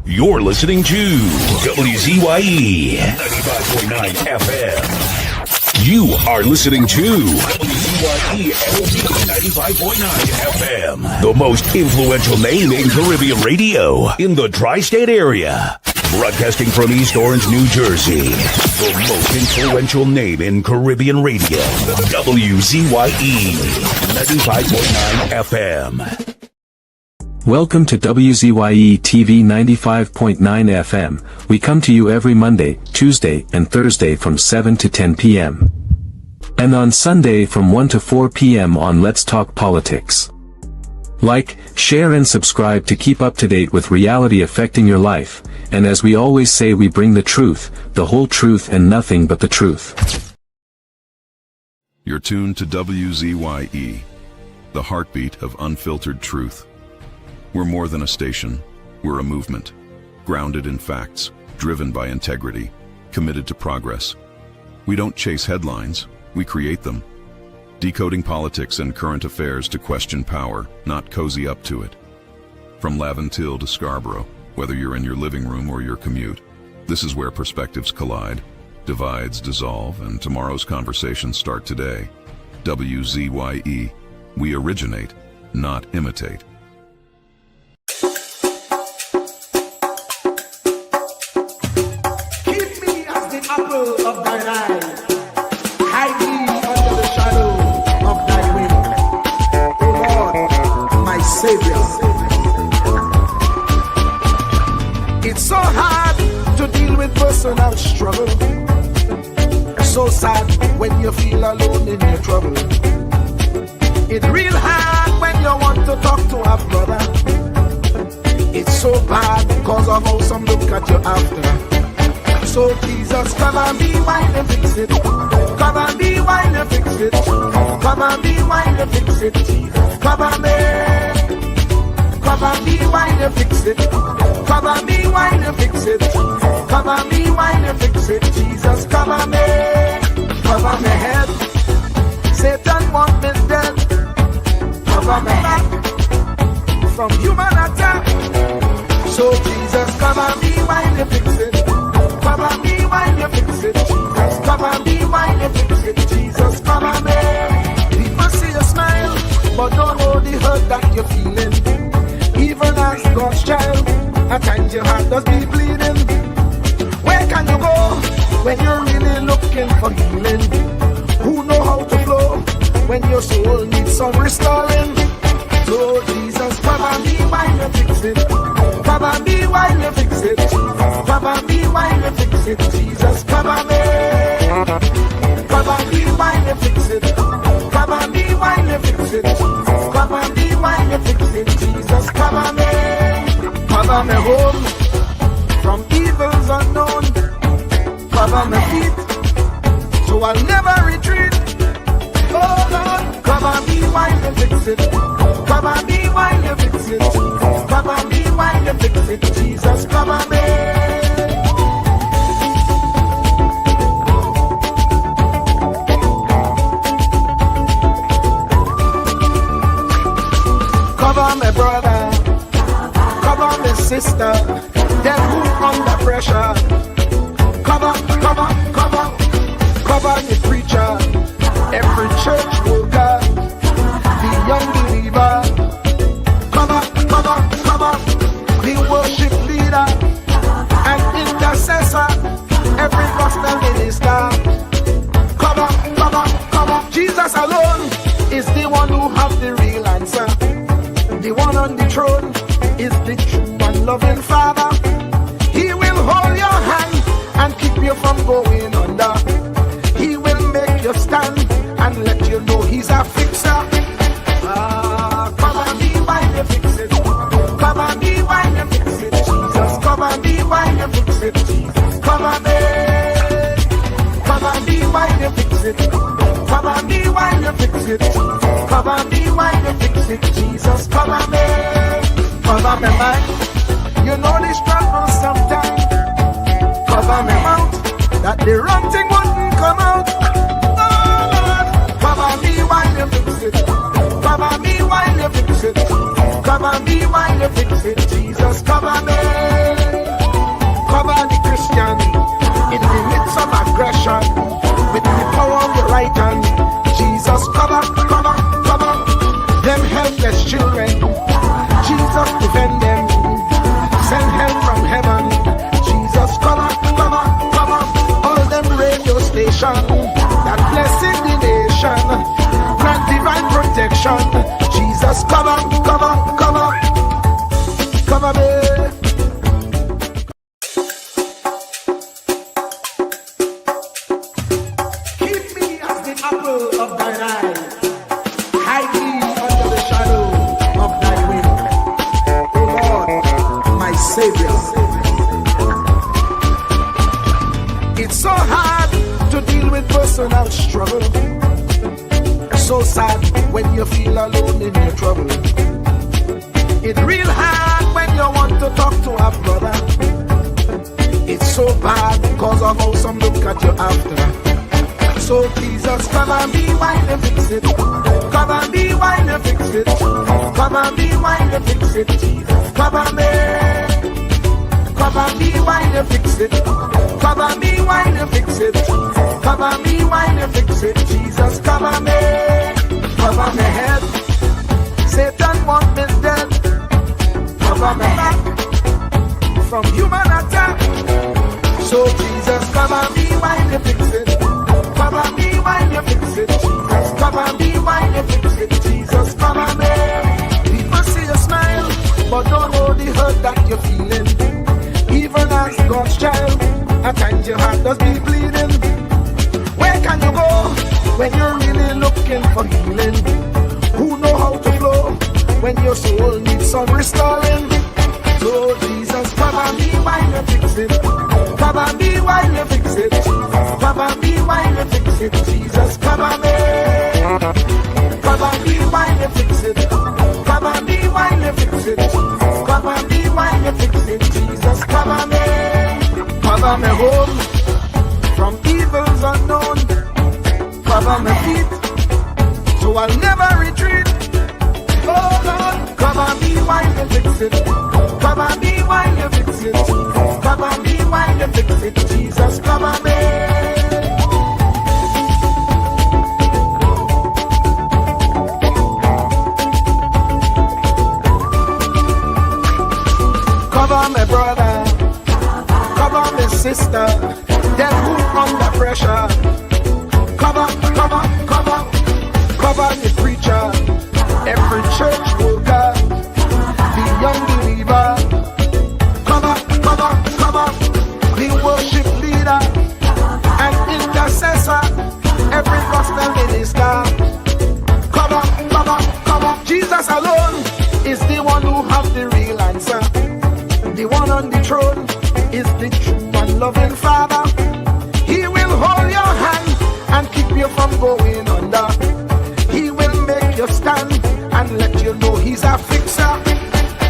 You're listening to WZYE 95.9 FM. You are listening to WZYE 95.9 FM, the most influential name in Caribbean radio in the tri-state area. Broadcasting from East Orange, New Jersey, the most influential name in Caribbean radio, WZYE 95.9 FM. Welcome to WZYE TV 95.9 FM. We come to you every Monday, Tuesday, and Thursday from 7 to 10 p.m. And on Sunday from 1 to 4 p.m. on Let's Talk Politics. Like, share and subscribe to keep up to date with reality affecting your life, and as we always say, we bring the truth, the whole truth and nothing but the truth. You're tuned to WZYE, the heartbeat of unfiltered truth. We're more than a station, we're a movement, grounded in facts, driven by integrity, committed to progress. We don't chase headlines, we create them. Decoding politics and current affairs to question power, not cozy up to it. From Laventille to Scarborough, whether you're in your living room or your commute, this is where perspectives collide, divides dissolve, and tomorrow's conversations start today. WZYE, we originate, not imitate. Apple of thine eye, hide me under the shadow of thy wing, O Lord, my Savior. It's so hard to deal with personal struggle, so sad when you feel alone in your trouble. It's real hard when you want to talk to a brother. It's so bad because of how some look at you after. So Jesus, come and be while you fix it. Come and be while you fix it. Come and be while you fix it. Jesus, come and be. Come and be while you fix it. Come and be while you fix it. Come and be while you fix it. Jesus, come and be. Cover my head. Satan want me dead. Cover my back from human attack. So Jesus, come and be while you fix it. Come and be while you fix it, Jesus. Come and be while you fix it, Jesus. Come and be. People see you smile, but don't know the hurt that you're feeling. Even as God's child, at times your heart does be bleeding. Where can you go when you're really looking for healing? Who know how to flow when your soul needs some restoring? So Jesus, come and be while you fix it. Come and be while you fix it, Jesus. Come and be while you fix it, Jesus. Come and be. Come and be while you fix it. Come and be while you fix it, Jesus. Come and be while you fix it, Jesus. Come and be. Cover me home from evils unknown. Cover my feet so I'll never retreat. Oh Lord, come and be while you fix it. Come and be while you fix it, Jesus. Come and be while you fix it, Jesus. Come and be. Cover my brother, cover my sister, them who under pressure. Cover the preacher, every church worker, the young believer. Cover the worship leader and intercessor, every gospel minister. Cover. Jesus alone is the one who has the real answer. The one on the throne is the true and loving Father. He will hold your hand and keep you from going under. He will make you stand and let you know he's a fixer. Come and be while you fix it. Come and be while you fix it, Jesus. Come and be while you fix it, Jesus. Come and be. Come and be while you fix it. Come and be while you fix it, Jesus. Come and be while you fix it, Jesus. Come and be. Cover my mind. You know the struggle sometimes. Cover my mouth, that the wrong thing wouldn't come out. Oh Lord, cover me while you fix it. Cover me while you fix it. Cover me while you fix it, Jesus. Cover me. personal struggle. It's so sad when you feel alone in your trouble. It's real hard when you want to talk to a brother. It's so bad because of how some look at you after. So Jesus, come and be while you fix it. Come and be while you fix it. Come and be while you fix it. Jesus, come and be. Come and be while you fix it. Come and be while you fix it. Come and be while you fix it. Jesus, come and be. Cover my head. Satan want me dead. Cover my back from human attack. So Jesus, come and be while you fix it. Come and be while you fix it. Jesus, come and be while you fix it. Jesus, come and be. People see you smile, but don't know the hurt that you're feeling. Even as God's child, at times your heart does be bleeding. Where can you go when you're really looking for healing? Who know how to flow when your soul needs some restoring? So Jesus, come and be while you fix it. Come and be while you fix it. Come and be while you fix it. Jesus, come and be. Come and be while you fix it. Come and be while you fix it. Come and be while you fix it. Jesus, come and be. Cover me home from evils unknown. Cover my feet so I'll never retreat. Oh Lord, come and be while you fix it. Come and be while you fix it. Come and be while you fix it. Jesus, come and be. Cover my brother, cover my sister, them who under pressure. Cover the preacher, every church worker, the young believer. Cover the worship leader and intercessor, every gospel minister. Cover. Jesus alone is the one who has the real answer. The one on the throne is the true and loving Father. He will hold your hand and keep you from going under. He will make you stand and let you know he's a fixer.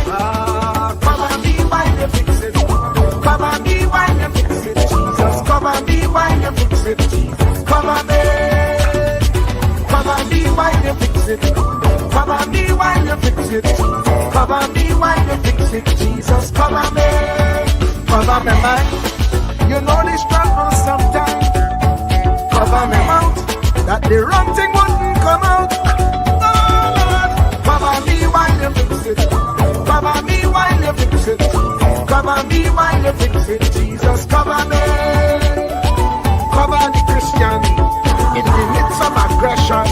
Come and be while you fix it. Come and be while you fix it. Jesus, come and be while you fix it. Jesus, come and be. Come and be while you fix it. Come and be while you fix it. Come and be while you fix it. Jesus, come and be. Cover my mind. You know the struggle sometimes. Cover my mouth, that the wrong thing wouldn't come out. Oh Lord, cover me while you fix it. Cover me while you fix it. Cover me while you fix it. Jesus, cover me. Cover the Christian in the midst of aggression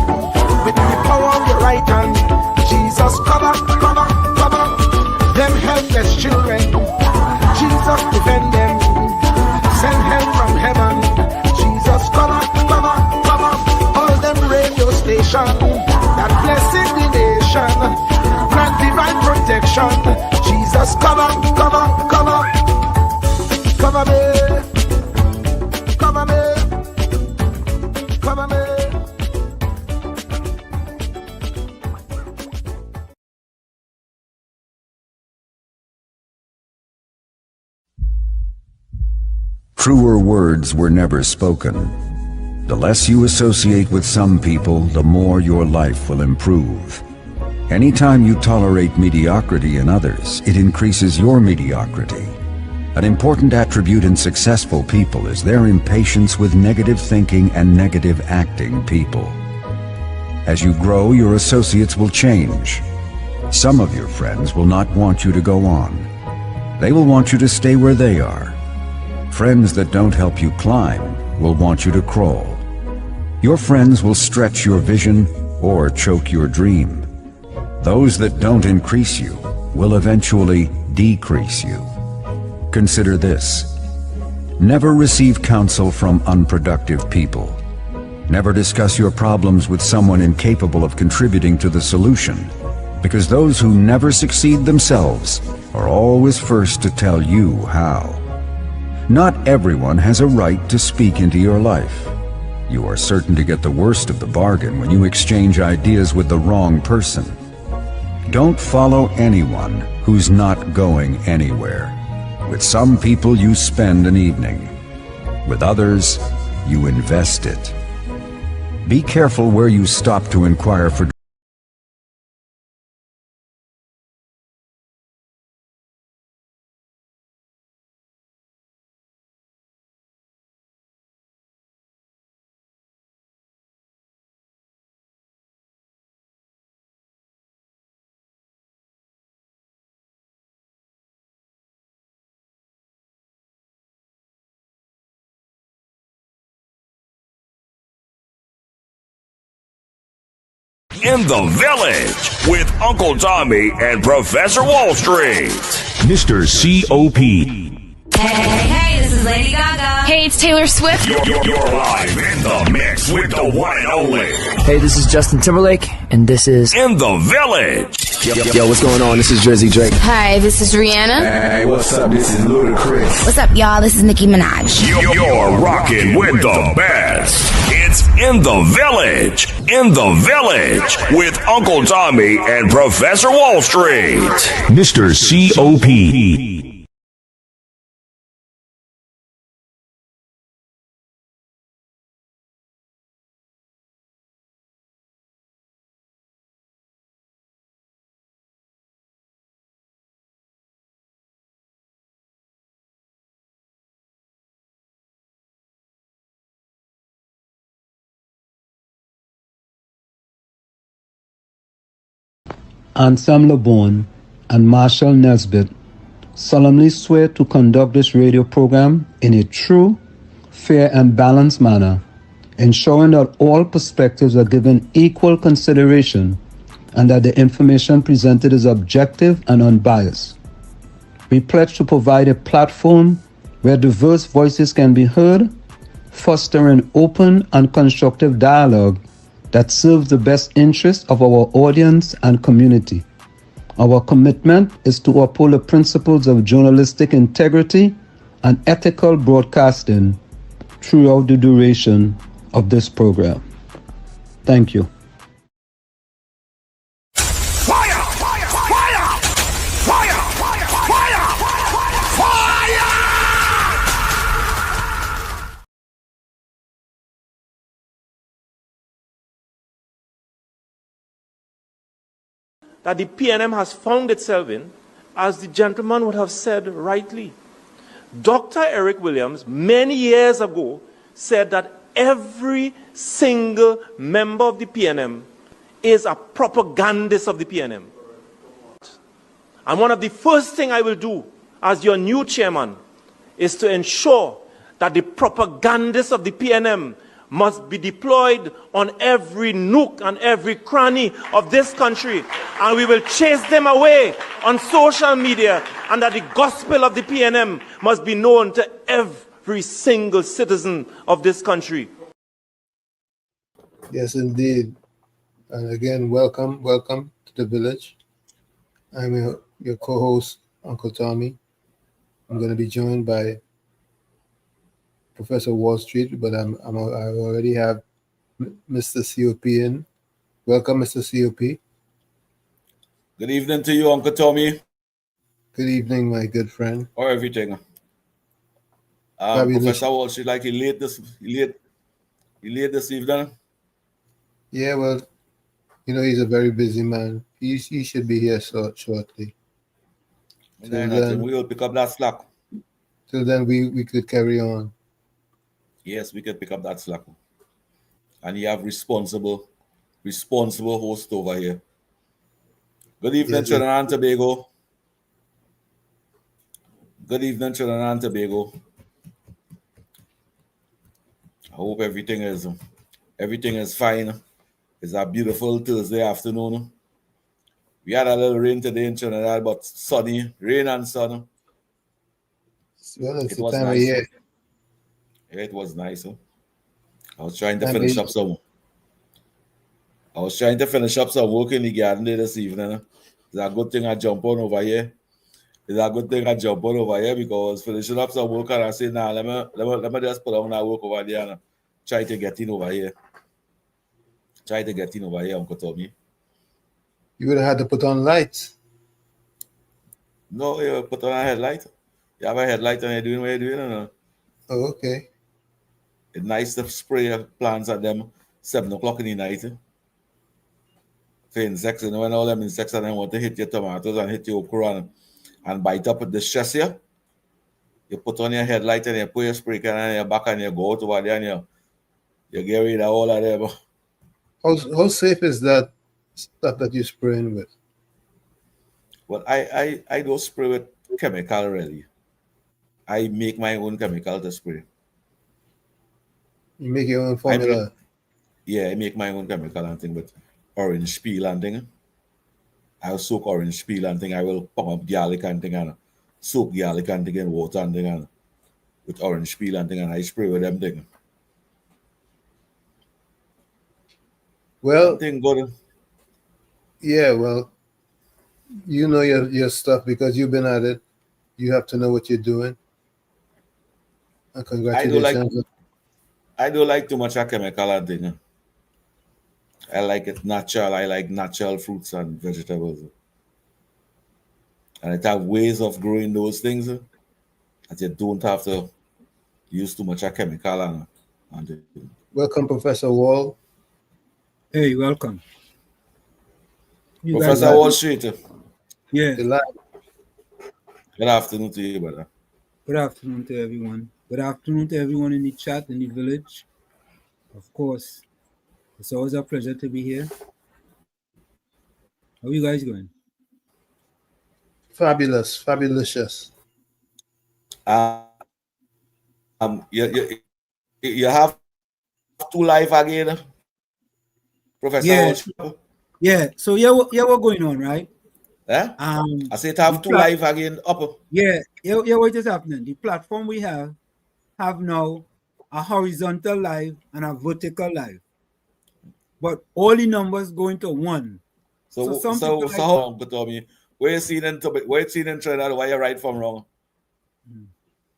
with the power of your right hand. Jesus, cover them helpless children. Jesus, defend them. Send help from heaven. Jesus, cover all them radio stations that blessing the nation. Grant divine protection. Jesus, cover me. Truer words were never spoken. The less you associate with some people, the more your life will improve. Anytime you tolerate mediocrity in others, it increases your mediocrity. An important attribute in successful people is their impatience with negative thinking and negative acting people. As you grow, your associates will change. Some of your friends will not want you to go on. They will want you to stay where they are. Friends that don't help you climb will want you to crawl. Your friends will stretch your vision or choke your dream. Those that don't increase you will eventually decrease you. Consider this. Never receive counsel from unproductive people. Never discuss your problems with someone incapable of contributing to the solution, because those who never succeed themselves are always first to tell you how. Not everyone has a right to speak into your life. You are certain to get the worst of the bargain when you exchange ideas with the wrong person. Don't follow anyone who's not going anywhere. With some people you spend an evening. With others, you invest it. Be careful where you stop to inquire for In the Village with Uncle Tommy and Professor Wall Street. Mr. C.O.P. Hey, this is Lady Gaga. Hey, it's Taylor Swift. You're live in the mix with the one and only. Hey, this is Justin Timberlake, and this is In the Village. Yo, what's going on? This is Jersey Drake. Hi, this is Rihanna. Hey, what's up? This is Ludacris. What's up, y'all? This is Nicki Minaj. You're rocking with the best. It's In the Village. In the Village with Uncle Tommy and Professor Wall Street. Mr. C.O.P. Anselm LeBon and Marshall Nesbitt solemnly swear to conduct this radio program in a true, fair, and balanced manner, ensuring that all perspectives are given equal consideration and that the information presented is objective and unbiased. We pledge to provide a platform where diverse voices can be heard, fostering open and constructive dialogue that serves the best interests of our audience and community. Our commitment is to uphold the principles of journalistic integrity and ethical broadcasting throughout the duration of this program. Thank you. That the PNM has found itself in, as the gentleman would have said rightly. Dr. Eric Williams, many years ago, said that every single member of the PNM is a propagandist of the PNM. And one of the first things I will do as your new chairman is to ensure that the propagandists of the PNM must be deployed on every nook and every cranny of this country, and we will chase them away on social media, and that the gospel of the PNM must be known to every single citizen of this country. Yes, indeed. And again, welcome to the village. I'm your co-host, Uncle Tommy. I'm going to be joined by Professor Wall Street, but I already have Mr. COP in. Welcome, Mr. COP. Good evening to you, Uncle Tommy. Good evening, my good friend. How everything? Professor Wall Street, like he late this evening. Yeah, well, he's a very busy man. He should be here shortly. Then, we will pick up that slack. Till then, we could carry on. Yes, we can pick up that slack. And you have responsible host over here. Good evening, Trinidad and Tobago. Good evening, Trinidad and Tobago. I hope everything is fine. It's a beautiful Thursday afternoon. We had a little rain today in Trinidad, but sunny, rain and sun. Well, it's the time of year. Yeah, it was nice. Huh? I was trying to finish up some work in the garden there this evening. It's a good thing I jump on over here. Because finishing up some work and I say, let me just put on that work over there and try to get in over here. Try to get in over here, Uncle Tommy. You would have had to put on lights. No, you put on a headlight. You have a headlight and you're doing what you're doing, or no? Oh, okay. It's nice to spray plants at them 7 o'clock in the night. For insects, you know, when all them insects and them want to hit your tomatoes and hit your okra and bite up the stress you. You put on your headlight and you put your spray can on your back and you go out over there and you get rid of all of them. How safe is that stuff that you're spraying with? Well, I don't spray with chemical really. I make my own chemical to spray. You make your own formula. I make my own chemical and thing with orange peel and thing. I'll soak orange peel and thing. I will pump up garlic and thing and soak garlic and thing in water and thing and with orange peel and thing and I spray with them thing. Well, thing good. Yeah, well, you know your stuff because you've been at it. You have to know what you're doing. And congratulations. I don't like too much of chemical and thing. I like it natural. I like natural fruits and vegetables. And it have ways of growing those things that you don't have to use too much of chemical and Welcome, Professor Wall. Hey, welcome. Professor Wall Street. Yeah. Good afternoon to you, brother. Good afternoon to everyone. Good afternoon to everyone in the chat in the village. Of course, it's always a pleasure to be here. How are you guys going? Fabulous, fabulicious. You have two live again, Professor Wall. Yeah. So what's going on, right? Yeah. I said to have two live again up. Yeah. What is happening? The platform we have now a horizontal live and a vertical live, but all the numbers go into one. So how long, where you seen in Trinidad, why you right from wrong?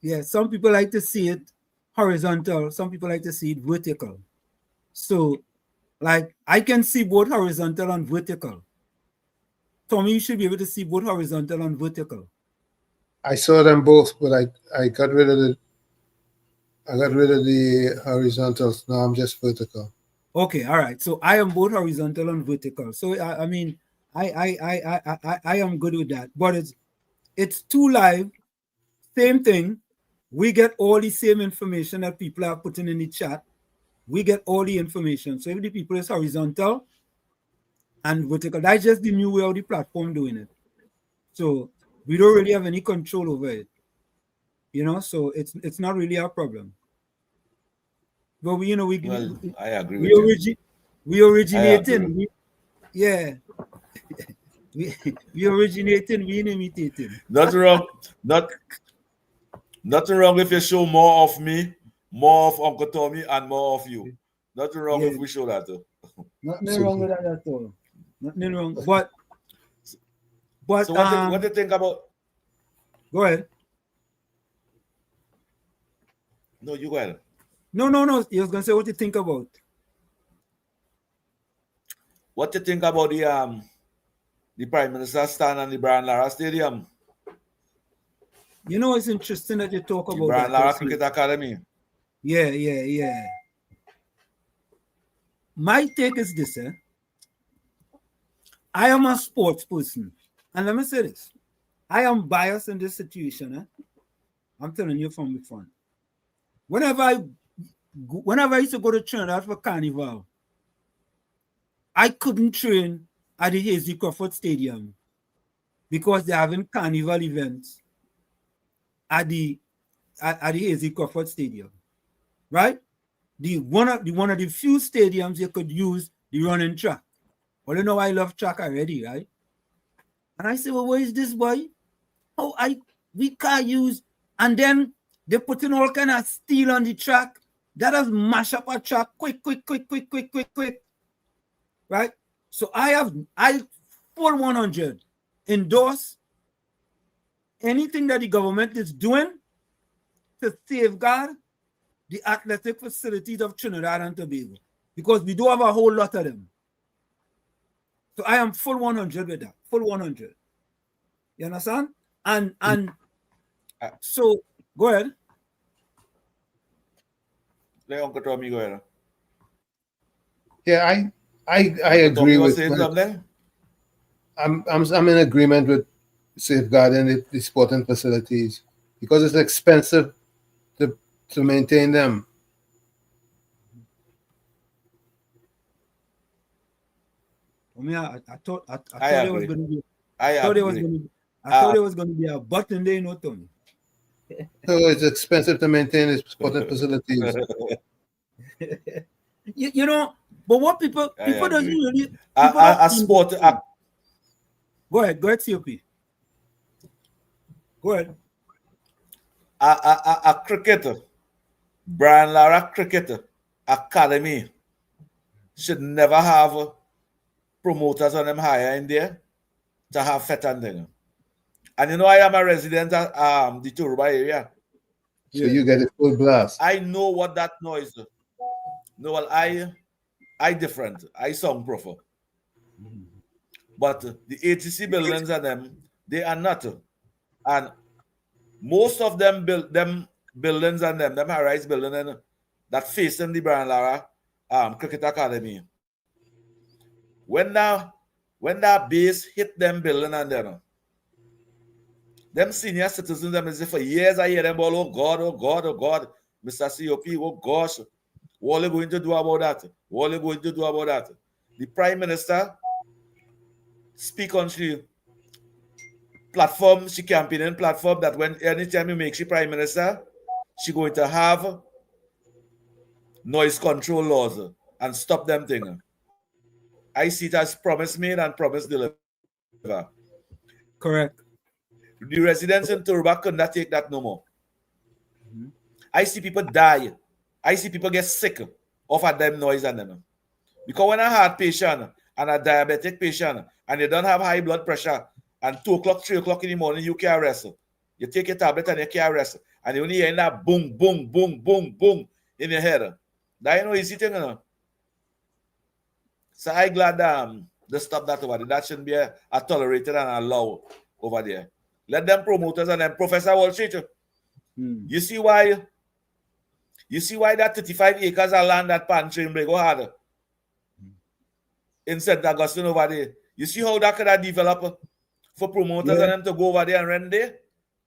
Yeah, some people like to see it horizontal, some people like to see it vertical. So, like, I can see both horizontal and vertical. Tommy, you should be able to see both horizontal and vertical. I saw them both, but I got rid of the horizontals. Now I'm just vertical. Okay, all right. So I am both horizontal and vertical. So I mean, I am good with that. But it's two live, same thing. We get all the same information that people are putting in the chat. We get all the information. So if the people is horizontal and vertical, that's just the new way of the platform doing it. So we don't really have any control over it. You know, so it's not really our problem. But I agree with you. We originating. We originating, we imitating. Nothing wrong. Nothing wrong if you show more of me, more of Uncle Tommy, and more of you. Nothing wrong if we show that too. Nothing wrong with that at all. Nothing wrong. But so what do you think about? Go ahead. No, you go ahead. No. You was gonna say what you think about. What do you think about the Prime Minister stand on the Brian Lara Stadium? You know, it's interesting that you talk about Brian Lara Cricket Academy. Yeah. My take is this, I am a sports person. And let me say this. I am biased in this situation. I'm telling you from the front. Whenever I used to go to Trinidad for Carnival, I couldn't train at the Hazy Crawford Stadium because they're having carnival events at the Hazy Crawford Stadium, right? One of the few stadiums you could use the running track. Well, you know I love track already, right? And I said, well, where is this boy? Oh, we can't use, and then they put in all kind of steel on the track. That has mash up a track quick. Right? So I full 100 endorse anything that the government is doing to safeguard the athletic facilities of Trinidad and Tobago, because we do have a whole lot of them. So I am full 100 with that, full 100. You understand? And so go ahead. Let Uncle Tommy go ahead. Yeah, I agree with. I'm in agreement with safeguarding the sporting facilities because it's expensive to maintain them. I mean, I thought there was going to be. I thought there was going to be a button there, you know, Tommy. So it's expensive to maintain the sporting facilities. You know, but what people doesn't really. A sport. Go ahead, COP. Go ahead. A cricketer, Brian Lara Cricket Academy should never have promoters on them higher in there to have fet and thing. And you know, I am a resident of the Turuba area. So you get a full blast. I know what that noise is. No, well, I different. I sound proper. But the ATC buildings and them, they are not. And most of them buildings and them high-rise buildings that facing the Brian Lara Cricket Academy. When that base hit them building and them senior citizens, them is for years I hear them all, oh God, oh God, oh God, Mr. COP, oh gosh, what are you going to do about that? What are you going to do about that? The Prime Minister speak on she platform, she campaigning platform that when anytime you make she Prime Minister, she going to have noise control laws and stop them thing. I see it as promise made and promise deliver. Correct. The residents in Turba could not take that no more. I see people die. I see people get sick of a damn noise and them. Because when a heart patient and a diabetic patient and they don't have high blood pressure and 2 o'clock, 3 o'clock in the morning, you can't rest. You take a tablet and you can't rest. And you only hear that boom, boom, boom, boom, boom in your head. That ain't no easy thing, you know. So I'm glad they stop that over there. That shouldn't be a tolerated and allowed over there. Let them promoters and them Professor Wall Street. You see why that 35 acres of land that Pantry go hard in St. Augustine over there. You see how that could have developed for promoters and them to go over there and rent there?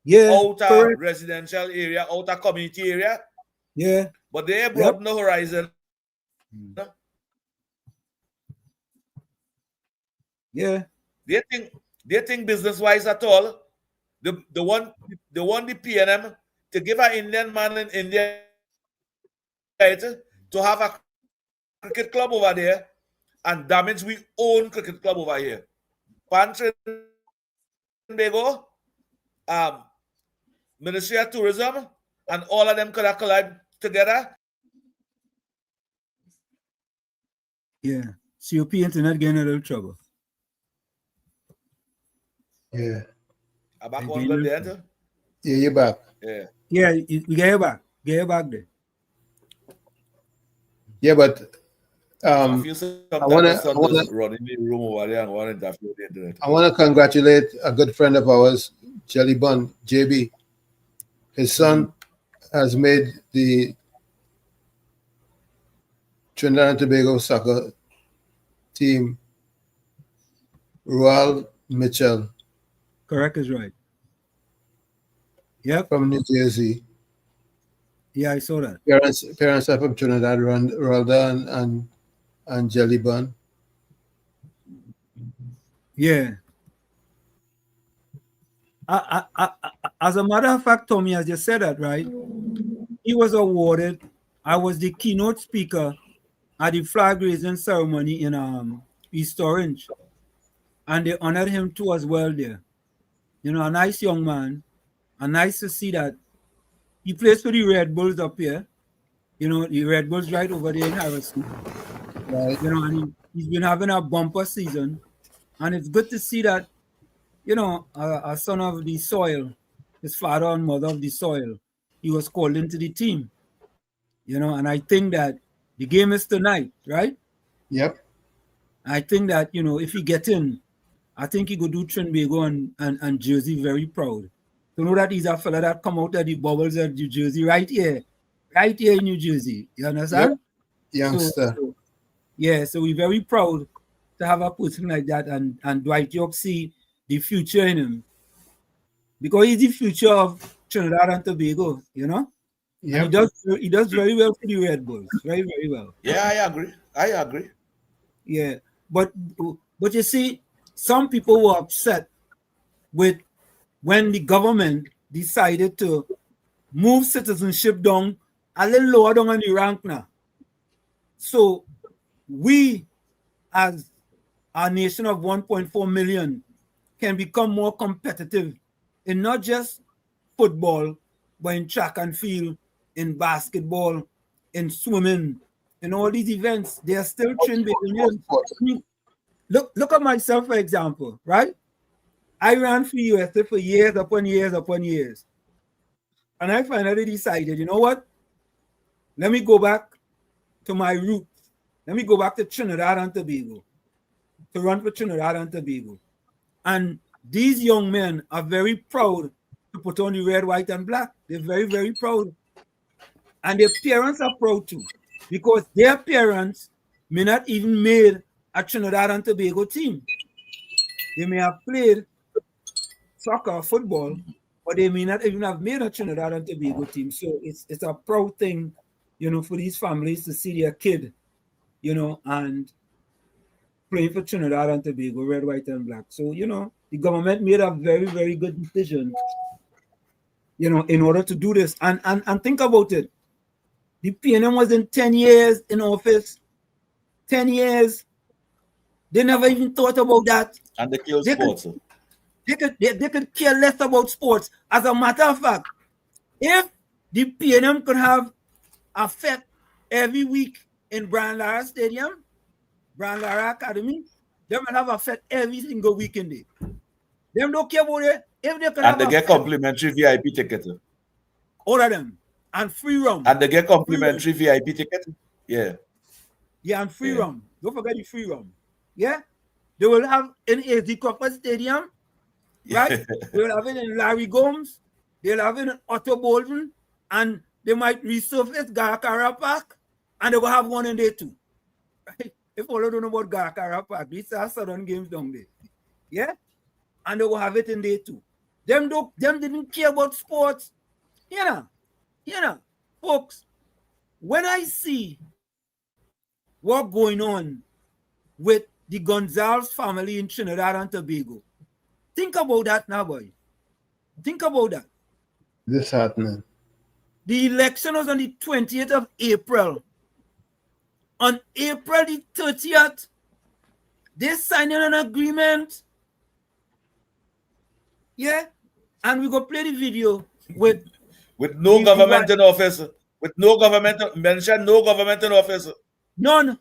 Yeah. Out of residential area, out of community area. Yeah. But they broaden the horizon. Yeah. They think business wise at all. The one the PNM to give an Indian man in India to have a cricket club over there and damage we own cricket club over here. Pantry Bego, Ministry of Tourism, and all of them could have collided together. Yeah. COP internet getting a little trouble. Yeah. I'm back on good there. Yeah, you're back. Yeah. Yeah, we get you back. Get you back there. Yeah, but I feel I want to running the room over there and want to interfere with the internet. I want to congratulate a good friend of ours, Jelly Bun, JB. His son has made the Trinidad and Tobago soccer team. Royal Mitchell. Correct is right. Yep. From New Jersey. Yeah, I saw that. Parents are from Trinidad, Rolda and Jelly Bun. Yeah. As a matter of fact, Tommy, as you said that, right? He was awarded. I was the keynote speaker at the flag raising ceremony in East Orange. And they honored him too as well there. You know, a nice young man. And nice to see that he plays for the Red Bulls up here. You know, the Red Bulls right over there in Harrison. Right. You know, and he's been having a bumper season. And it's good to see that, you know, a son of the soil, his father and mother of the soil, he was called into the team. You know, and I think that the game is tonight, right? Yep. I think that, you know, if he get in, I think he could do Trinbago and Jersey very proud. To know that he's a fella that come out of the bubbles of New Jersey right here in New Jersey. You understand? Yep. Youngster. So we're very proud to have a person like that, and Dwight York see the future in him. Because he's the future of Trinidad and Tobago, you know? Yep. And he does very well for the Red Bulls. Very, very well. Yeah, I agree. Yeah. But you see, some people were upset with when the government decided to move citizenship down a little lower down on the rank now. So we, as a nation of 1.4 million, can become more competitive in not just football, but in track and field, in basketball, in swimming, in all these events. They are still trained. Look at myself, for example, right? I ran for USA for years upon years upon years. And I finally decided, you know what? Let me go back to my roots. Let me go back to Trinidad and Tobago, to run for Trinidad and Tobago. And these young men are very proud to put on the red, white, and black. They're very, very proud. And their parents are proud too, because their parents may not even made a Trinidad and Tobago team. They may have played soccer, football, but they may not even have made a Trinidad and Tobago team. So it's a proud thing, you know, for these families to see their kid, you know, and playing for Trinidad and Tobago, red, white, and black. So, you know, the government made a very, very good decision, you know, in order to do this. And think about it. The PNM was in 10 years in office. 10 years. They never even thought about that. And they kill sports. They could care less about sports. As a matter of fact, if the PNM could have a fete every week in Brian Lara Stadium, Brian Lara Academy, they might have a fete every single weekend day. Them don't care about it. If they could and they get complimentary VIP ticket. All of them. And free rum. And they get complimentary VIP ticket. Yeah. Yeah, and free rum. Don't forget the free rum. Yeah. They will have in AZ Crawford Stadium, right? They will have it in Larry Gomes. They'll have it in Otto Bolton. And they might resurface Garakara Park. And they will have one in there too. Right? If all don't know about Garakara Park, these are Southern games down there. Yeah? And they will have it in there too. Them didn't care about sports. You know, folks, when I see what going on with the Gonzalez family in Trinidad and Tobago, think about that now, boy. Think about that. This happening. The election was on the 28th of April. On April the 30th, they signed an agreement. Yeah. And we go play the video with no government in office. With no government, mention no government in office. None.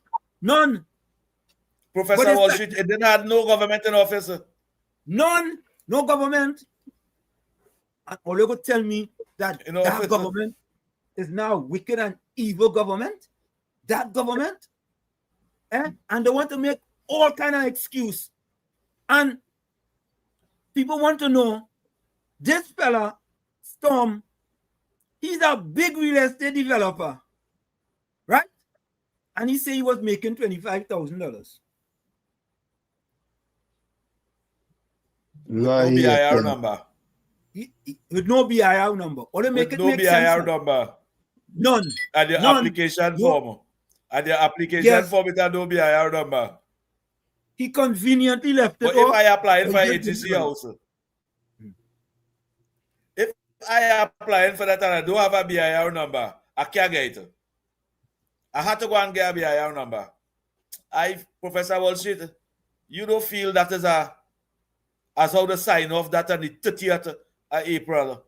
Professor Wall Street, it didn't have no government in office. None. No government. And all you could tell me that that government is now wicked and evil government. That government. And they want to make all kind of excuse. And people want to know, this fella, Storm, he's a big real estate developer, right? And he said he was making $25,000. No BIR number. With no BIR number. Or they make with it no make BIR sense. number. None. And the application form. And the application form with a no BIR number. He conveniently left it. But if I apply for HCC also. If I apply for that and I don't have a BIR number, I can't get it. I had to go and get a BIR number. Professor Wall Street, you don't feel that is as how to sign off that on the 30th of April.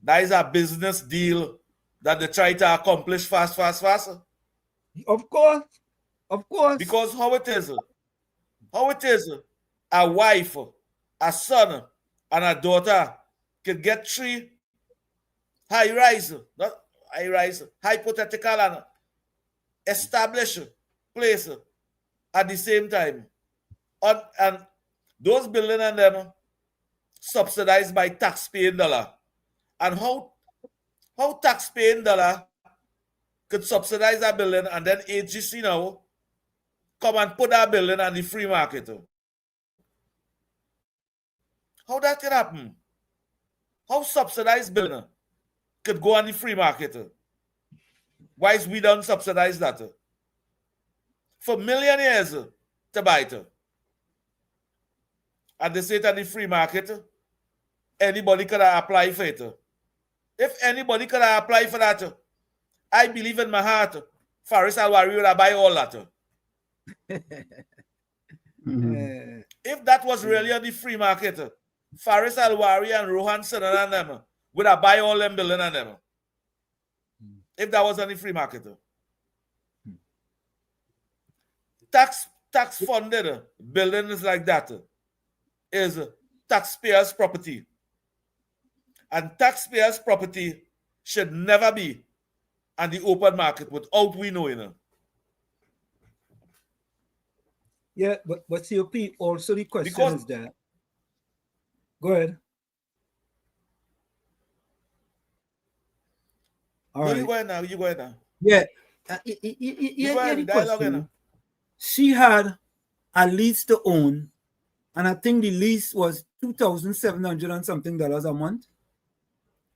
That is a business deal that they try to accomplish fast. Of course. Because how it is, a wife, a son, and a daughter can get 3 high rise. high-rise, hypothetical and established place at the same time. And those buildings and them subsidized by tax-paying dollar. And how tax-paying dollar could subsidize that building and then HGC now come and put that building on the free market? How that could happen? How subsidized building could go on the free market? Why is we don't subsidize that? For millionaires to buy it. And they say it on the free market, anybody could apply for it. If anybody could apply for that, I believe in my heart, Faris Alwari would buy all that. If that was really on the free market, Faris Alwari and Rohan Sanan and them would have buy all them building and them. If that was on the free market. Tax funded buildings like that is taxpayers' property. And taxpayers' property should never be on the open market without we knowing. Yeah, but COP, also the question is that. Go ahead. All right. You go ahead now. Yeah. Dialogue. She had a lease to own, and I think the lease was $2,700 and something a month.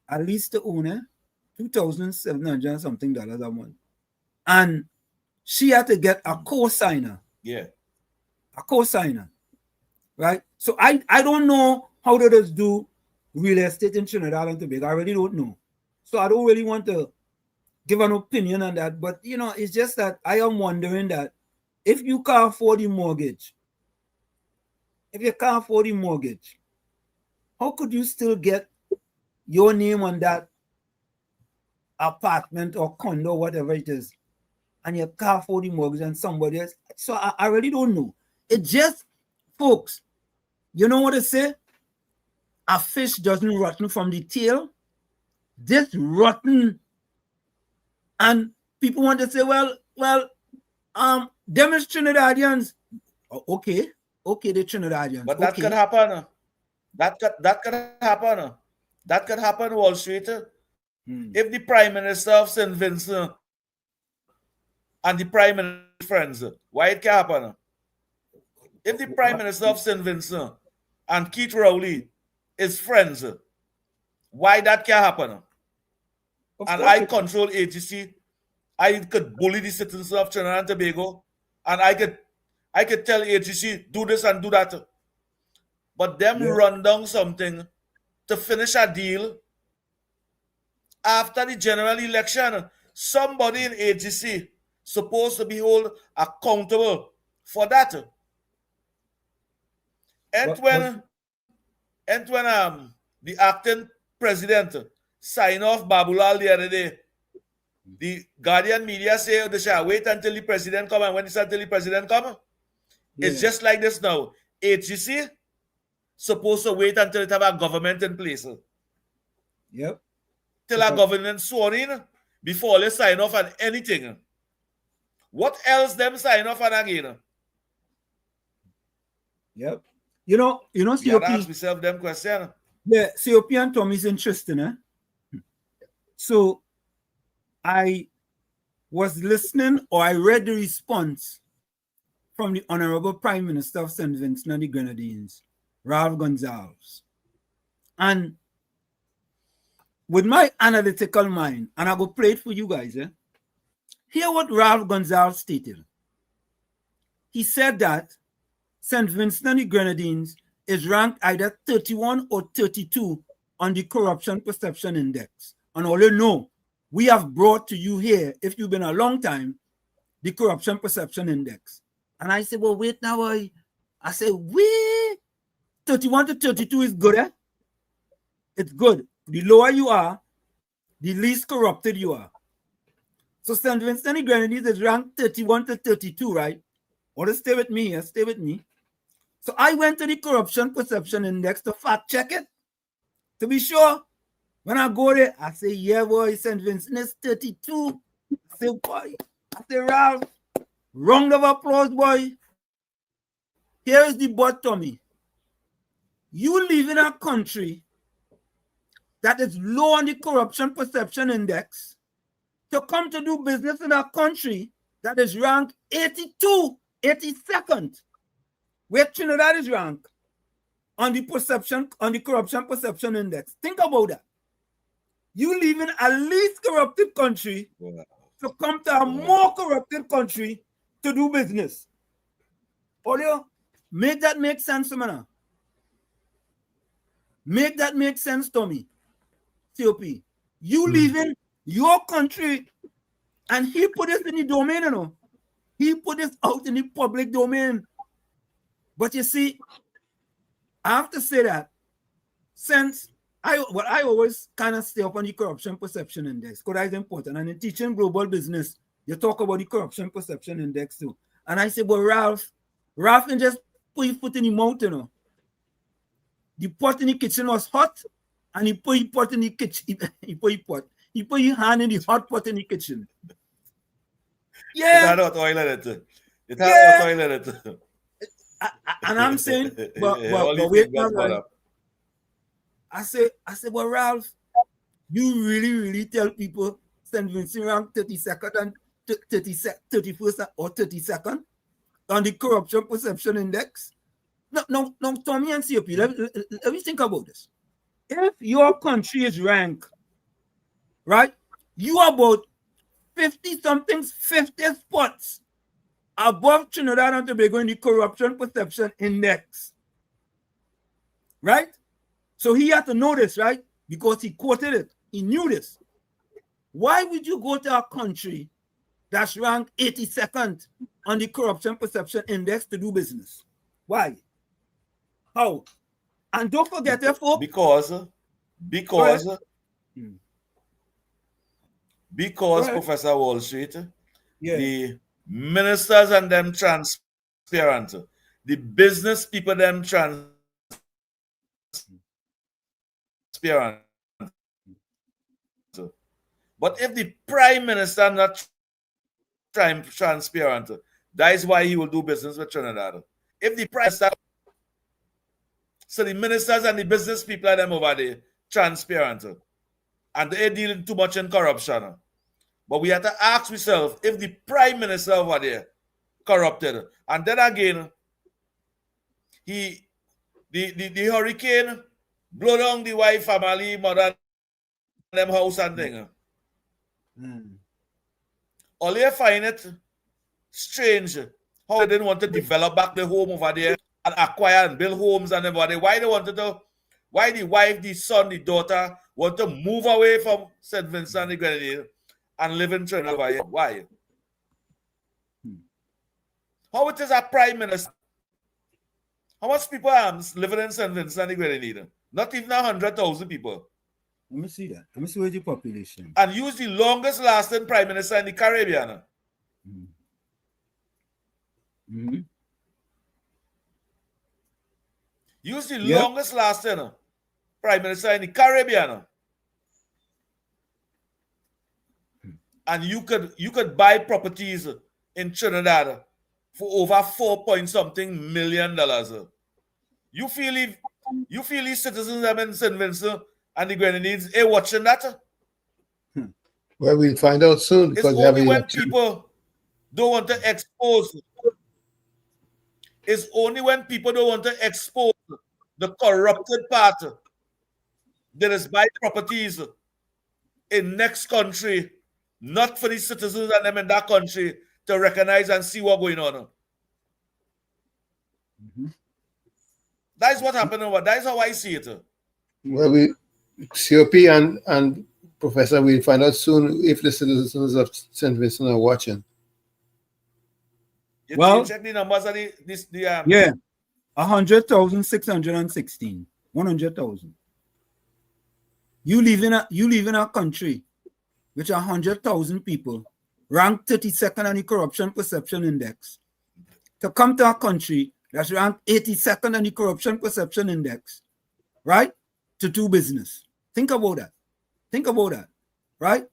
A lease to own, $2,700 and something a month. And she had to get a co-signer. Yeah. A co-signer. Right? So I don't know how they just do real estate in Trinidad and Tobago. I really don't know. So I don't really want to give an opinion on that. But, you know, it's just that I am wondering that if you can't afford the mortgage, how could you still get your name on that apartment or condo, whatever it is, and you can't afford the mortgage and somebody else? So I really don't know. It just, folks, you know what I say? A fish doesn't rotten from the tail. This rotten. And people want to say, well, them is Trinidadians. Okay, the Trinidadians. But that could happen. That could happen. That could happen Wall Street. If the Prime Minister of St. Vincent and the Prime Minister's friends, why it can happen? If the Prime Minister of St. Vincent and Keith Rowley is friends, why that can happen? And I control AGC. I could bully the citizens of Trinidad and Tobago, and I could tell AGC, do this and do that. But them run down something to finish a deal after the general election. Somebody in AGC supposed to be held accountable for that. And when the acting president signed off Babulal the other day, the Guardian media say they shall wait until the president come, and when it's until the president come, it's just like this now. AGC supposed to wait until it have a government in place. Yep. Till a government sworn in before they sign off on anything. What else them sign off on again? Yep. You know, COP. You ask myself them question. Yeah, COP and Tommy is interesting, So I was listening, or I read the response from the Honorable Prime Minister of St. Vincent and the Grenadines, Ralph Gonsalves. And with my analytical mind, and I go play it for you guys, hear what Ralph Gonsalves stated. He said that St. Vincent and the Grenadines is ranked either 31 or 32 on the Corruption Perception Index. And all you know, we have brought to you here, if you've been a long time, the Corruption Perception Index. And I said, well, wait now. I said, 31 to 32 is good, It's good. The lower you are, the least corrupted you are. So St. Vincent and the Grenadines is ranked 31 to 32, right? Want to stay with me here? Stay with me. So I went to the Corruption Perception Index to fact check it, to be sure. When I go there, I say, yeah, boy, St. Vincent is 32. I say, boy, I say, Ralph, round of applause, boy. Here is the but, Tommy. You live in a country that is low on the corruption perception index to come to do business in a country that is ranked 82, 82nd, where Trinidad is ranked on the corruption perception index. Think about that. You live in a least corrupted country to come to a more corrupted country to do business. Audio, make that make sense to me now. Make that make sense to me. COP. You live in your country, and he put this in the domain, you know. He put this out in the public domain. But you see, I have to say that since I always kind of stay up on the corruption perception index, because that's important. And in teaching global business, you talk about the corruption perception index too. And I say, but Ralph can just put his foot in the mouth, you know. The pot in the kitchen was hot, and he put his pot in the kitchen. He put his hand in the hot pot in the kitchen. Yeah. It had hot oil in it. It had hot oil in it. And I'm saying, but wait, man. I say, well, Ralph, you really tell people St. Vincent ranked 32nd and 31st or 32nd on the corruption perception index? No, Tommy and COP, let me think about this. If your country is ranked, right, you are about 50 spots above Trinidad and Tobago in the corruption perception index. Right? So he had to know this, right? Because he quoted it. He knew this. Why would you go to a country that's ranked 82nd on the corruption perception index to do business? Why? How? And don't forget, therefore, because Professor Wall Street, the ministers and them transparent, the business people them transparent. But if the prime minister not transparent, that is why he will do business with Trinidad. If the prime minister, so the ministers and the business people are them over there transparent, and they're dealing too much in corruption. But we have to ask ourselves if the prime minister over there corrupted, and then again, the hurricane blow down the wife, family, mother, them house and thing. All you find it strange how they didn't want to develop back the home over there and acquire and build homes and everybody. Why the wife, the son, the daughter want to move away from St. Vincent and the Grenadines and live in Trinidad? Why? How it is a prime minister? How much people are living in St. Vincent and the Grenadines? Not even 100,000 people. Let me see that. Let me see where's the population. And use the longest lasting prime minister in the Caribbean. Use the longest lasting prime minister in the Caribbean. And you could buy properties in Trinidad for over $4 million. You feel these citizens in St. Vincent and the Grenadines watching that? Well, we'll find out soon because it's only when people don't want to expose. It's only when people don't want to expose the corrupted part that is buy properties in next country, not for the citizens and them in that country to recognize and see what's going on. That is what happened over. That is how I see it. Well, COP and Professor, we'll find out soon if the citizens of St. Vincent are watching. You check the numbers of yeah, 100,616, 100,000. You live in a country which 100,000 people ranked 32nd on the corruption perception index. To come to a country that's ranked 82nd on the corruption perception index, right? To do business. Think about that. Think about that, right?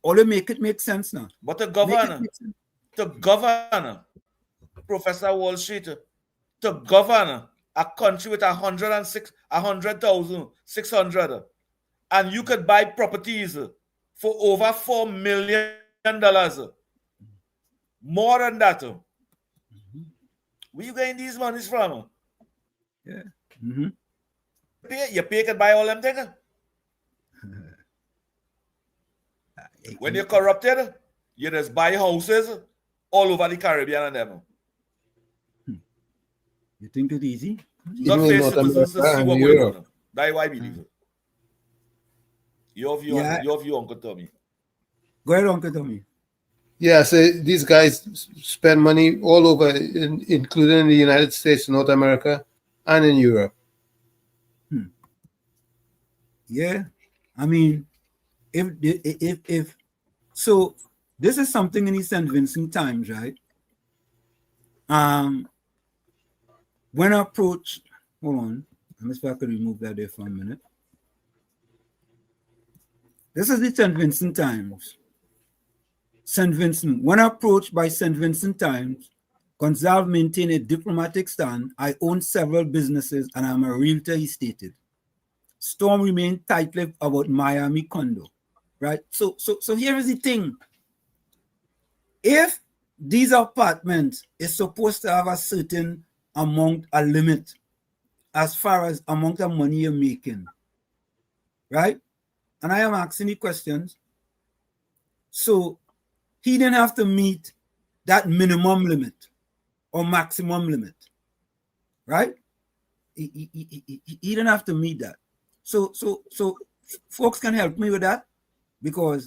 All make it make sense now. But the governor, Professor Wall Street, to govern a country with 100,600, and you could buy properties for over $4 million, more than that. Where you getting these monies from? Yeah. You pay can buy all them things. When you're corrupted, you just buy houses all over the Caribbean and them. You think it's easy? Not face citizens to see what going on. That's why I believe it. Your view, Uncle Tommy. Go ahead, Uncle Tommy. Yeah, so these guys spend money all over, including in the United States, North America, and in Europe. Yeah, I mean, if so, this is something in the St. Vincent Times, right? When I approached, hold on, let me see if I can remove that there for a minute. This is the St. Vincent Times. St. Vincent, when approached by St. Vincent Times, Gonzalez maintained a diplomatic stand. I own several businesses and I'm a realtor, he stated. Storm remained tight-lipped about Miami condo, right? So here is the thing. If these apartments is supposed to have a certain amount, a limit, as far as amount of money you're making, right? And I am asking the questions. So he didn't have to meet that minimum limit or maximum limit, right? He didn't have to meet that. So folks can help me with that, because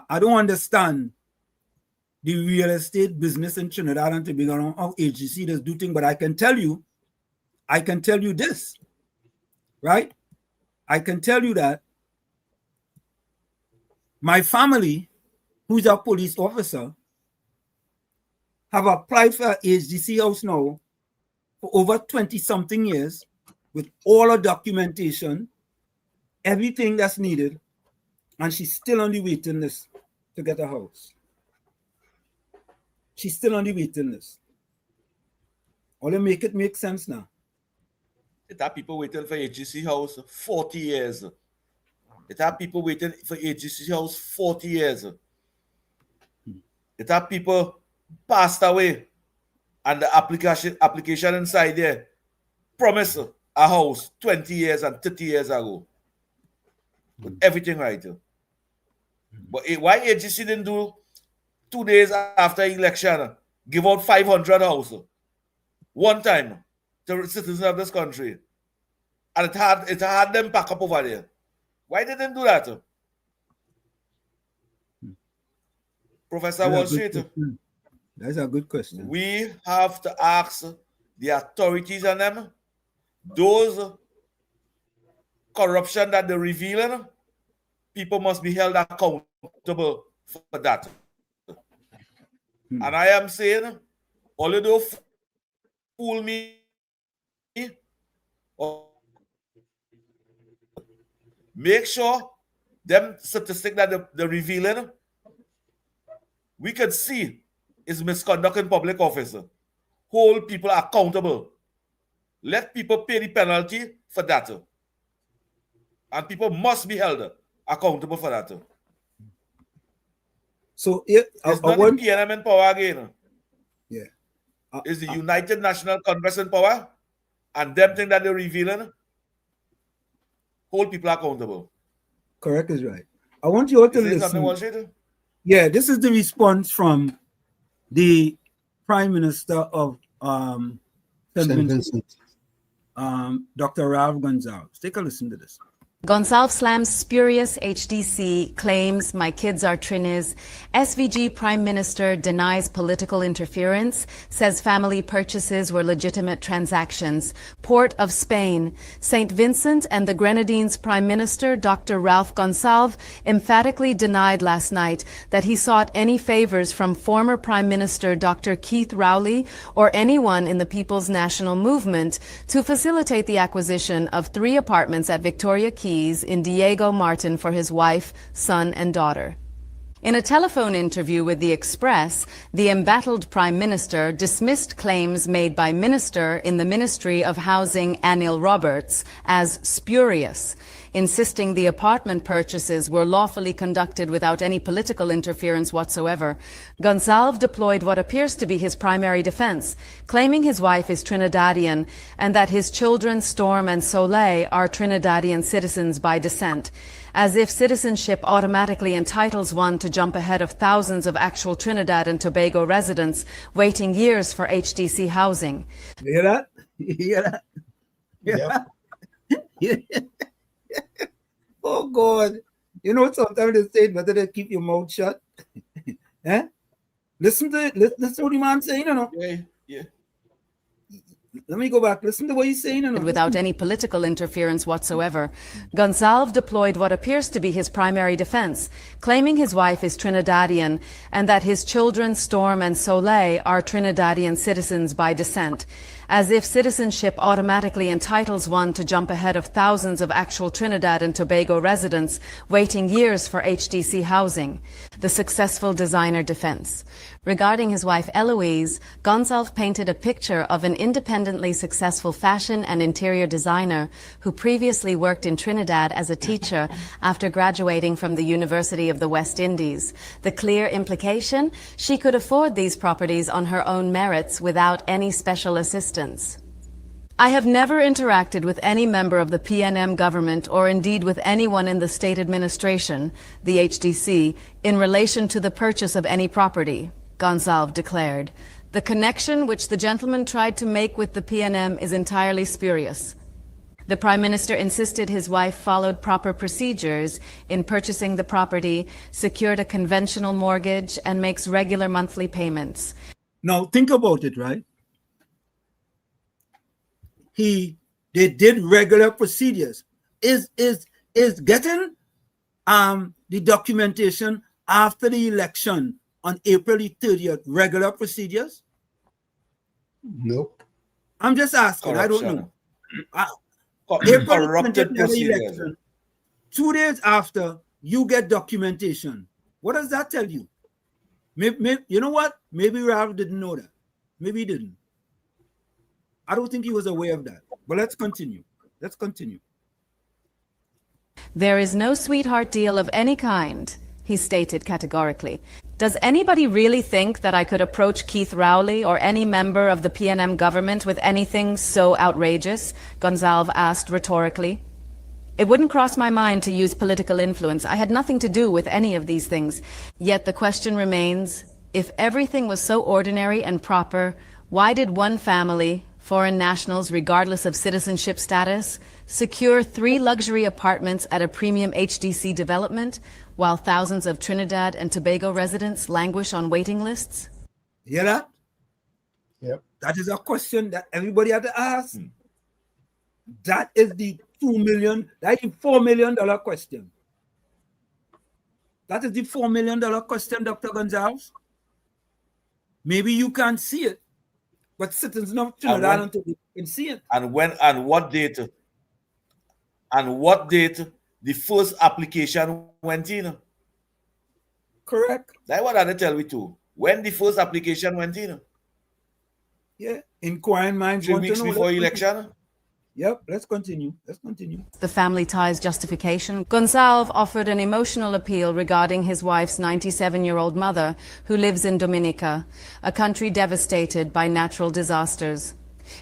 I don't understand the real estate business in Trinidad and Tobago, how HGC does do things, but I can tell you this, right? I can tell you that my family, who's a police officer, have applied for a HGC house now for over 20-something years, with all her documentation, everything that's needed, and she's still on the waiting list to get a house. She's still on the waiting list. All to make it make sense now. It have people waiting for HGC house 40 years. It have people waiting for HGC house 40 years. It have people passed away, and the application inside there promise a house 20 years and 30 years ago. With everything right. But why HGC didn't do 2 days after election give out 500 houses one time to citizens of this country, and it had them pack up over there? Why didn't do that? Professor Wall Street. That's a good question. We have to ask the authorities on them, those corruption that they're revealing, people must be held accountable for that. And I am saying, although fool me, or make sure them statistics that they're revealing, we could see is misconduct in public office. Hold people accountable. Let people pay the penalty for that. And people must be held accountable for that. So it's not the PNM in power again. Yeah. It's the United National Congress in power, and them thing that they're revealing, hold people accountable. Correct is right. I want you all to listen. Yeah, this is the response from the Prime Minister of St. Vincent, Dr. Ralph Gonzalez. Take a listen to this. Gonsalves slams spurious HDC, claims my kids are Trinis. SVG Prime Minister denies political interference, says family purchases were legitimate transactions. Port of Spain. St. Vincent and the Grenadines Prime Minister, Dr. Ralph Gonsalves, emphatically denied last night that he sought any favors from former Prime Minister Dr. Keith Rowley or anyone in the People's National Movement to facilitate the acquisition of 3 apartments at Victoria Key keys in Diego Martin for his wife, son, and daughter. In a telephone interview with The Express, the embattled Prime Minister dismissed claims made by Minister in the Ministry of Housing Anil Roberts as spurious, insisting the apartment purchases were lawfully conducted without any political interference whatsoever. Gonsalve deployed what appears to be his primary defense, claiming his wife is Trinidadian and that his children, Storm and Soleil, are Trinidadian citizens by descent, as if citizenship automatically entitles one to jump ahead of thousands of actual Trinidad and Tobago residents waiting years for HDC housing. You hear that? You hear that? Yeah. Oh God. You know, sometimes they say better to keep your mouth shut. Eh? Listen to what the man saying, you know. Yeah. Let me go back. Listen to what he's saying. Without any political interference whatsoever. Gonsalve deployed what appears to be his primary defense, claiming his wife is Trinidadian and that his children, Storm and Soleil, are Trinidadian citizens by descent, as if citizenship automatically entitles one to jump ahead of thousands of actual Trinidad and Tobago residents waiting years for HDC housing. The successful designer defense. Regarding his wife Eloise, Gonsalve painted a picture of an independently successful fashion and interior designer who previously worked in Trinidad as a teacher after graduating from the University of the West Indies. The clear implication? She could afford these properties on her own merits without any special assistance. I have never interacted with any member of the PNM government or indeed with anyone in the state administration, the HDC, in relation to the purchase of any property, Gonsalve declared. The connection which the gentleman tried to make with the PNM is entirely spurious. The Prime Minister insisted his wife followed proper procedures in purchasing the property, secured a conventional mortgage, and makes regular monthly payments. Now think about it, right? They did regular procedures. Is getting the documentation after the election on April the 30th regular procedures? Nope. I'm just asking. Corruption. I don't know. April Corrupted 20th procedures. election, 2 days after, you get documentation. What does that tell you? Maybe, you know what? Maybe Ralph didn't know that. Maybe he didn't. I don't think he was aware of that. But let's continue. There is no sweetheart deal of any kind, he stated categorically. Does anybody really think that I could approach Keith Rowley or any member of the PNM government with anything so outrageous? Gonsalve asked rhetorically. It wouldn't cross my mind to use political influence. I had nothing to do with any of these things. Yet the question remains, if everything was so ordinary and proper, why did one family, foreign nationals regardless of citizenship status, secure 3 luxury apartments at a premium HDC development, while thousands of Trinidad and Tobago residents languish on waiting lists? Hear that? Yep. That is a question that everybody had to ask. That is the $4 million question. That is the $4 million question, Dr. Gonsalves. Maybe you can't see it, but citizens of Trinidad and Tobago can see it. And what date the first application went in? Correct. That's what I tell you too. When the first application went in? Yeah, inquiring minds 3 weeks before election? Yep, let's continue. The family ties justification. Gonsalve offered an emotional appeal regarding his wife's 97-year-old mother, who lives in Dominica, a country devastated by natural disasters.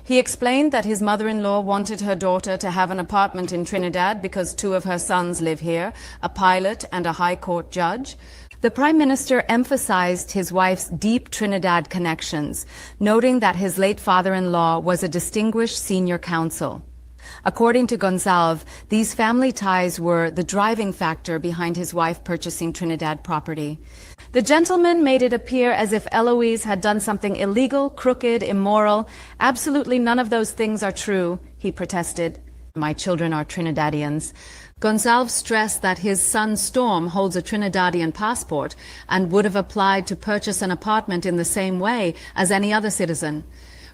He explained that his mother-in-law wanted her daughter to have an apartment in Trinidad because 2 of her sons live here, a pilot and a high court judge. The Prime Minister emphasized his wife's deep Trinidad connections, noting that his late father-in-law was a distinguished senior counsel. According to Gonsalve, these family ties were the driving factor behind his wife purchasing Trinidad property. The gentleman made it appear as if Eloise had done something illegal, crooked, immoral. Absolutely none of those things are true, he protested. My children are Trinidadians. Gonsalve stressed that his son Storm holds a Trinidadian passport and would have applied to purchase an apartment in the same way as any other citizen.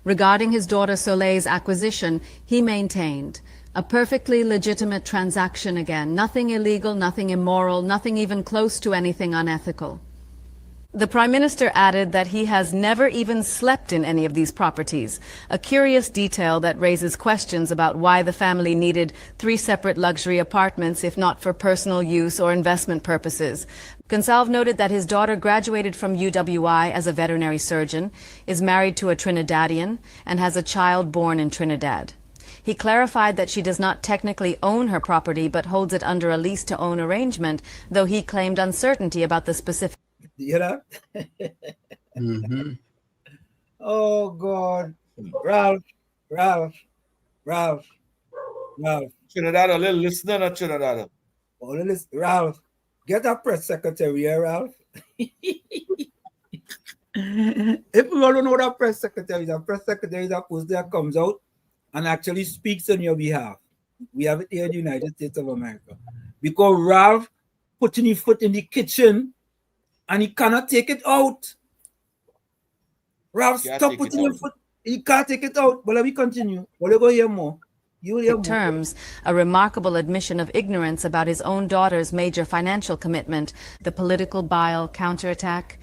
Regarding his daughter Soleil's acquisition, he maintained, A perfectly legitimate transaction again. Nothing illegal, nothing immoral, nothing even close to anything unethical. The Prime Minister added that he has never even slept in any of these properties, a curious detail that raises questions about why the family needed 3 separate luxury apartments if not for personal use or investment purposes. Gonsalve noted that his daughter graduated from WZYE as a veterinary surgeon, is married to a Trinidadian, and has a child born in Trinidad. He clarified that she does not technically own her property but holds it under a lease-to-own arrangement, though he claimed uncertainty about the specific. You know? Oh, God. Ralph. Trinidad, a little listener, not Trinidad. Oh, listen, Ralph. Get a press secretary here, Ralph. If you don't know that press secretary is a post that comes out and actually speaks on your behalf. We have it here in the United States of America. Because Ralph putting his foot in the kitchen and he cannot take it out. Ralph, stop putting your foot. He can't take it out. But let me continue. We'll go hear more. Terms, a remarkable admission of ignorance about his own daughter's major financial commitment, the political bile counterattack.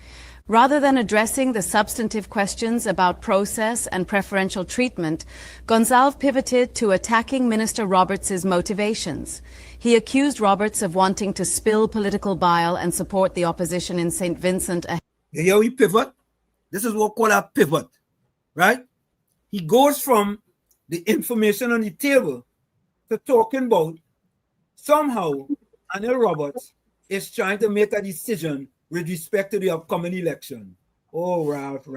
Rather than addressing the substantive questions about process and preferential treatment, Gonsalve pivoted to attacking Minister Roberts' motivations. He accused Roberts of wanting to spill political bile and support the opposition in St. Vincent. Here we pivot. This is what we call a pivot, right? He goes from the information on the table to talking about somehow Anil Roberts is trying to make a decision with respect to the upcoming election. Oh, Ralphie.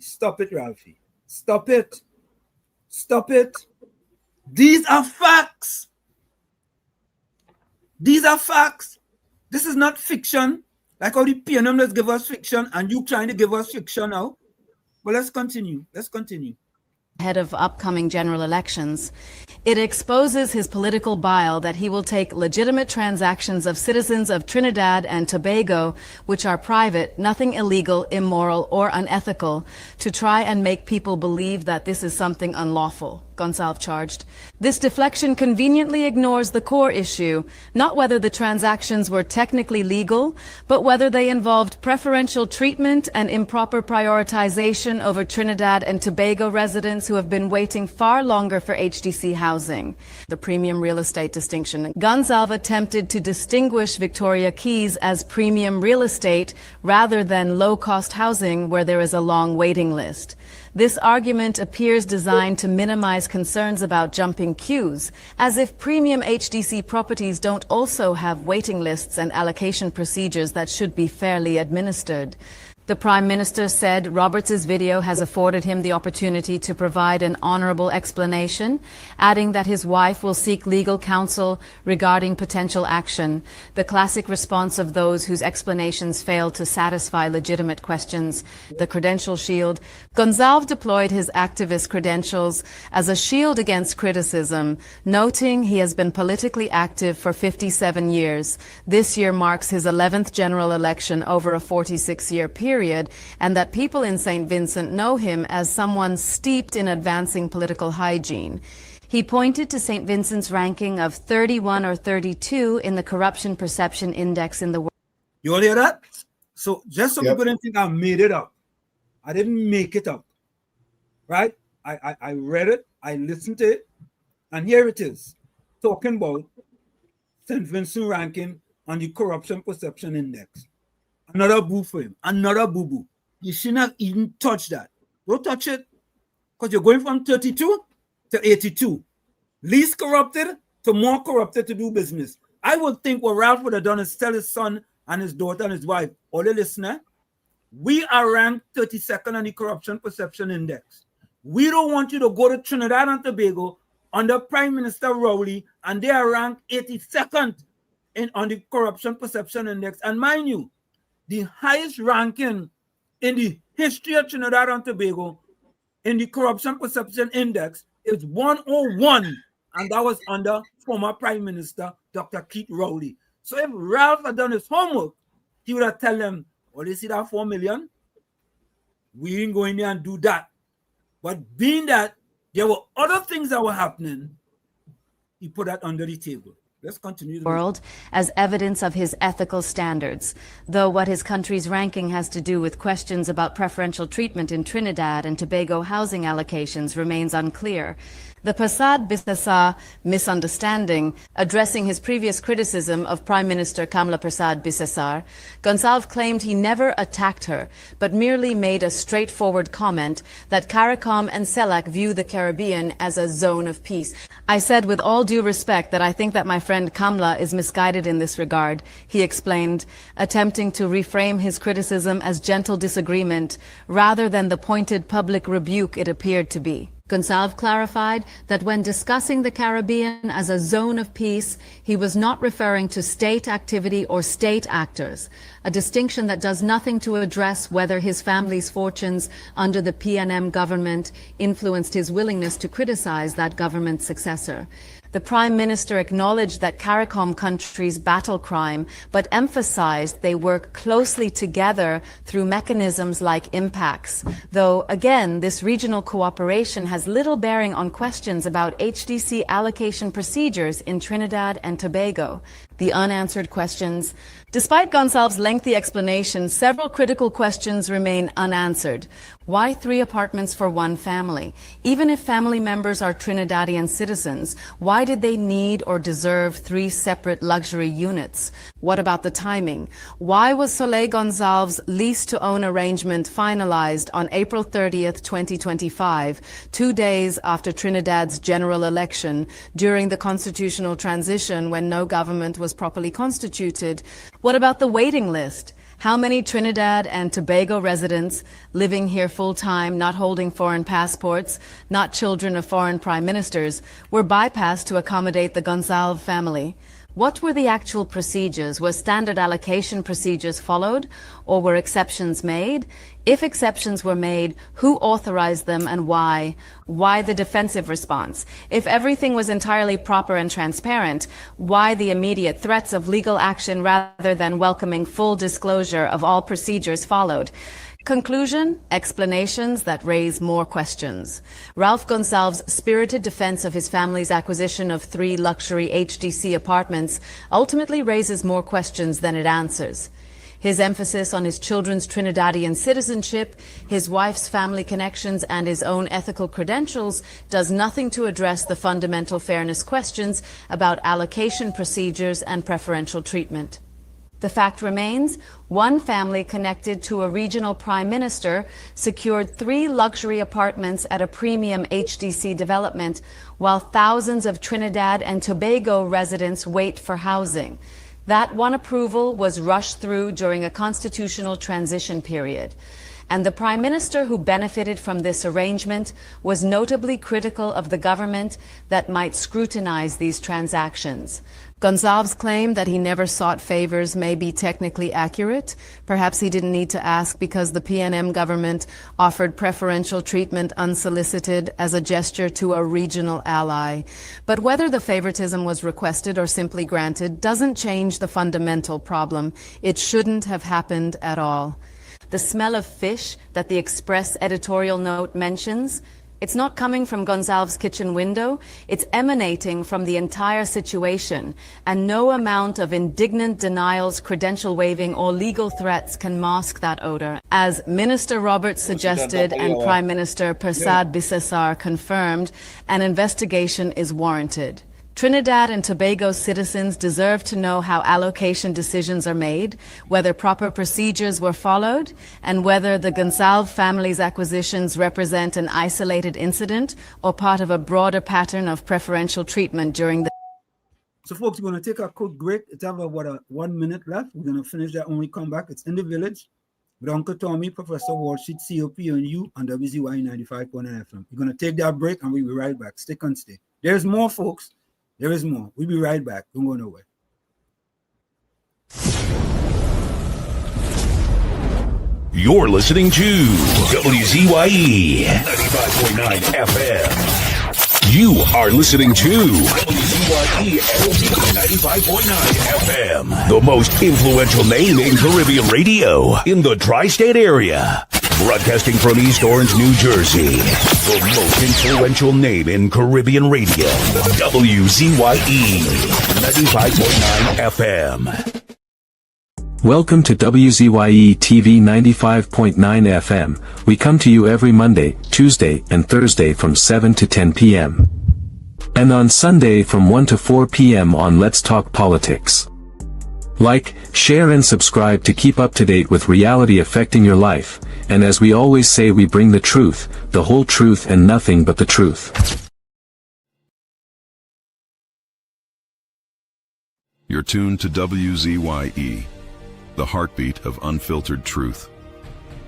Stop it, Ralphie. Stop it. These are facts. This is not fiction. Like how the PNM let's give us fiction and you trying to give us fiction now. But let's continue. Ahead of upcoming general elections, it exposes his political bile that he will take legitimate transactions of citizens of Trinidad and Tobago, which are private, nothing illegal, immoral, or unethical, to try and make people believe that this is something unlawful, Gonsalve charged. This deflection conveniently ignores the core issue, not whether the transactions were technically legal, but whether they involved preferential treatment and improper prioritization over Trinidad and Tobago residents who have been waiting far longer for HDC housing. The premium real estate distinction. Gonsalve attempted to distinguish Victoria Keys as premium real estate rather than low-cost housing where there is a long waiting list. This argument appears designed to minimize concerns about jumping queues, as if premium HDC properties don't also have waiting lists and allocation procedures that should be fairly administered. The Prime Minister said Roberts' video has afforded him the opportunity to provide an honorable explanation, adding that his wife will seek legal counsel regarding potential action, the classic response of those whose explanations fail to satisfy legitimate questions. The credential shield. Gonsalve deployed his activist credentials as a shield against criticism, noting he has been politically active for 57 years. This year marks his 11th general election over a 46-year period, and that people in St. Vincent know him as someone steeped in advancing political hygiene. He pointed to St. Vincent's ranking of 31 or 32 in the Corruption Perception Index in the world. You all hear that? So just so people don't think I made it up. I didn't make it up. Right? I read it, I listened to it, and here it is, talking about St. Vincent ranking on the Corruption Perception Index. Another boo for him. Another boo-boo. You should not even touch that. Don't touch it. Because you're going from 32 to 82. Least corrupted to more corrupted to do business. I would think what Ralph would have done is tell his son and his daughter and his wife, all the listener, we are ranked 32nd on the Corruption Perception Index. We don't want you to go to Trinidad and Tobago under Prime Minister Rowley, and they are ranked 82nd on the Corruption Perception Index. And mind you, the highest ranking in the history of Trinidad and Tobago in the Corruption Perception Index is 101, and that was under former Prime Minister Dr. Keith Rowley. So if Ralph had done his homework, he would have told them, oh, you see that 4 million? We ain't going there and do that. But being that There were other things that were happening. He put that under the table. Let's continue. World as evidence of his ethical standards, though what his country's ranking has to do with questions about preferential treatment in Trinidad and Tobago housing allocations remains unclear. The Prasad Bisesar misunderstanding, addressing his previous criticism of Prime Minister Kamla Prasad Bisesar, Gonsalves claimed he never attacked her, but merely made a straightforward comment that CARICOM and CELAC view the Caribbean as a zone of peace. I said with all due respect that I think that my friend Kamla is misguided in this regard, he explained, attempting to reframe his criticism as gentle disagreement rather than the pointed public rebuke it appeared to be. Gonsalves clarified that when discussing the Caribbean as a zone of peace, he was not referring to state activity or state actors, a distinction that does nothing to address whether his family's fortunes under the PNM government influenced his willingness to criticize that government's successor. The Prime Minister acknowledged that CARICOM countries battle crime, but emphasized they work closely together through mechanisms like impacts. Though, again, this regional cooperation has little bearing on questions about HDC allocation procedures in Trinidad and Tobago. The unanswered questions. Despite Gonsalves' lengthy explanation, several critical questions remain unanswered. Why 3 apartments for one family? Even if family members are Trinidadian citizens, why did they need or deserve 3 separate luxury units? What about the timing? Why was Soleil Gonsalves' lease-to-own arrangement finalized on April 30th, 2025, 2 days after Trinidad's general election, during the constitutional transition when no government was properly constituted? What about the waiting list? How many Trinidad and Tobago residents living here full-time, not holding foreign passports, not children of foreign prime ministers, were bypassed to accommodate the Gonsalves family? What were the actual procedures? Were standard allocation procedures followed, or were exceptions made? If exceptions were made, who authorized them and why? Why the defensive response? If everything was entirely proper and transparent, why the immediate threats of legal action rather than welcoming full disclosure of all procedures followed? Conclusion, explanations that raise more questions. Ralph Gonsalves' spirited defense of his family's acquisition of 3 luxury HDC apartments ultimately raises more questions than it answers. His emphasis on his children's Trinidadian citizenship, his wife's family connections, and his own ethical credentials does nothing to address the fundamental fairness questions about allocation procedures and preferential treatment. The fact remains, one family connected to a regional prime minister secured 3 luxury apartments at a premium HDC development, while thousands of Trinidad and Tobago residents wait for housing. That one approval was rushed through during a constitutional transition period. And the prime minister who benefited from this arrangement was notably critical of the government that might scrutinize these transactions. Gonsalves' claim that he never sought favors may be technically accurate. Perhaps he didn't need to ask because the PNM government offered preferential treatment unsolicited as a gesture to a regional ally. But whether the favoritism was requested or simply granted doesn't change the fundamental problem. It shouldn't have happened at all. The smell of fish that the Express editorial note mentions, it's not coming from Gonsalves' kitchen window, it's emanating from the entire situation, and no amount of indignant denials, credential waiving, or legal threats can mask that odor. As Minister Roberts suggested and Prime Minister Prasad Bisesar confirmed, an investigation is warranted. Trinidad and Tobago citizens deserve to know how allocation decisions are made, whether proper procedures were followed, and whether the Gonsalves family's acquisitions represent an isolated incident or part of a broader pattern of preferential treatment during the... So folks, we're going to take a quick break. It's about 1 minute left. We're going to finish that when we come back. It's In the Village with Uncle Tommy, Professor Walsheet, COP, and you on WZYE 95.9 FM. We're going to take that break and we'll be right back. Stick and stay. There's more, folks. There is more. We'll be right back. Don't go nowhere. You're listening to WZYE 95.9 FM. You are listening to WZYE 95.9 FM, the most influential name in Caribbean radio in the tri-state area. Broadcasting from East Orange, New Jersey. The most influential name in Caribbean radio. WZYE 95.9 FM. Welcome to WZYE TV 95.9 FM. We come to you every Monday, Tuesday, and Thursday from 7 to 10 p.m. And on Sunday from 1 to 4 p.m. on Let's Talk Politics. Like, share and subscribe to keep up to date with reality affecting your life, and as we always say, we bring the truth, the whole truth and nothing but the truth. You're tuned to WZYE, the heartbeat of unfiltered truth.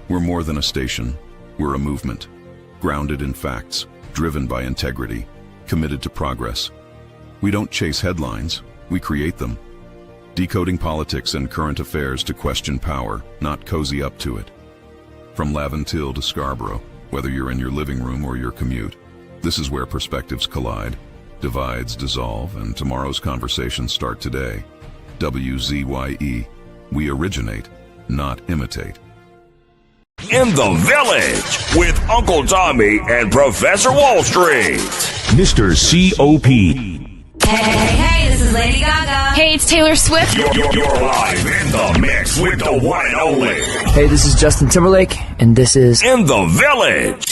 We're more than a station, we're a movement, grounded in facts, driven by integrity, committed to progress. We don't chase headlines, we create them. Decoding politics and current affairs to question power, not cozy up to it. From Laventille to Scarborough, whether you're in your living room or your commute, this is where perspectives collide, divides dissolve, and tomorrow's conversations start today. WZYE. We originate, not imitate. In the Village with Uncle Tommy and Professor Wall Street. Mr. C.O.P. Hey, this is Lady Gaga. Hey, it's Taylor Swift. You're live in the mix with the one and only. Hey, this is Justin Timberlake, and this is In the Village.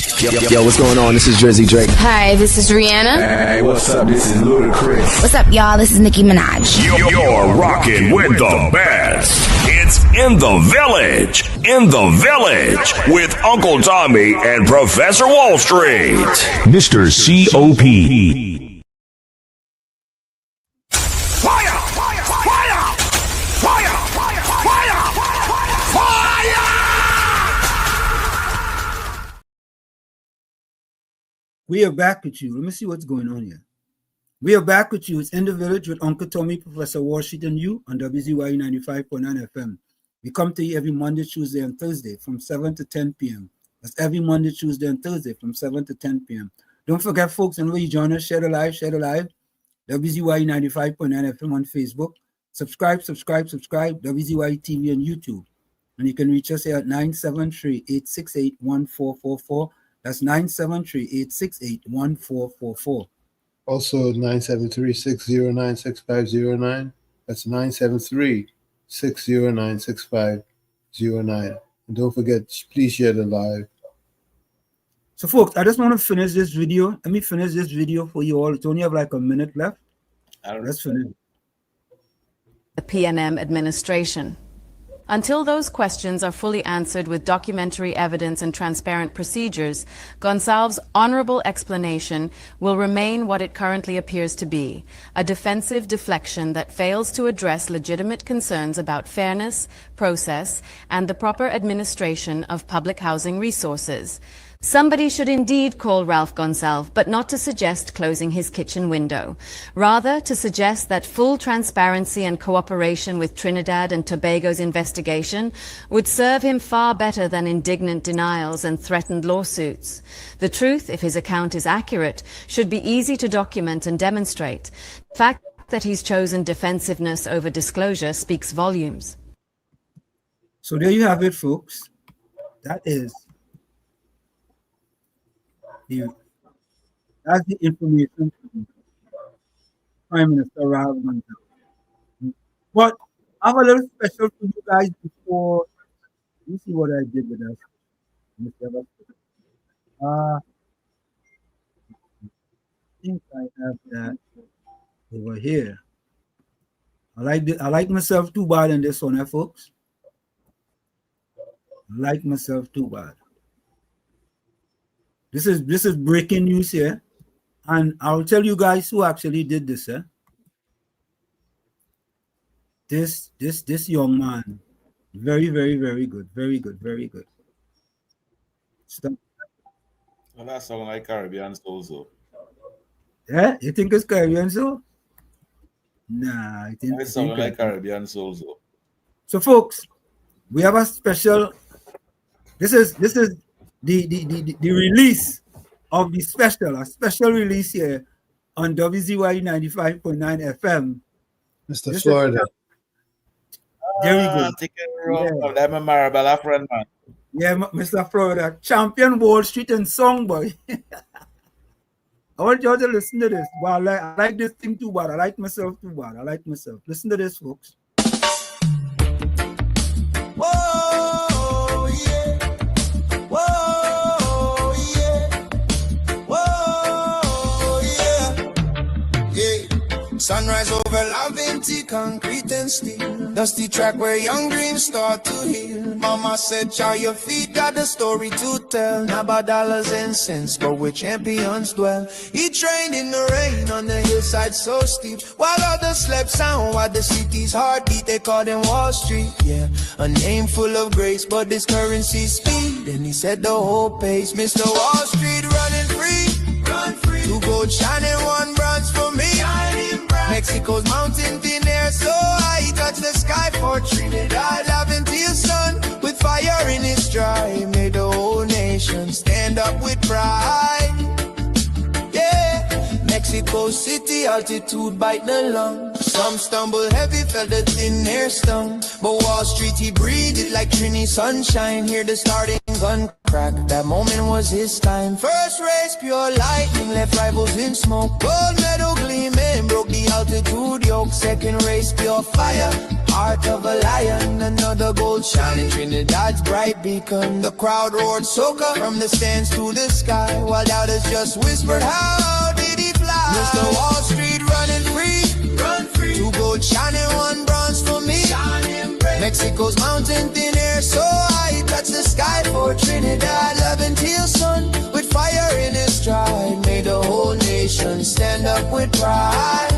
Yo, what's going on? This is Drizzy Drake. Hi, this is Rihanna. Hey, what's up? This is Ludacris. What's up, y'all? This is Nicki Minaj. You're rocking with the best. It's In the Village. In the Village with Uncle Tommy and Professor Wall Street. Mr. C.O.P. We are back with you. Let me see what's going on here. We are back with you. It's In the Village with Uncle Tommy, Professor Wall Street, and you on WZYE 95.9 FM. We come to you every Monday, Tuesday, and Thursday from 7 to 10 p.m. That's every Monday, Tuesday, and Thursday from 7 to 10 p.m. Don't forget, folks, and when you join us, share the live. WZYE 95.9 FM on Facebook. Subscribe. WZYE TV on YouTube. And you can reach us here at 973-868-1444. That's 973-868-1444. Also 973-609-6509. That's 973-609-6509. And don't forget, please share the live. So folks, I just want to finish this video. Let me finish this video for you all. It's only have like a minute left. Let's finish. The PNM administration. Until those questions are fully answered with documentary evidence and transparent procedures, Gonsalves' honorable explanation will remain what it currently appears to be, a defensive deflection that fails to address legitimate concerns about fairness, process, and the proper administration of public housing resources. Somebody should indeed call Ralph Gonsalves, but not to suggest closing his kitchen window. Rather, to suggest that full transparency and cooperation with Trinidad and Tobago's investigation would serve him far better than indignant denials and threatened lawsuits. The truth, if his account is accurate, should be easy to document and demonstrate. The fact that he's chosen defensiveness over disclosure speaks volumes. So there you have it, folks. That's the information from Prime Minister Ralph Gonsalves. But I have a little special for you guys before. Let me see what I did with us. I think I have that over here. I like myself too bad in this one, folks. I like myself too bad. This is breaking news here, and I'll tell you guys who actually did this. This young man, very good, very good. Stop. Well, that sounds like Caribbean soul, so. Yeah, you think it's Caribbean soul? Nah, I think it sounds like Caribbean soul, so. So, folks, we have a special. This is the release of the a special release here on WZYE 95.9 FM. Mr. Florida. There we go. I'm a Marabella friend, man. Yeah, Mr. Florida, champion Wall Street and song boy. I want you all to listen to this. But I like this thing too bad. I like myself too bad. I like myself. Listen to this, folks. Whoa, yeah. Whoa, yeah. Whoa, yeah. Yeah. Sunrise over Lavinty, concrete and steel. Dusty track where young dreams start to heal. Mama said, child, your feet got the story to tell. Not about dollars and cents, but where champions dwell. He trained in the rain on the hillside so steep, while others slept sound, while the city's heartbeat, they called him Wall Street. Yeah, a name full of grace, but this currency speed. And he said the whole pace, Mr. Wall Street running free. Run free. 2 gold shining, 1 bronze for me. Mexico's mountain thin air so high, he touched the sky for Trinidad. Laventil sun with fire in his stride, made the whole nation stand up with pride. Yeah, Mexico City altitude bite the lung. Some stumble heavy, felt the thin air stung. But Wall Street he breathed it like Trini sunshine. Hear the starting gun crack, that moment was his time. First race, pure lightning, left rivals in smoke. Gold medal gleaming, broke the altitude yoke. Second race, pure fire, heart of a lion. Another gold shining, Trinidad's bright beacon. The crowd roared soca from the stands to the sky, while doubters just whispered, how did he fly? Mr. Wall Street running free, run free. 2 gold shining, 1 bronze for me. Mexico's mountain thin air so high, touch the sky for Trinidad. Laventil sun with fire in his stride, made the whole nation stand up with pride.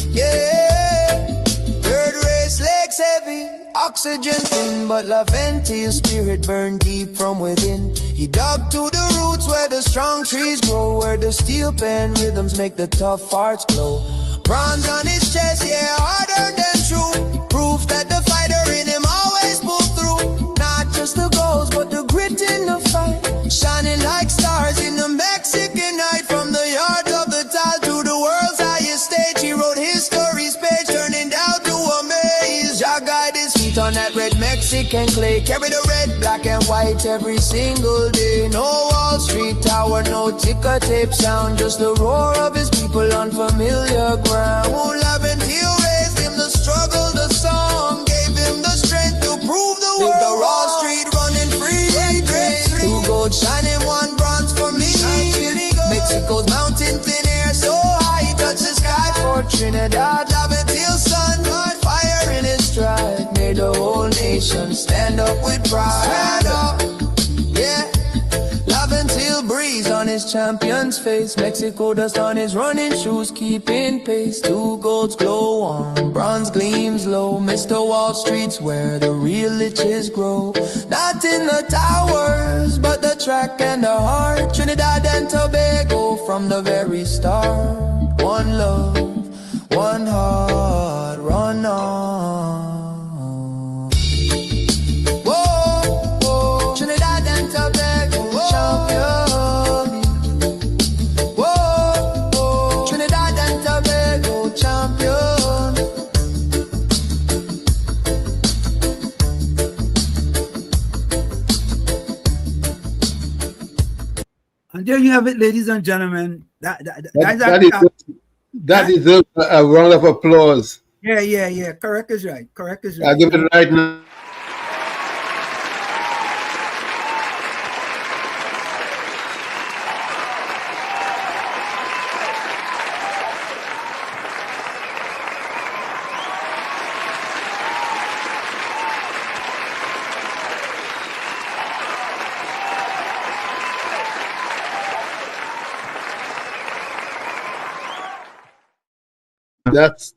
Yeah, third race, legs heavy, oxygen thin, but Laventil's spirit burned deep from within. He dug to the roots where the strong trees grow, where the steel pen rhythms make the tough hearts glow. Bronze on his chest, yeah, harder than true. Proof that the fighter in him always pulled through. Not just the goals, but the grit in the fight. Shining like stars in the Mexican night. From the yard of the tile to the world's highest stage, he wrote history's page, turning doubt to amaze. Jah guide his feet on that red Mexican clay. Carry the red, black and white every single day. No Wall Street tower, no ticker tape sound, just the roar of his people on familiar ground. Laventil raised him the struggle, the song gave him the strength to prove the world. The Wall Street running free, 2 gold shining, 1 bronze for me. Mexico's mountain thin air so high, touch the sky for Trinidad. Laventil sun, fire in his stride, made the whole nation stand up with pride. Yeah, Laventil breeze on his champion's face. Mexico dust on his running shoes, keeping pace. 2 golds glow on, bronze gleams low. Mr. Wall Street's where the real riches grow. Not in the towers, but the track and the heart. Trinidad and Tobago from the very start. One love, one heart, run on. Whoa, Trinidad and Tobago champion. Whoa, Trinidad and Tobago champion. And there you have it, ladies and gentlemen. That deserves a round of applause. Yeah. Correct is right. I give it right now.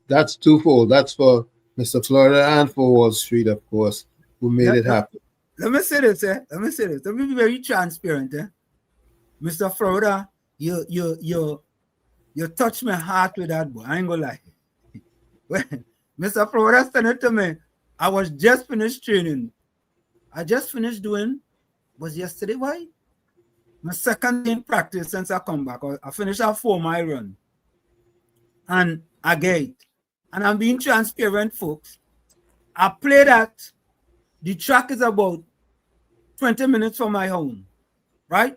That's twofold. That's for Mr. Florida and for Wall Street, of course, who made it happen. Let me say this. Let me be very transparent. Mr. Florida, you touched my heart with that, boy. I ain't gonna lie. When Mr. Florida sent it to me, I was just finished training. I just finished doing, was yesterday, why? My second day in practice since I come back. I finished a 4-mile run. And I get, and I'm being transparent, folks. I play that. The track is about 20 minutes from my home, right?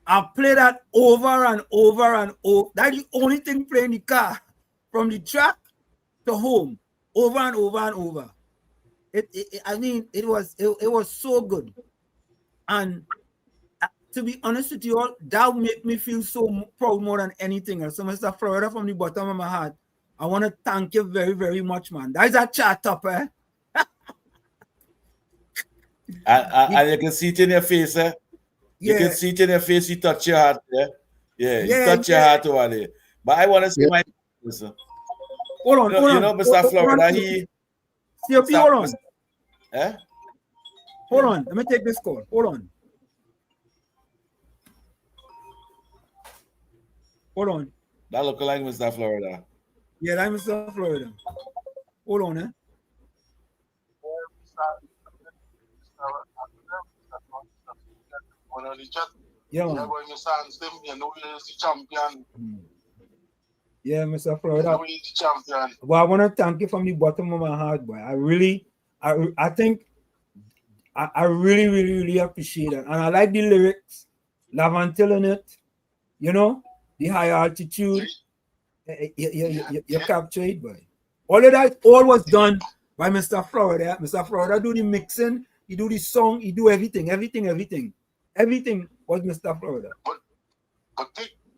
I play that over and over and over. That's the only thing playing in the car from the track to home, over and over and over. I mean, it was so good. And to be honest with you all, that make me feel so proud more than anything else. So, Mr. Florida, from the bottom of my heart, I want to thank you very, very much, man. That is a chat up, eh? And you can see it in your face, eh? You can see it in your face, you touch your heart, yeah? Yeah, you touch your heart over there. But I want to say my listen. Hold on, you know, Mr. Florida, he... COP, hold on. Eh? Hold on, let me take this call. Hold on. Hold on. That look like Mr. Florida. Yeah, that's Mr. Florida. Hold on, eh? Yeah, man. Yeah, Mr. Florida. Well, I want to thank you from the bottom of my heart, boy. I really really appreciate it. And I like the lyrics, Lavantil in it, you know, the high altitude. You capture it, boy. All of that, all was done by Mr. Florida. Mr. Florida do the mixing, he do the song, he do everything. Everything was Mr. Florida. But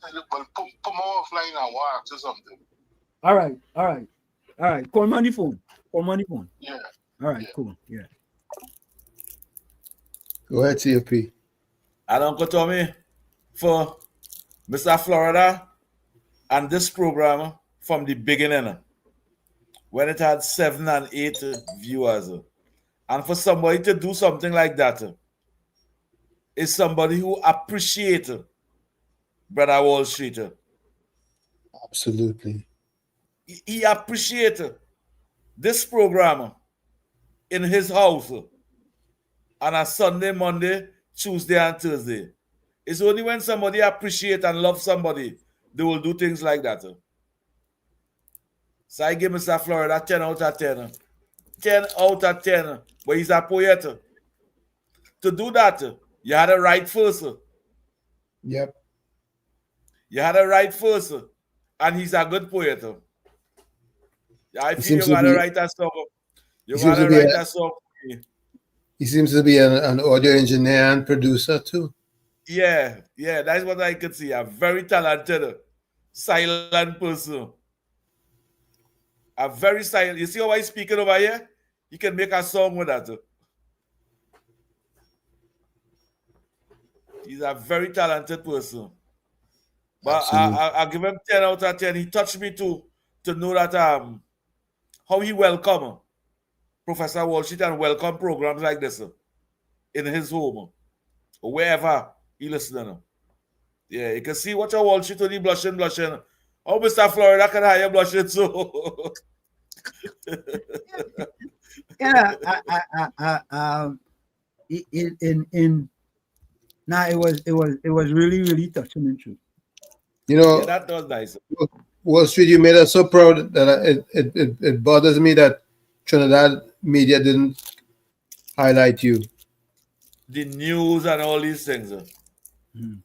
put more offline and watch or something. All right. Call me on the phone. Yeah. All right, cool. Yeah. Go ahead, COP. And Uncle Tommy, for Mr. Florida and this program from the beginning, when it had 7 and 8 viewers, and for somebody to do something like that is somebody who appreciates Brother Wall Street. Absolutely. He appreciates this program in his house on a Sunday, Monday, Tuesday, and Thursday. It's only when somebody appreciates and loves somebody, they will do things like that. So I give Mr. Florida 10 out of 10. 10 out of 10. But he's a poet. To do that, you had to write first. Yep. You had to write first. And he's a good poet. I feel you got to write a song. You got to write a song. He seems to be an audio engineer and producer too. Yeah, that's what I could see. A very talented, silent person. A very silent. You see how he's speaking over here? He can make a song with that. He's a very talented person. But I give him 10 out of 10. He touched me to know that how he welcome Professor Wall Street and welcome programs like this in his home or wherever he listening. Yeah, you can see what your Wall Street only blushing. Oh, Mr. Florida can hire blushing so. Yeah, it was really touching and true. You know, yeah, that was nice. Wall Street, you made us so proud that it bothers me that Trinidad media didn't highlight you. The news and all these things. Mm.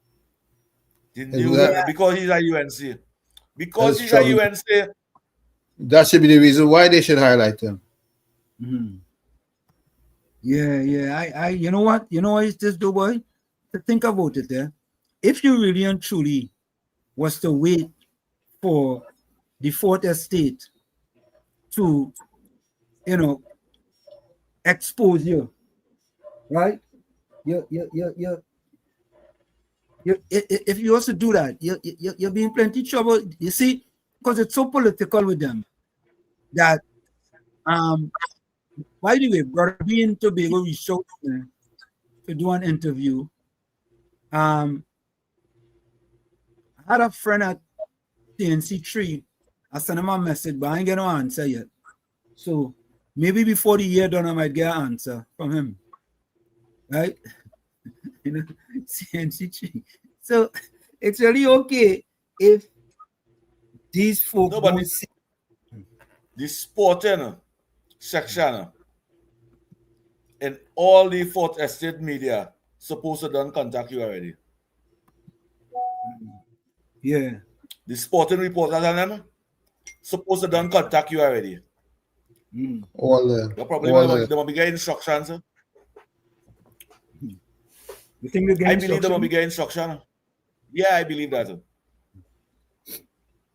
The news, because he's a UNC. Because he's trouble. a UNC. That should be the reason why they should highlight him. Mm-hmm. Yeah. I you know what? It's just the boy to think about it there. If you really and truly was to wait for the Fourth Estate to, expose you, right? If you also do that, you'll be in plenty of trouble. You see, because it's so political with them that by the way, brother being Tobago reached out to do an interview. I had a friend at TNC3. I sent him a message, but I ain't get no answer yet. So maybe before the year done, I might get an answer from him. Right? TNC3. So it's really okay if these folks don't see. The sporting section in all the Fourth Estate media supposed to done contact you already. Yeah. The sporting reporters and them supposed to done contact you already. All them. They probably All they them. will be getting instructions. You think they get I believe they will instruction? be getting instruction. Yeah, I believe that.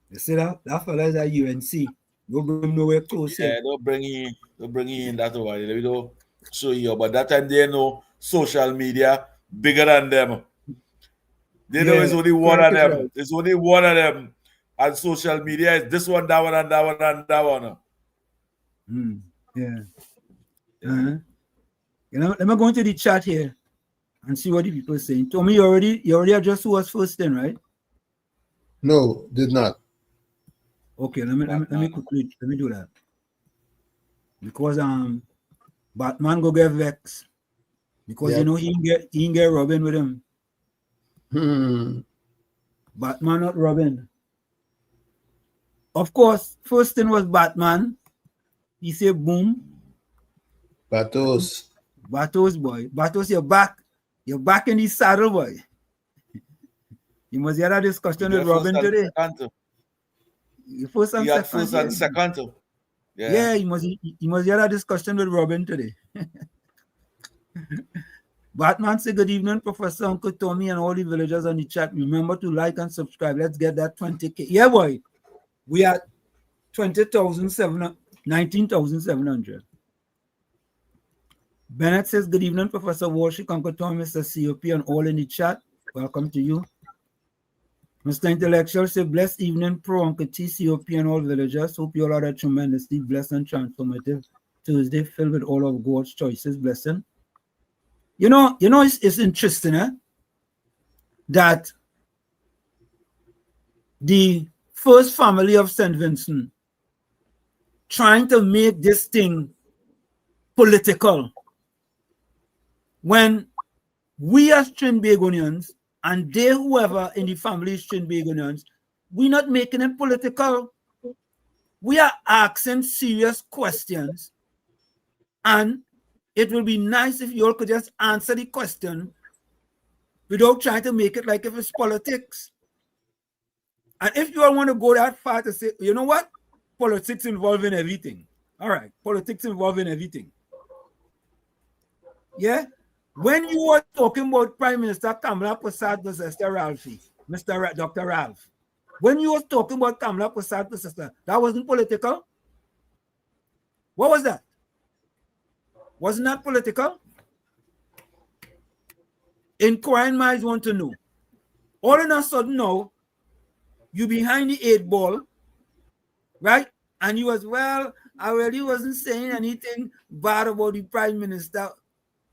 You see that? That fella is at UNC. No bring him nowhere close Yeah, here. they'll bring you in that over. They don't show you, but that time they know social media bigger than them. They know it's only one of them. Right. It's only one of them. And social media is this one, that one, and that one, and that one. Yeah. Uh-huh. You know, let me go into the chat here and see what the people are saying. Tommy, you already addressed who was first then, right? No, did not. Okay, let me quickly do that. Because Batman go get vexed. Because you know he ain't get Robin with him. Batman not Robin. Of course, first thing was Batman. He said boom. Batos. Batos, boy. Batos, you're back. You're back in the saddle, boy. You must hear that discussion with Robin today. First and second. First and second. Yeah, you must hear that discussion with Robin today. Batman say good evening, Professor Uncle Tommy and all the villagers on the chat. Remember to like and subscribe. Let's get that 20K. Yeah, boy. We are 19,700. Bennett says good evening, Professor Walsh, Uncle Tommy, Mr. COP, and all in the chat. Welcome to you. Mr. Intellectual says blessed evening, Pro Uncle T, COP, and all villagers. Hope you all had a tremendously blessed and transformative Tuesday filled with all of God's choices. Blessing. You know, it's interesting, that the first family of St. Vincent trying to make this thing political when we as Trinbagonians and they whoever in the family is Trinbagonians, we're not making it political. We are asking serious questions, and it will be nice if you all could just answer the question without trying to make it like if it's politics. And if you all want to go that far to say, you know what? Politics involving everything. All right, politics involving everything. Yeah? When you were talking about Prime Minister Kamala Prasad versus Dr. Ralph, when you were talking about Kamala Prasad versus that wasn't political? What was that? Wasn't that political? Inquiring minds want to know. All of a sudden now, you behind the 8 ball, right? And you was, well, I really wasn't saying anything bad about the Prime Minister.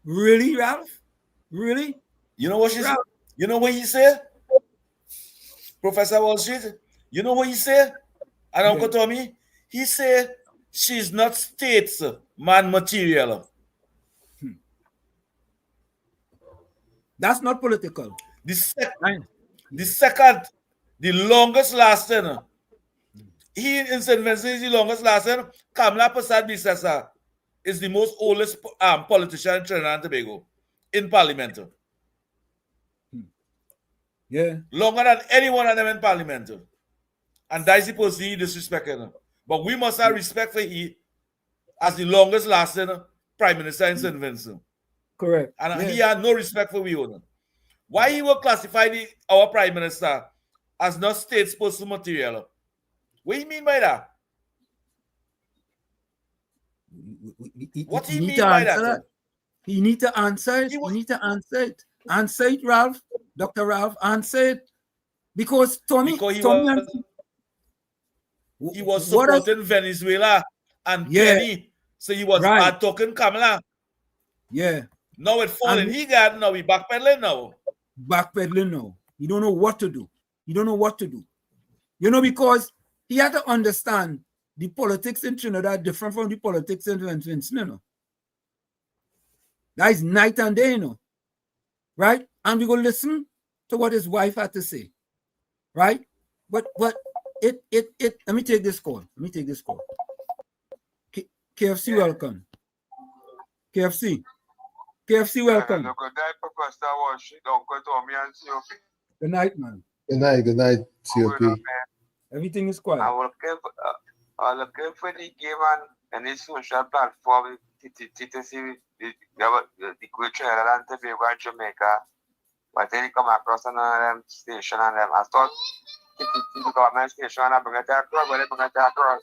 Really, Ralph? Really? You know what you know what he said? Professor Wall Street, you know what he said? And Uncle Tommy, he said she's not statesman material. That's not political. The second, the longest lasting. He in St. Vincent is the longest lasting. Kamala Prasad Bisesa is the most oldest politician in Trinidad and Tobago in Parliament. Yeah. Longer than any one of them in Parliament. And that's the person he disrespected. But we must have respect for he as the longest lasting Prime Minister in St. Vincent. Correct. And he had no respect for we owner. Why he will classify our Prime Minister as not statesperson material? What do you mean by that? What do you mean by that? He need to answer it. He need to answer it. Answer it, Ralph. Dr. Ralph, answer it. Because Tommy he was supporting Venezuela and Kenny. So he was bad talking Kamala. Yeah. Now it falling. He got now. We backpedaling now. Backpedaling now. You don't know what to do. You don't know what to do. You know, because he had to understand the politics in Trinidad different from the politics in Vincent, you know. That is night and day, you know. Right? And we go listen to what his wife had to say. Right? But it let me take this call. KFC, welcome. KFC. KFC, welcome. Good night, Professor Washi. Uncle Tommy and COP. Good night, man. Good night, COP. Everything is quiet. I'm looking for the game and the social platform to see the good trailer and to be going to Jamaica. But then you come across another station and I thought the government station and I bring it across, but they bring it across.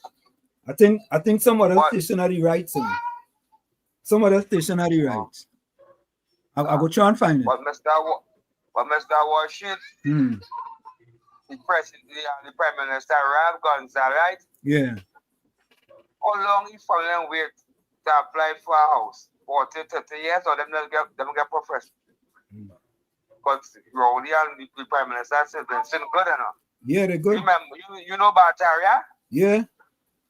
I think some other stationary rights. Some other stationary rights. I'll go try and find it. But Mr. Washington, the president, the Prime Minister, Ralph Gonzalez, right? Yeah. How long he from them wait to apply for a house? 40, 30 years, or them get professional? But Rowley and the Prime Minister said they're still good enough. Yeah, they're good. You know Bataria? Yeah.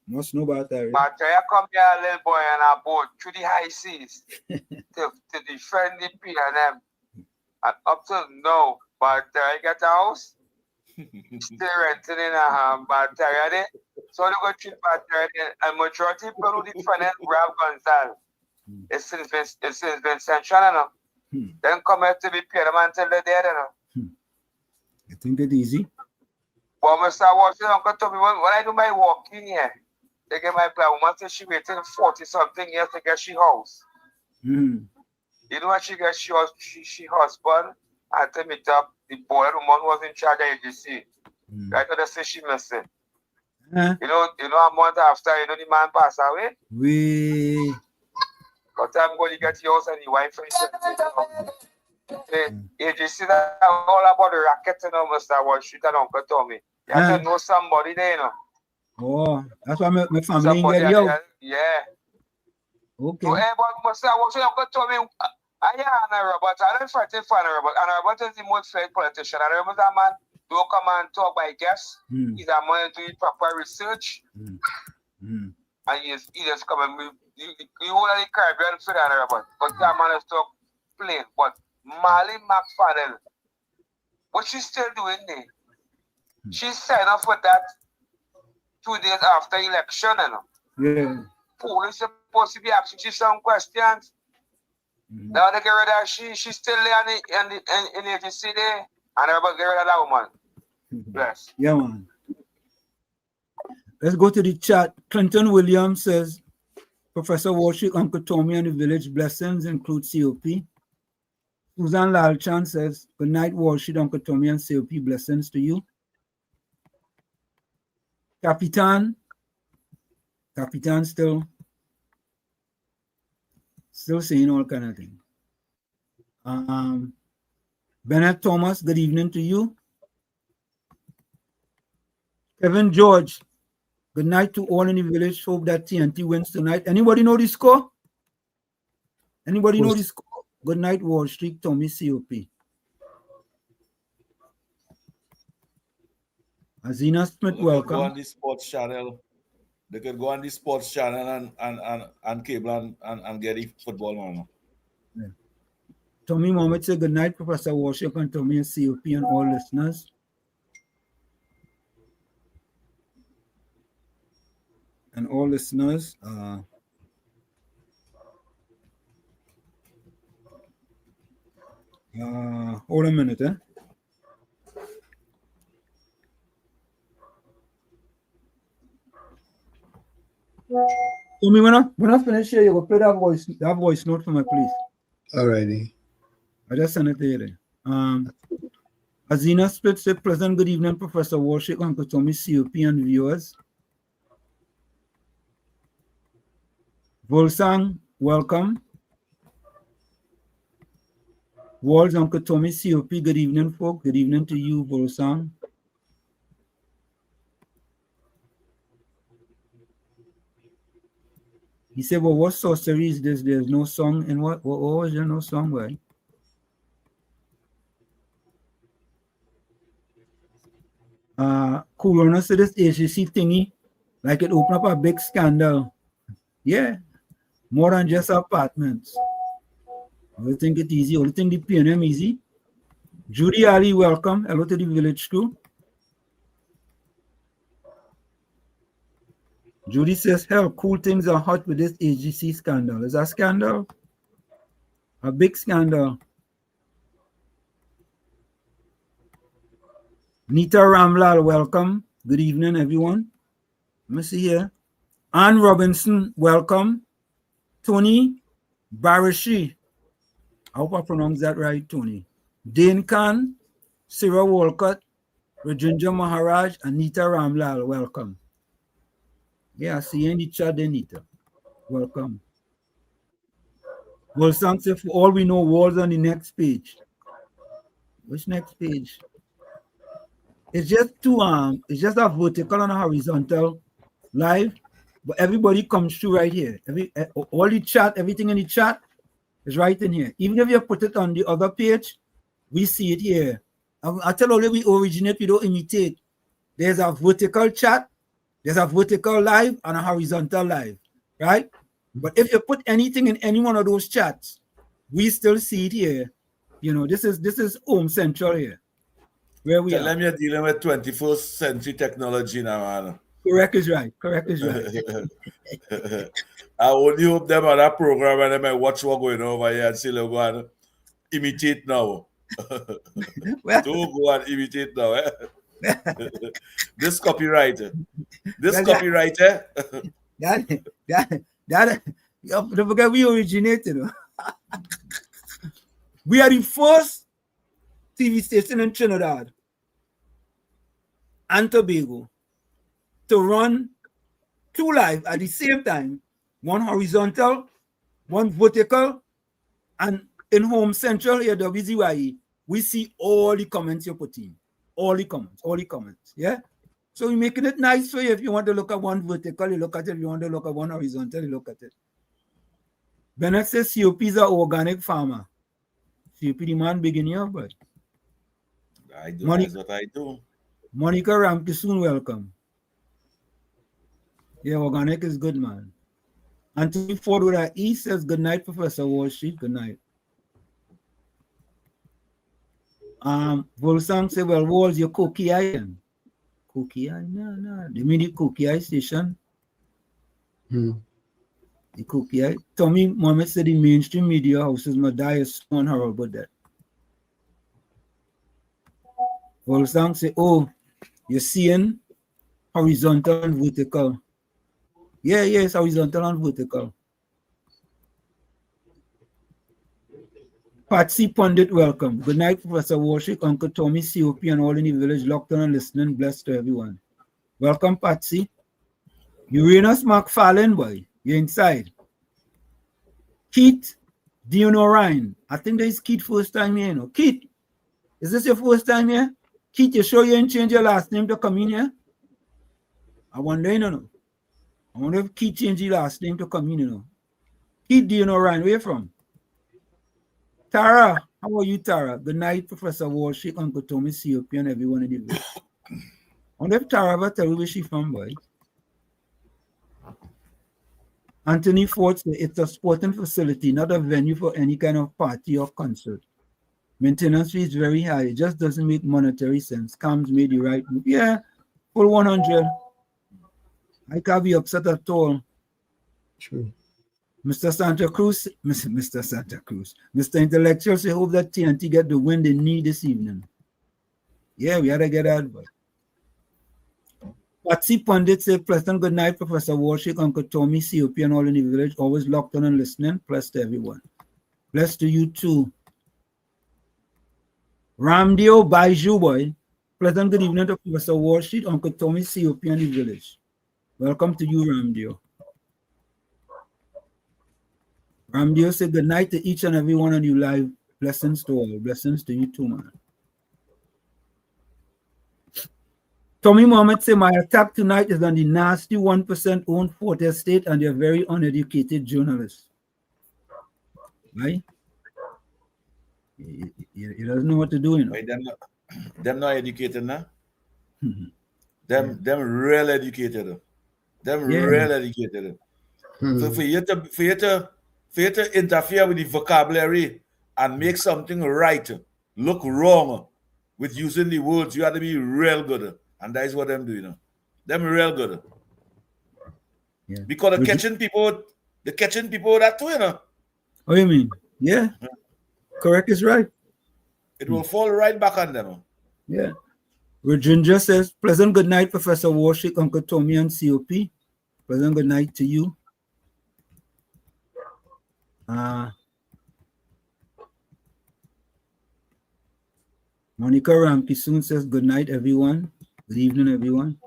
Must know Bataria. Bataria come here, little boy, and a boat through the high seas to defend the PNM. And up to now, Bataria get a house, still renting in a Bataria there. So they go treat Bataria there. And majority people who defend Ralph Gonzalez. It's since been central enough. Then come here to be PNM until they're dead enough. I think it's easy. But Mr. Washington, Uncle Tommy, when I do my walking here, they get my plan. Woman says she waited 40-something years to get she house. You know what she got? She husband had to meet up the boy, the woman who was in charge of AGC. Right now, they say she missing. You know, a month after, the man passed away. But I'm going to get your house and your wife. AGC, that's all about the racket, Mr. Washington, Uncle Tommy. You have to know somebody there, Oh, that's why my family get you. Yeah. Okay. So, but Mr. Washington, Uncle Tommy, I am Robert. I don't fight for Robert. And Robert is the most fair politician. I remember that man don't come and talk by guests. He's a man doing proper research. And he just come and move. You want the Caribbean for that, Robert. But that man is talk plain. But Marley McFadden, what she's still doing there? She signed up for that 2 days after election, Yeah. Police supposed to be asking you some questions. Now they get rid of her. She's still there in the agency there. And everybody get rid of that woman. Yes. Yeah, man. Let's go to the chat. Clinton Williams says, Professor Warshik, Uncle Tommy and the village blessings include COP. Susan Lalchan says, good night, Warshik, Uncle Tommy and COP blessings to you. Capitan still saying all kind of things. Bennett Thomas, good evening to you. Kevin George, good night to all in the village. Hope that TNT wins tonight. Anybody know the score? Anybody know the score? Good night, Wall Street, Tommy COP. Azina Smith, welcome. Go on the sports channel. They could go on the sports channel and cable and get the football, man. Yeah. Tommy Mohammed said, good night, Professor Warship and Tommy and COP and all listeners. And all listeners, hold a minute, Tommy, when I finish here, you go play that voice note for me, please. Alrighty. I just sent it there. Azina Spitz said, pleasant good evening, Professor Warshik, Uncle Tommy, COP and viewers. Volsang, welcome. Walls, Uncle Tommy, COP, good evening, folk. Good evening to you, Volsang. He said, well, what sorcery is this? There's no song. And what was there no song, right? Corona said this AGC thingy, like it opened up a big scandal. Yeah, more than just apartments. I think it easy. I think the PNM easy. Judy Ali, welcome. Hello to the village crew. Judy says, hell, cool things are hot with this AGC scandal. Is that a scandal? A big scandal. Nita Ramlal, welcome. Good evening, everyone. Let me see here. Ann Robinson, welcome. Tony Barashi. I hope I pronounced that right, Tony. Dane Khan, Sarah Walcott, Rajendra Maharaj, Anita Ramlal, welcome. Yeah, I see you in the chat, Anita. Welcome. Well, thanks for all we know, wars on the next page. Which next page? It's just it's just a vertical and a horizontal live, but everybody comes through right here. All the chat, everything in the chat is right in here. Even if you put it on the other page, we see it here. I tell you, we originate, we don't imitate. There's a vertical chat, there's a vertical live and a horizontal live, right? But if you put anything in any one of those chats, we still see it here. You know, this is Home Central here. Where we Tell are. them you're dealing with 21st century technology now, man. Correct is right. Correct is right. I only hope them on that program and they might watch what's going on over here and say, look, go and imitate now. Don't go and imitate now. Eh? This copywriter. Don't forget we originated. We are the first TV station in Trinidad and Tobago to run two live at the same time, one horizontal, one vertical, and in Home Central here, WZYE, we see all the comments you put in. All the comments, yeah? So we're making it nice for you. If you want to look at one vertical, you look at it. If you want to look at one horizontal, you look at it. Bennett says COP is an organic farmer. COP the man begin here, but I do, that's what I do. Monica Ramkisoon, welcome. Yeah, organic is good, man. Anthony Ford with our E says, good night, Professor Wall Street. Good night. Volsang says, well, Wall's your Koki Island. Koki Island? No. They mean the Koki Island station. The Koki Island. Tommy Mohammed said the mainstream media houses Madai is on her about that. Volsang say, oh, you're seeing horizontal and vertical. Yeah, it's horizontal and vertical. Patsy Pundit, welcome. Good night, Professor Warshik, Uncle Tommy, COP, and all in the village, locked on and listening. Blessed to everyone. Welcome, Patsy. Uranus McFarlane, boy. You're inside. Keith, do you know Ryan? I think that is Keith first time here, you know. Keith, is this your first time here? Keith, you sure you didn't change your last name to come in here? I wonder, you know. I wonder if Keith changed your last name to come in, you know. Keith, do you know Ryan? Where you from? Tara, how are you, Tara? Good night, Professor Walshik, Uncle Tommy, COP, and everyone in the village. I wonder if Tara ever tell you where she from, boy. Anthony Ford said it's a sporting facility, not a venue for any kind of party or concert. Maintenance fee is very high. It just doesn't make monetary sense. Cam's made the right move. Yeah, full 100. I can't be upset at all. True. Mr. Santa Cruz, Mr. Santa Cruz, Mr. Intellectual say hope that TNT get the win they need this evening. Yeah, we had to get that, but Patsy Pundit say pleasant good night, Professor Warshik, Uncle Tommy, COP, and all in the village, always locked on and listening. Bless to everyone. Bless to you too. Ramdio Baiju, boy. Pleasant good evening to Professor Warshik, Uncle Tommy, COP, and the village. Welcome to you, Ramdio. Ramdio said good night to each and every one of you live. Blessings to all. Blessings to you too, man. Tommy Mohammed said my attack tonight is on the nasty 1% owned Fort Estate and their very uneducated journalists. Right? He doesn't know what to do, you know. Right, them not educated now. Them real educated. Real educated. So for you to interfere with the vocabulary and make something right look wrong with using the words, you have to be real good. And that is what them do, you know. Them real good. Yeah. Because they're catching people with that too, you know. What do you mean? Yeah. Correct is right. It will fall right back on them. Yeah. Virginia says, pleasant good night, Professor Warshik, Uncle Tommy, and COP. Pleasant good night to you. Monica Rampi soon says, good night, everyone. Good evening, everyone.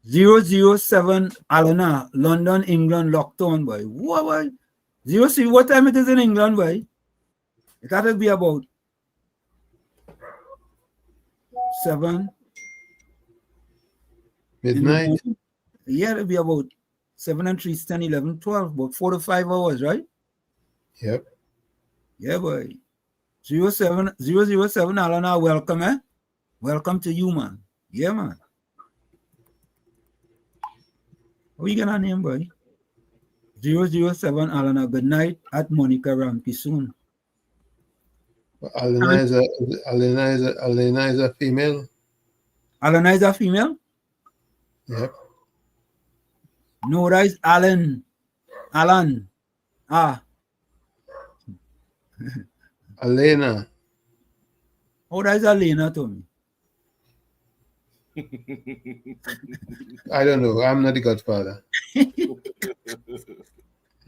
007 Alana, London, England, locked on, boy. What, boy? 03, what time it is in England, boy? It had to be about 7. Midnight. Yeah, it'll be about 7 and 3, 10, 11, 12, about 4 to 5 hours, right? Yep. Yeah, boy. 007 Alana, welcome, eh? Welcome to you, man. Yeah, man. What you gonna name, boy? 007 Alana, good night at Monica Rampi soon. Alena is a female. Alana is a female? Yep. No, that is Alan. Alan. Elena. Oh, that is Elena to me. I don't know. I'm not the godfather.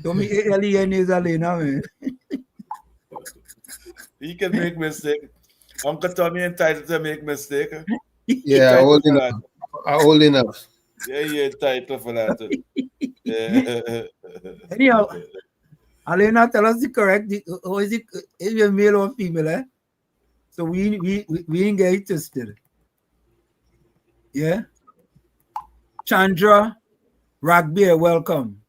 To me, Alien is Elena, man. He can make mistake. Uncle Tommy entitled to make mistake. Yeah, old enough. Yeah, entitled for that. Yeah. Anyhow, Elena, tell us the correct. Or is it male or female? Eh? So we ain't get interested. Yeah. Chandra Rugby, welcome.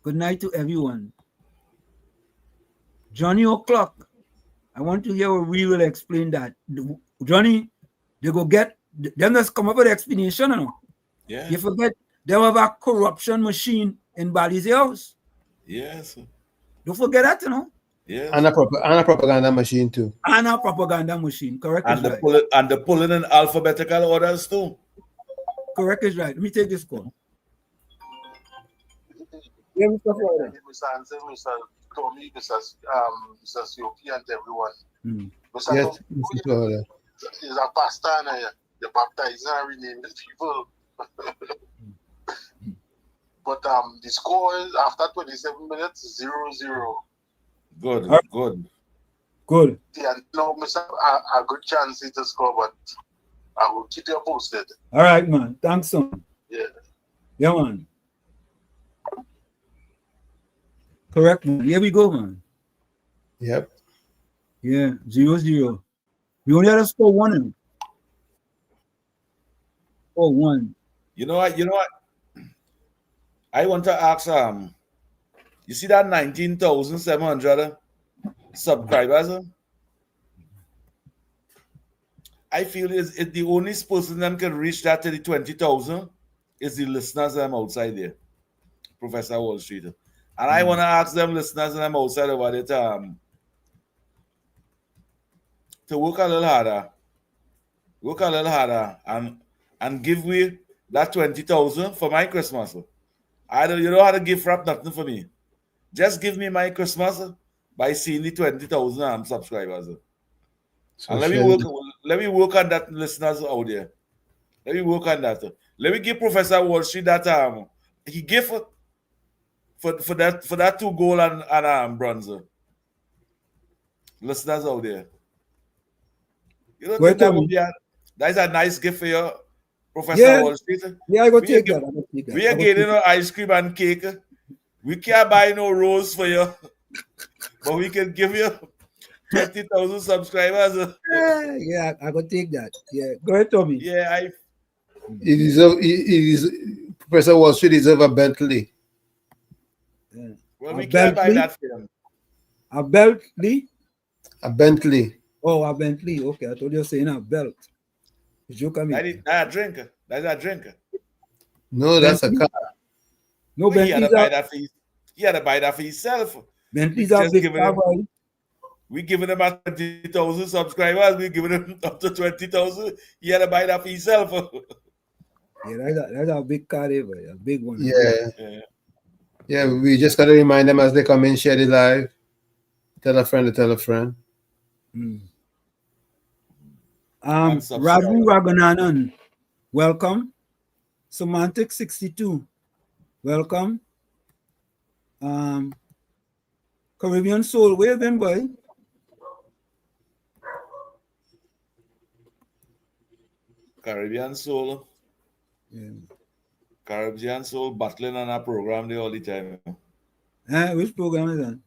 Good night to everyone. Johnny O'Clock. I want to hear we will explain that. Johnny, they go get them just come up with the explanation, you know. Yeah. You forget they have a corruption machine in Bali's house. Yes. Don't forget that, you know. Yes. And a propaganda machine too. And a propaganda machine, correct? And the pulling in alphabetical orders too. Correct is right. Let me take this call. Yeah, Mr. Florida. Mr. Tommy, Mr. COP, and everyone. Mr. Yes, Tommy, Mr. Florida. is a pastor and you baptize and rename the people. But the score is after 27 minutes, 0-0. Good, good. Good. Yeah, no, Mr. A good chance to score, but I will keep you posted. All right, man. Thanks, son. Yeah. Yeah, man. Correct, man. Here we go, man. Yep. Yeah, 0-0. We only had to score one. Oh, one. You know what? I want to ask you see that 19,700 subscribers? I feel is the only person that can reach that to the 20,000 is the listeners outside there, Professor Wall Street. And I want to ask them listeners and them outside about it to work a little harder and give me that 20,000 for my Christmas. You don't have to give up nothing for me. Just give me my Christmas by seeing the 20,000 subscribers. So and let me work on that, listeners out there. Let me work on that. Let me give Professor Wall Street that he gave for that 2 gold and bronze. Listeners out there. You don't think that would be that's a nice gift for you, Professor Wall Street? Yeah, I go take that. We are getting no ice cream and cake. We can't buy no rose for you, but we can give you 20,000 subscribers. Yeah, I go take that. Yeah, go ahead, Tommy. Yeah, it is Professor Wall Street deserve a Bentley. Yeah. Well, we can't buy that for him. A Bentley? A Bentley. Oh, a Bentley. Okay, I thought you were saying a belt. That's a drinker. That's a drinker. No, that's a car. No, Bentley. He had to buy that for himself. Bentley's a big car. We giving him at 20,000 subscribers. We giving him up to 20,000. He had to buy that for himself. Yeah, that's a big car, a big one. Yeah. Yeah, we just got to remind them as they come in, share it live. Tell a friend to tell a friend. Raghu Raghunanan, welcome. Semantic 62, welcome. Caribbean Soul, where you been, boy? Caribbean Soul. Yeah. Caribbean Soul battling on our program there all the time. Which program is that?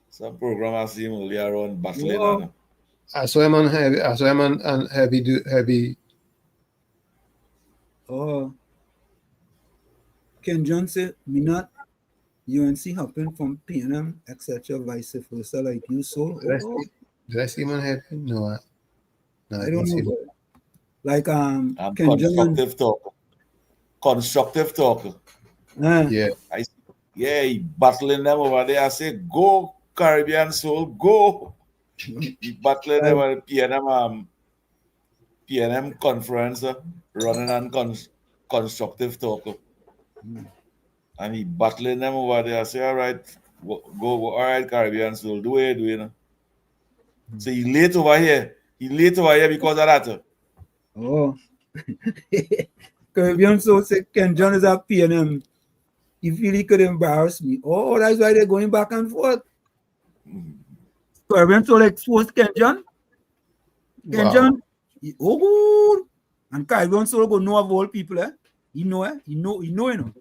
Some program I see him earlier on battling Whoa. on. I saw him on heavy. I saw him on heavy. Oh. Ken John said, me not UNC hopping from PNM, etc. vice versa, like you so. Did I see him on heavy? No, I don't know. Like I'm Ken constructive John. talk. Constructive talk. Yeah. He battling them over there. I say, go Caribbean Soul, go. He battling them at PNM conference, running on constructive talk. And he battling them over there. I say, all right, go, all right, Caribbean Soul, do it, you know. So he late over here. He late over here because of that. Oh. Caribbean Soul said Ken John is at PNM. He feel he could embarrass me. Oh, that's why they're going back and forth. Caribbean Soul exposed Ken John. Ken John, good. And Caribbean Soul go know of all people, eh? You know, eh? You know.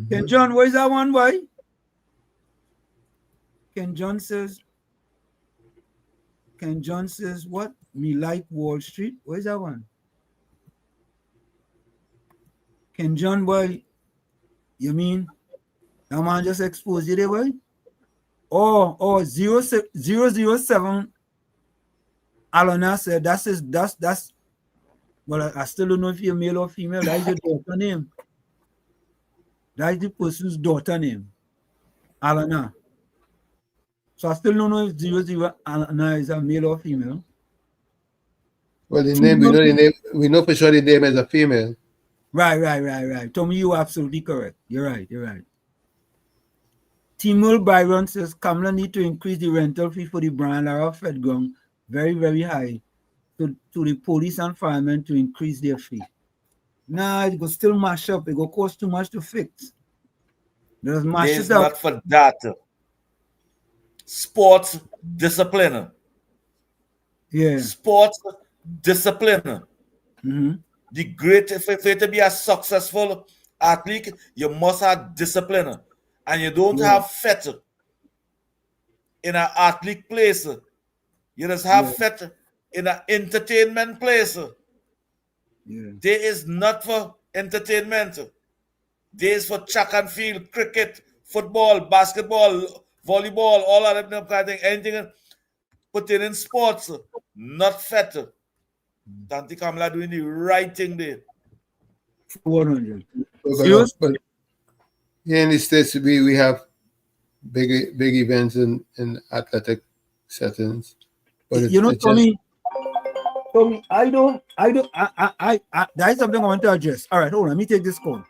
Ken John, where is that one, boy? Ken John says, what? Me like Wall Street. Where is that one? Ken John, boy, you mean that man just exposed you there, boy? Oh, 007. Alana said that's well, I still don't know if you're male or female. That is your daughter name. That is the person's daughter name. Alana. So I still don't know if 00 Alana is a male or female. Well, the name we know for sure the name is a female. Right. Tommy, you're absolutely correct. You're right. Timur Byron says Kamala need to increase the rental fee for the Brian Lara Fed ground very, very high to the police and firemen to increase their fee. Nah, it will still mash up. It will cost too much to fix. There's not for that. Sports discipline. Yeah. Sports discipline. Mm-hmm. The great, if you to be a successful athlete, you must have discipline. And you don't have fit in an athlete place. You just have fit in an entertainment place. There is not for entertainment. There is for track and field, cricket, football, basketball, volleyball, all of them kind of thing. Anything put in sports, not fit. Tanti Kamala doing the right thing there. 100. But here in the States, we have big events in athletic settings. But you know, Tommy, I that is something I want to address. All right, hold on. Let me take this call.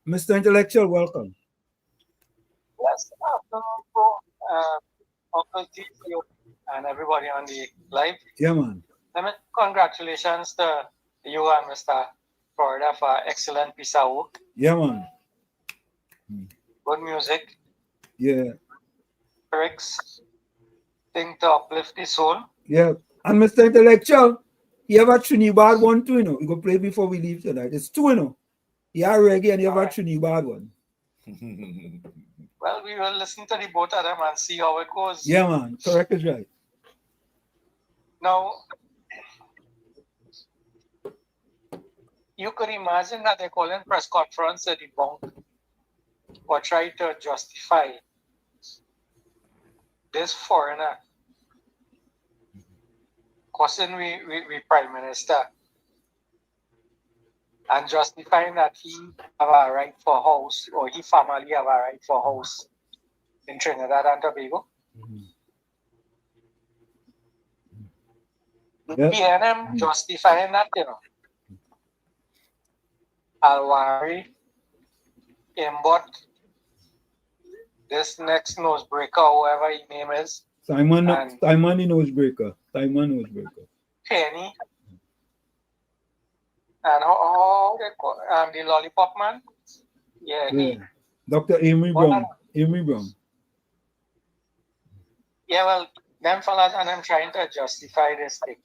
Mr. Intellectual, welcome. Yes, Uncle T and everybody on the live. Yeah, man. Congratulations to you and Mr. Florida for excellent piece of work. Yeah, man. Good music. Yeah. Lyrics. Thing to uplift the soul. Yeah. And Mr. Intellectual, you have a Trinidad one too, you know. We go play before we leave tonight. It's two, you know. You have reggae and you have a Trinidad one. Well, we will listen to the both of them and see how it goes. Yeah, man. Correct is right. Now, you could imagine that they call in press conference to debunk or try to justify this foreigner causing we prime minister and justifying that he have a right for house or he family have a right for house in Trinidad and Tobago. The PNM justifying that, you know. Alwari, Imbot, this next nosebreaker, whoever his name is. Simon the Nosebreaker. Penny. And how they call the Lollipop Man? Yeah, he. Dr. Amory Brown. Yeah, well, them fellas, and I'm trying to justify this thing.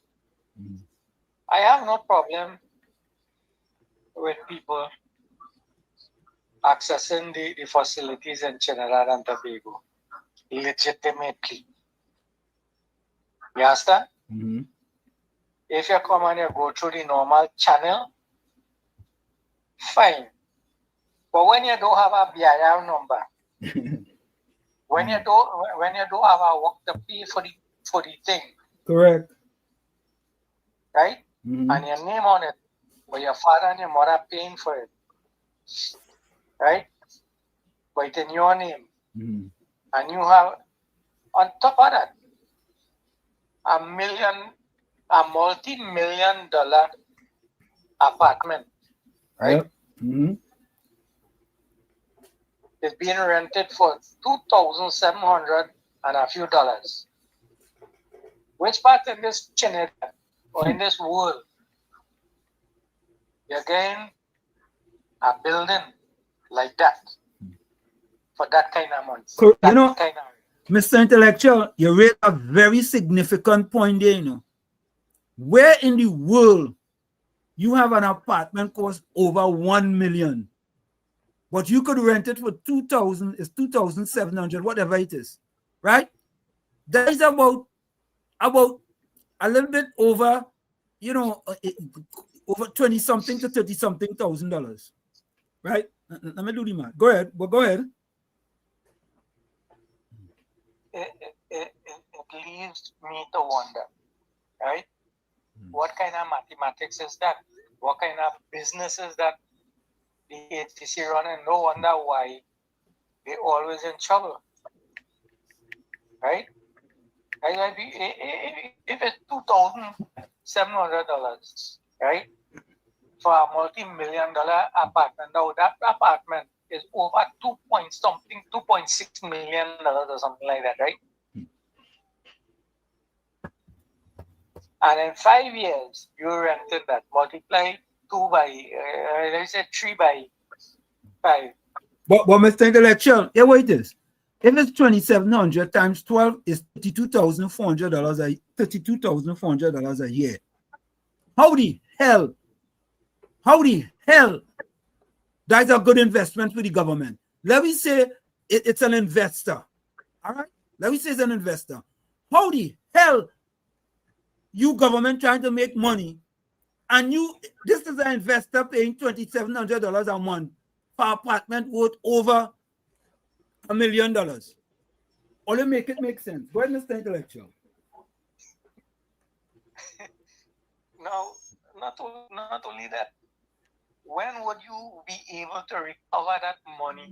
I have no problem with people accessing the facilities in Trinidad and Tobago legitimately. You understand? If you come and you go through the normal channel, fine. But when you don't have a BIR number, when you don't have a work to pay for the thing, Correct. right? And your name on it, but your father and your mother paying for it, right? But it's in your name, and you have on top of that a multi-million-dollar apartment, right? Yep. It's being rented for $2,700 and a few dollars. Which part in this Trinidad or in this world you're getting a building like that for that kind of money? So, Mr. Intellectual, you raised a very significant point there, Where in the world you have an apartment cost over $1 million, but you could rent it for $2,000, it's $2,700, whatever it is, right? That is about a little bit over, over 20-something to $30-something thousand, right? Let me do the math. Go ahead. It leaves me to wonder, right? What kind of mathematics is that? What kind of business is that the ATC running? No wonder why they're always in trouble, right? If it's $2,700, right, for a multi-million-dollar apartment, now that apartment is over $2.6 million or something like that, right? And in 5 years, you rented that, multiply 3 by 5. But Mr. Intellectual, here what it is. If it's 2,700 times 12 is $32,400 a year. How the hell that's a good investment for the government? Let me say it's an investor. All right? Let me say it's an investor. How the hell you government trying to make money and this is an investor paying $2,700 a month for apartment worth over $1 million? Only make it make sense. Go ahead, Mr. Intellectual. No, not only that. When would you be able to recover that money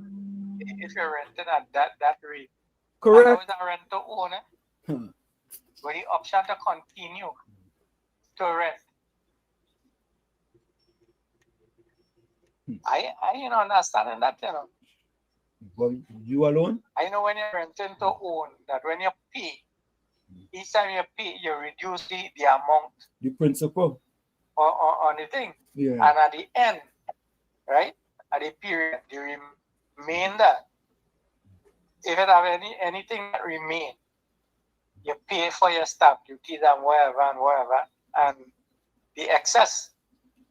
if you're renting at that rate? Correct. And how is a rent to own it? With the option to continue to rent. I ain't understanding that, But you alone? I know when you're renting to own, that when you pay, each time you pay, you reduce the amount. The principal. On the thing. Yeah. And at the end, right, at the period, the remainder, if it have anything that remain, you pay for your stamp duties and whatever, and the excess.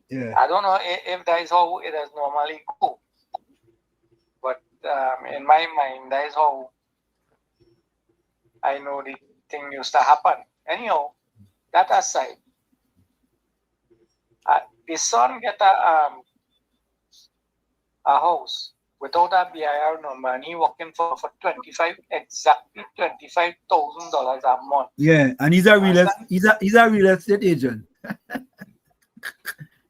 Yeah. I don't know if that is how it has normally go, but in my mind, that is how I know the thing used to happen. Anyhow, that aside, the son get a house without a BIR number, and he working for exactly $25,000 a month. Yeah, and he's a real estate agent.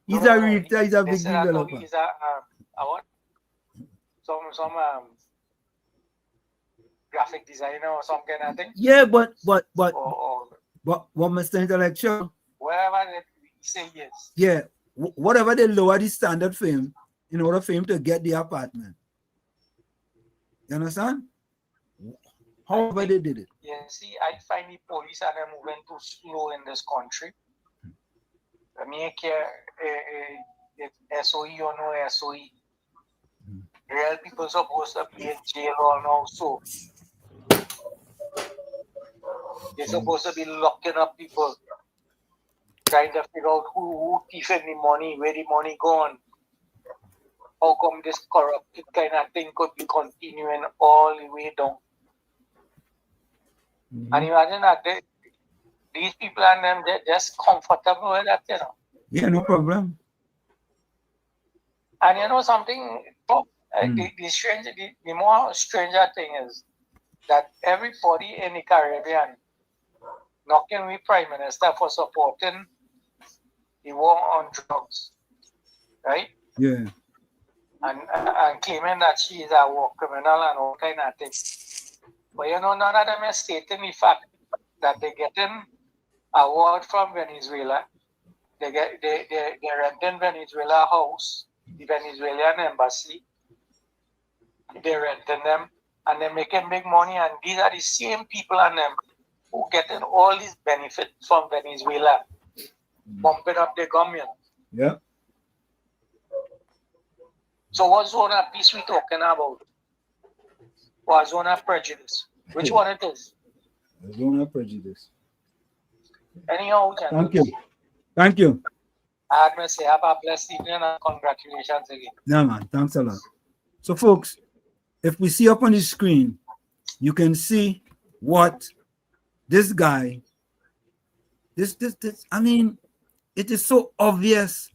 He's a big developer. He's a what? Some graphic designer or some kind of thing. Yeah, but Mr. Intellectual. Whatever they say, yes. Yeah, whatever they lower the standard for him, in order for him to get the apartment. You understand? However they did it. Yeah, see, I find the police are moving too slow in this country. I mean, if SOE or no SOE. Real people supposed to be in jail or now, so they're supposed to be locking up people, trying to figure out who thieving the money, where the money gone. How come this corrupted kind of thing could be continuing all the way down? And imagine that these people and them, they're just comfortable with that, you know. Yeah, no problem. And you know something, the more stranger thing is that everybody in the Caribbean knocking with Prime Minister for supporting the war on drugs, right? Yeah. And claiming that she is a war criminal and all kind of things. But you know, none of them is stating the fact that they're getting award from Venezuela. They're renting Venezuela house, the Venezuelan embassy. They're renting them and they're making big money. And these are the same people and them who getting all these benefits from Venezuela, bumping up the government. Yeah. So what zone of peace we talking about? What zone of prejudice? Which one it is? Zone of prejudice. Anyhow, thank you. Thank you. I had to say have a blessed evening and congratulations again. Yeah, man. Thanks a lot. So, folks, if we see up on the screen, you can see what this guy, I mean, it is so obvious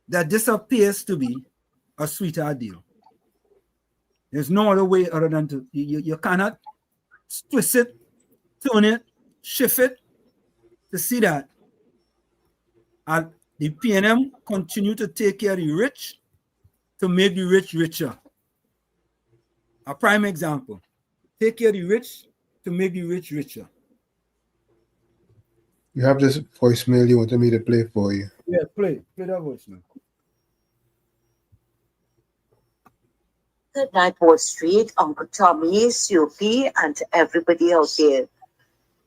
that this appears to be a sweetheart deal. There's no other way other than to, you cannot twist it, turn it, shift it to see that. And the PNM continue to take care of the rich to make the rich richer. A prime example, take care of the rich to make the rich richer. You have this voicemail you wanted me to play for you. Yeah, play that voicemail. Good night, Wall Street, Uncle Tommy, COP, and to everybody out there.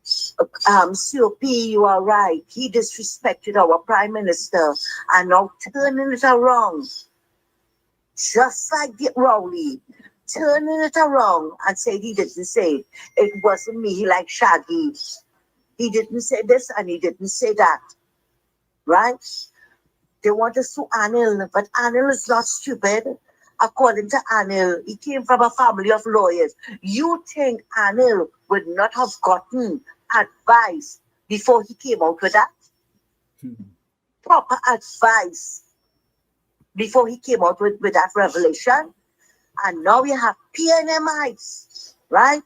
COP, you are right. He disrespected our Prime Minister and now turning it around. Just like Dick Rowley, turning it around and said he didn't say it. It wasn't me like Shaggy. He didn't say this and he didn't say that. Right? They want to sue Anil, but Anil is not stupid. According to Anil, he came from a family of lawyers. You think Anil would not have gotten advice before he came out with that? Proper advice before he came out with that revelation. And now we have PNMites, right?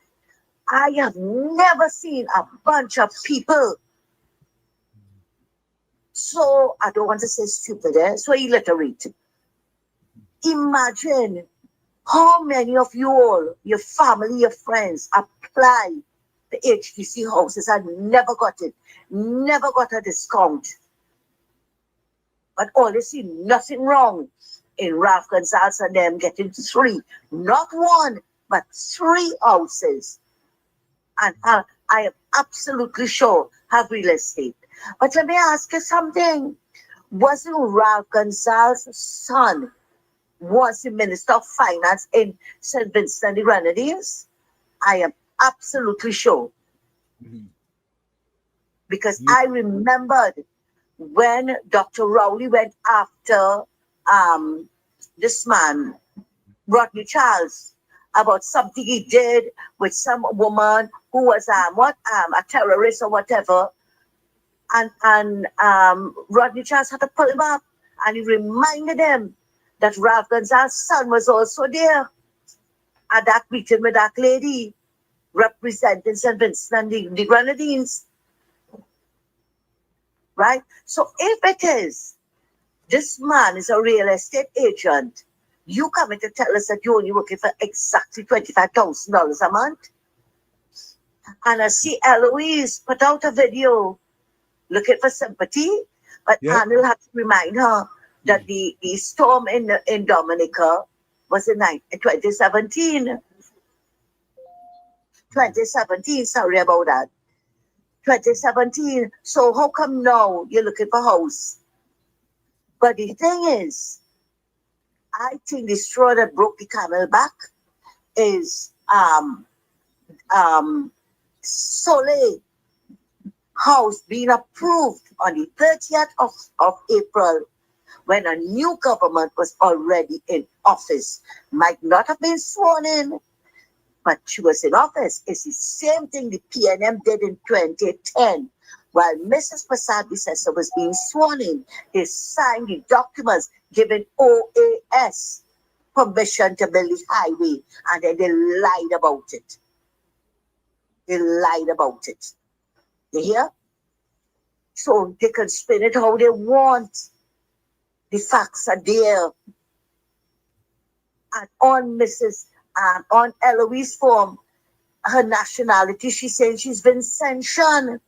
I have never seen a bunch of people so, I don't want to say stupid, so illiterate. Imagine how many of you all, your family, your friends, apply the HTC houses and never got it, never got a discount. But all they see nothing wrong in Ralph Gonzalez and them getting 3, not 1, but 3 houses. And I am absolutely sure have real estate. But let me ask you something. Wasn't Ralph Gonzalez's son was the Minister of Finance in St. Vincent and the Grenadines? I am absolutely sure. Because I remembered when Dr. Rowley went after this man, Rodney Charles, about something he did with some woman who was a terrorist or whatever. And Rodney Charles had to pull him up, and he reminded him that Ralph Gonzalez's son was also there at that meeting with that lady representing St. Vincent and the Grenadines. Right? So if it is, this man is a real estate agent, you coming to tell us that you're only working for exactly $25,000 a month? And I see Eloise put out a video looking for sympathy, but Anil had to remind her that the storm in Dominica was in 2017. 2017, sorry about that. 2017. So how come now you're looking for house? But the thing is, I think the straw that broke the camel back is Soleil House being approved on the 30th of April, when a new government was already in office. Might not have been sworn in, but she was in office. It's the same thing the PNM did in 2010. While Mrs. Prasad Bissessa was being sworn in, they signed the documents giving OAS permission to build the highway, and then they lied about it. They lied about it. You hear? So they can spin it how they want. The facts are there. And on Eloise form, her nationality, she's saying she's Vincentian.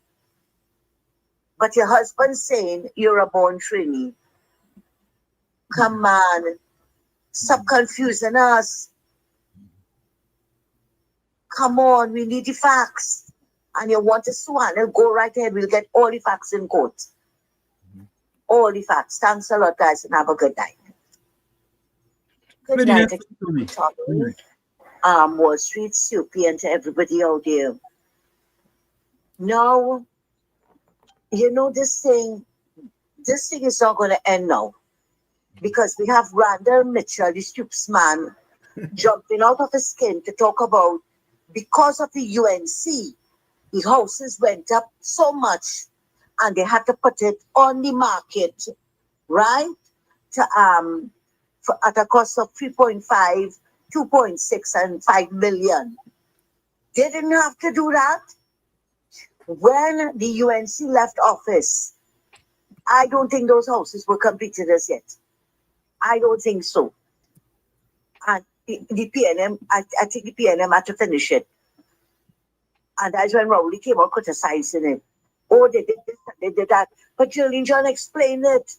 But your husband's saying you're a born Trini. Come on. Stop confusing us. Come on, we need the facts. And you want to sue, and go right ahead. We'll get all the facts in court. All the facts. Thanks a lot, guys, and have a good night. Good night, Tommy. Wall Street Soupy, and to everybody out there. Now, you know, this thing is not going to end now. Because we have Randall Mitchell, the stupid man, jumping out of his skin to talk about, because of the UNC, the houses went up so much and they had to put it on the market, right? To at a cost of 3.5, 2.6, and 5 million. They didn't have to do that. When the UNC left office, I don't think those houses were completed as yet. I don't think so. And the PNM, I think the PNM had to finish it. And that's when Rowley came out criticizing it. Oh, they did this, they did that. But Jillian John explained it.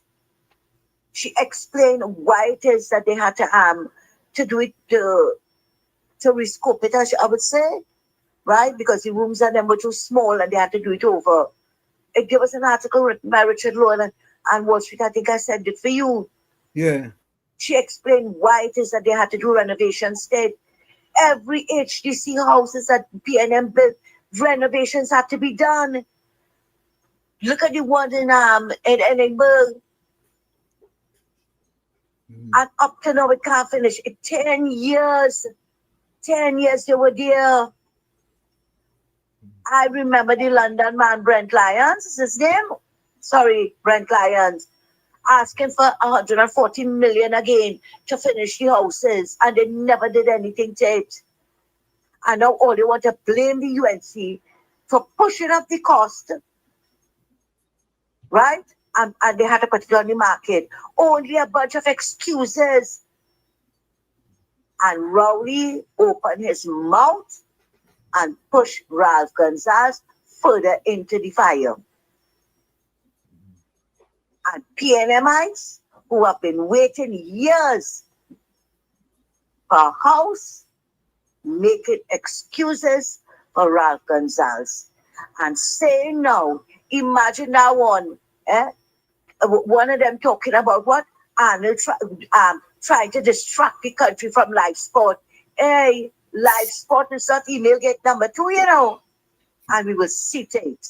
She explained why it is that they had to do it, to rescope it, I would say, right? Because the rooms and them were too small and they had to do it over. There was an article written by Richard Lowen and Wall Street. I think I sent it for you. Yeah. She explained why it is that they had to do renovations instead. Every HDC houses that PNM built, renovations had to be done. Look at the one in Edinburgh. And up to now, it can't finish. 10 years. 10 years they were there. I remember the London man, Brent Lyons, is his name? Sorry, Brent Lyons, asking for 140 million again to finish the houses, and they never did anything to it. And now all they want to blame the UNC for pushing up the cost, right? And they had to put it on the market. Only a bunch of excuses. And Rowley opened his mouth and pushed Ralph Gonzalez further into the fire. And PNMites, who have been waiting years for a house, making excuses for Ralph Gonzalez. And saying now, imagine that one, one of them talking about what? Arnold trying to distract the country from live sport. Hey, live sport is not email gate number 2, you know. And we will see it.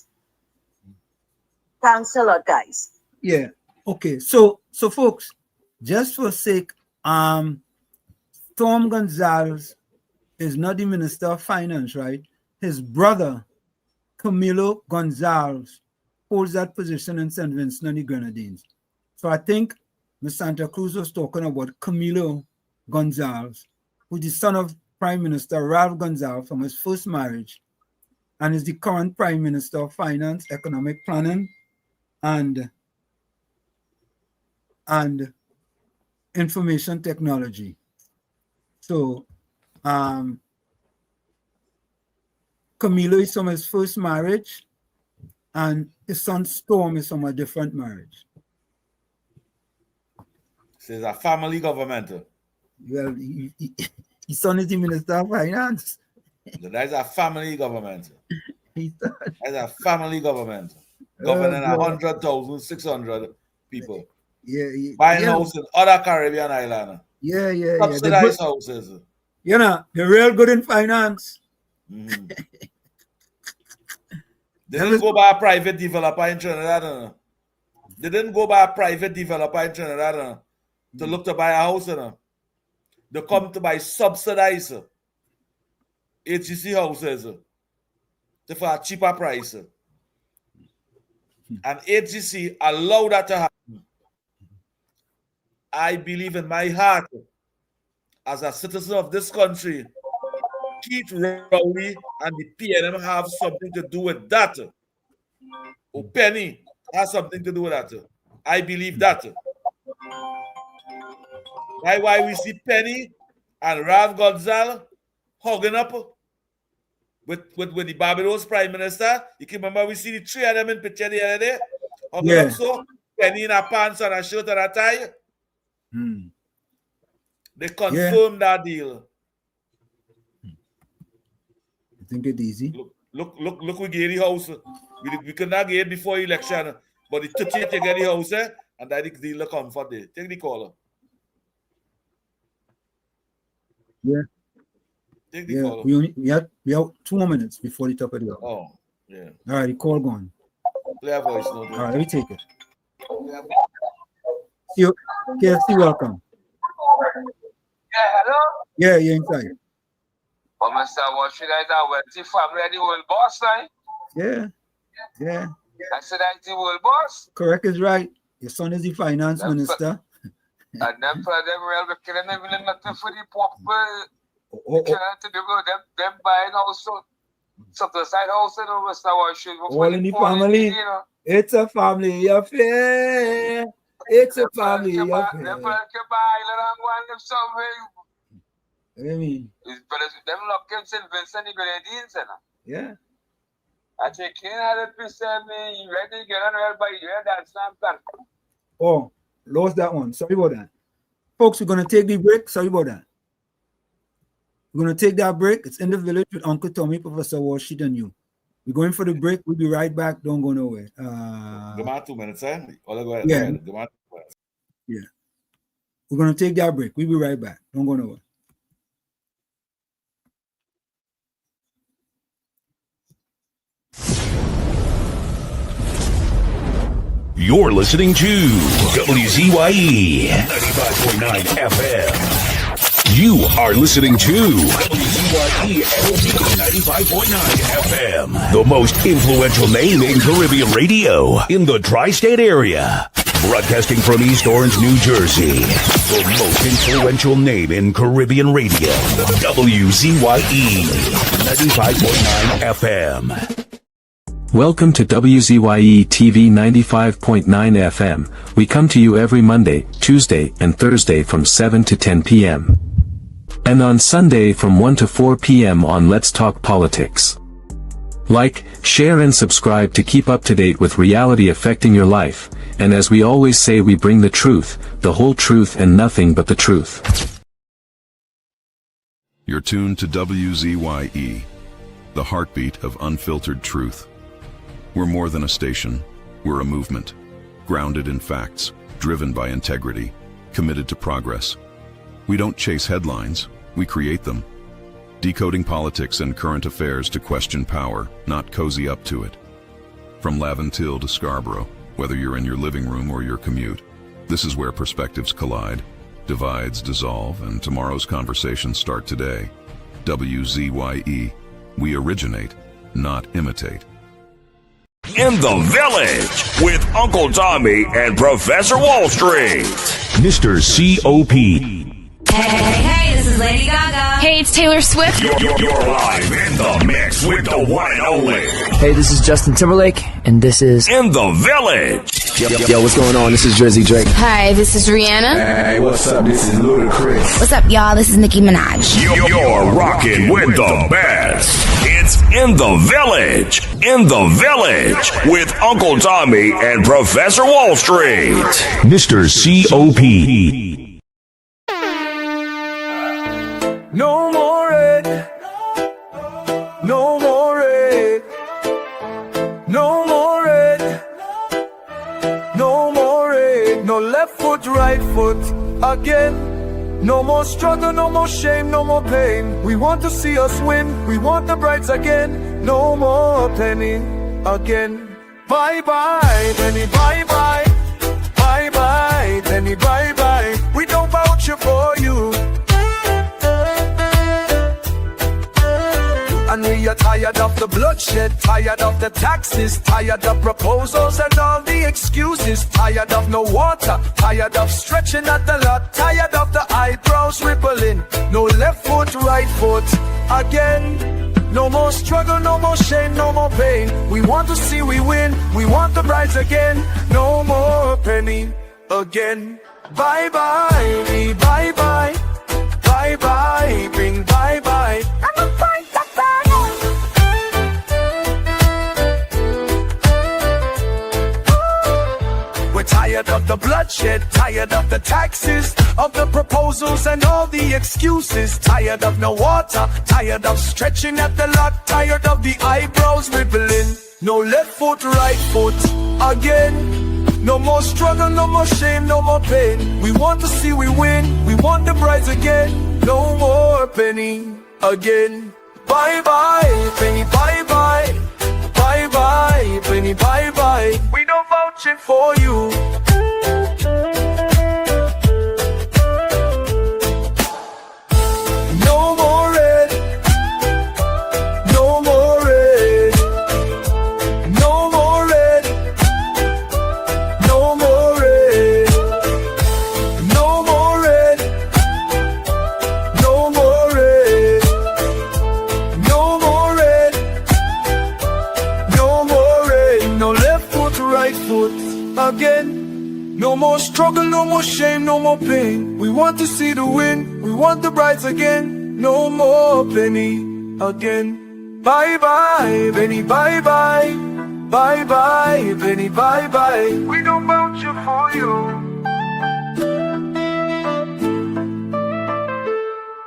Thanks a lot, guys. Yeah. Okay. So folks, just for sake, Tom Gonzalez is not the Minister of Finance, right? His brother, Camilo Gonzalez, holds that position in St. Vincent and the Grenadines. So I think Ms. Santa Cruz was talking about Camilo Gonzalez, who is the son of Prime Minister Ralph Gonzalez from his first marriage, and is the current Prime Minister of Finance, Economic Planning, and Information Technology. So Camilo is from his first marriage, and his son Storm is from a different marriage. It's a family government. Well, his son is the Minister of Finance. That's a family government. That's a family government. Oh, Governing God. 100,000, 600 people. Yeah, Buying houses in other Caribbean islands. Yeah. Subsidized houses. You know, they're real good in finance. Mm-hmm. They didn't go by a private developer in Trinidad. They didn't go by a private developer in Trinidad to look to buy a house. They come to buy subsidized HGC houses for a cheaper price. And HGC allow that to happen. I believe in my heart, as a citizen of this country, Keith Rowley and the PNM have something to do with that. Or Penny has something to do with that. I believe that. Why we see Penny and Rav Gonzal hugging up with the Barbados Prime Minister. You can remember we see the three of them in picture the other day. Hugging up so. Penny in her pants and a shirt and a tie. They confirmed that deal. You think it's easy? Look, we get the house. We could not get it before election, but the 30th you get the house, and that the deal come for day. Take the call. Yeah. Take the call. We have 2 more minutes before the top of the hour. Oh, yeah. All right, the call gone. Play a voice note. All right, let me take it. KFC, welcome. Yeah, hello? Yeah, you're inside. But Mr. What should I do? Well, the family the world boss, right? Yeah. I said that's the world boss. Correct is right. Your son is the finance minister. And them for them real killing them really nothing for the poor people. To do them buying also some the side house and all Mr. What should all in the family. You know? It's a family affair. It's a family affair. What do you mean? Them lock in St. Vincent the Grenadines, yeah. I take 100% me ready to get on well by you. That's not plan. Oh, lost that one. Sorry about that. Folks, we're going to take the break. Sorry about that. We're going to take that break. It's In the Village with Uncle Tommy, Professor Washit, and you. We're going for the break. We'll be right back. Don't go nowhere. Give me 2 minutes, eh? Yeah. Yeah. We're going to take that break. We'll be right back. Don't go nowhere. You're listening to WZYE 95.9 FM. You are listening to WZYE 95.9 FM, the most influential name in Caribbean radio in the tri-state area. Broadcasting from East Orange, New Jersey, the most influential name in Caribbean radio. WZYE 95.9 FM. Welcome to WZYE TV 95.9 FM. We come to you every Monday, Tuesday, and Thursday from 7 to 10 p.m. And on Sunday from 1 to 4 p.m. on Let's Talk Politics. Like, share and subscribe to keep up to date with reality affecting your life. And as we always say, we bring the truth, the whole truth and nothing but the truth. You're tuned to WZYE, the heartbeat of unfiltered truth. We're more than a station, we're a movement, grounded in facts, driven by integrity, committed to progress. We don't chase headlines, we create them. Decoding politics and current affairs to question power, not cozy up to it. From Laventille to Scarborough, whether you're in your living room or your commute, this is where perspectives collide, divides dissolve, and tomorrow's conversations start today. WZYE, we originate, not imitate. In the Village with Uncle Tommy and Professor Wall Street. Mr. COP. Hey, this is Lady Gaga. Hey, it's Taylor Swift. You're live in the mix with the one and only. Hey, this is Justin Timberlake, and this is In the Village. Yo, what's going on? This is Drizzy Drake. Hi, this is Rihanna. Hey, what's up? This is Ludacris. What's up, y'all? This is Nicki Minaj. You're rocking with the best. It's In the Village. In the Village with Uncle Tommy and Professor Wall Street. Mr. COP. right foot again. No more struggle, no more shame, no more pain. We want to see us win, we want the brides again. No more penny again. Bye-bye, penny, bye-bye. Bye-bye, penny, bye-bye. We don't vouch for you. And we are tired of the bloodshed, tired of the taxes, tired of proposals and all the excuses, tired of no water, tired of stretching at the lot, tired of the eyebrows rippling. No left foot, right foot again. No more struggle, no more shame, no more pain. We want to see we win, we want the brides again. No more penny again. Bye-bye, me bye-bye. Bye-bye, bring bye-bye. I'm a fight the We're tired of the bloodshed, tired of the taxes, of the proposals and all the excuses, tired of no water, tired of stretching at the lot, tired of the eyebrows rippling. No left foot, right foot again. No more struggle, no more shame, no more pain. We want to see we win, we want the brides again. No more penny again. Bye-bye, penny, bye-bye. Bye-bye, penny, bye-bye. We don't vouch it for you. No more red. No more red. No more red. No more red. No more red. No more red. No more red. No more red. No left foot, right foot again. No more struggle, no more shame, no more pain. We want to see the win, we want the brides again. No more penny again. Bye-bye, penny, bye-bye. Bye-bye, penny, bye-bye. We don't vouch for you.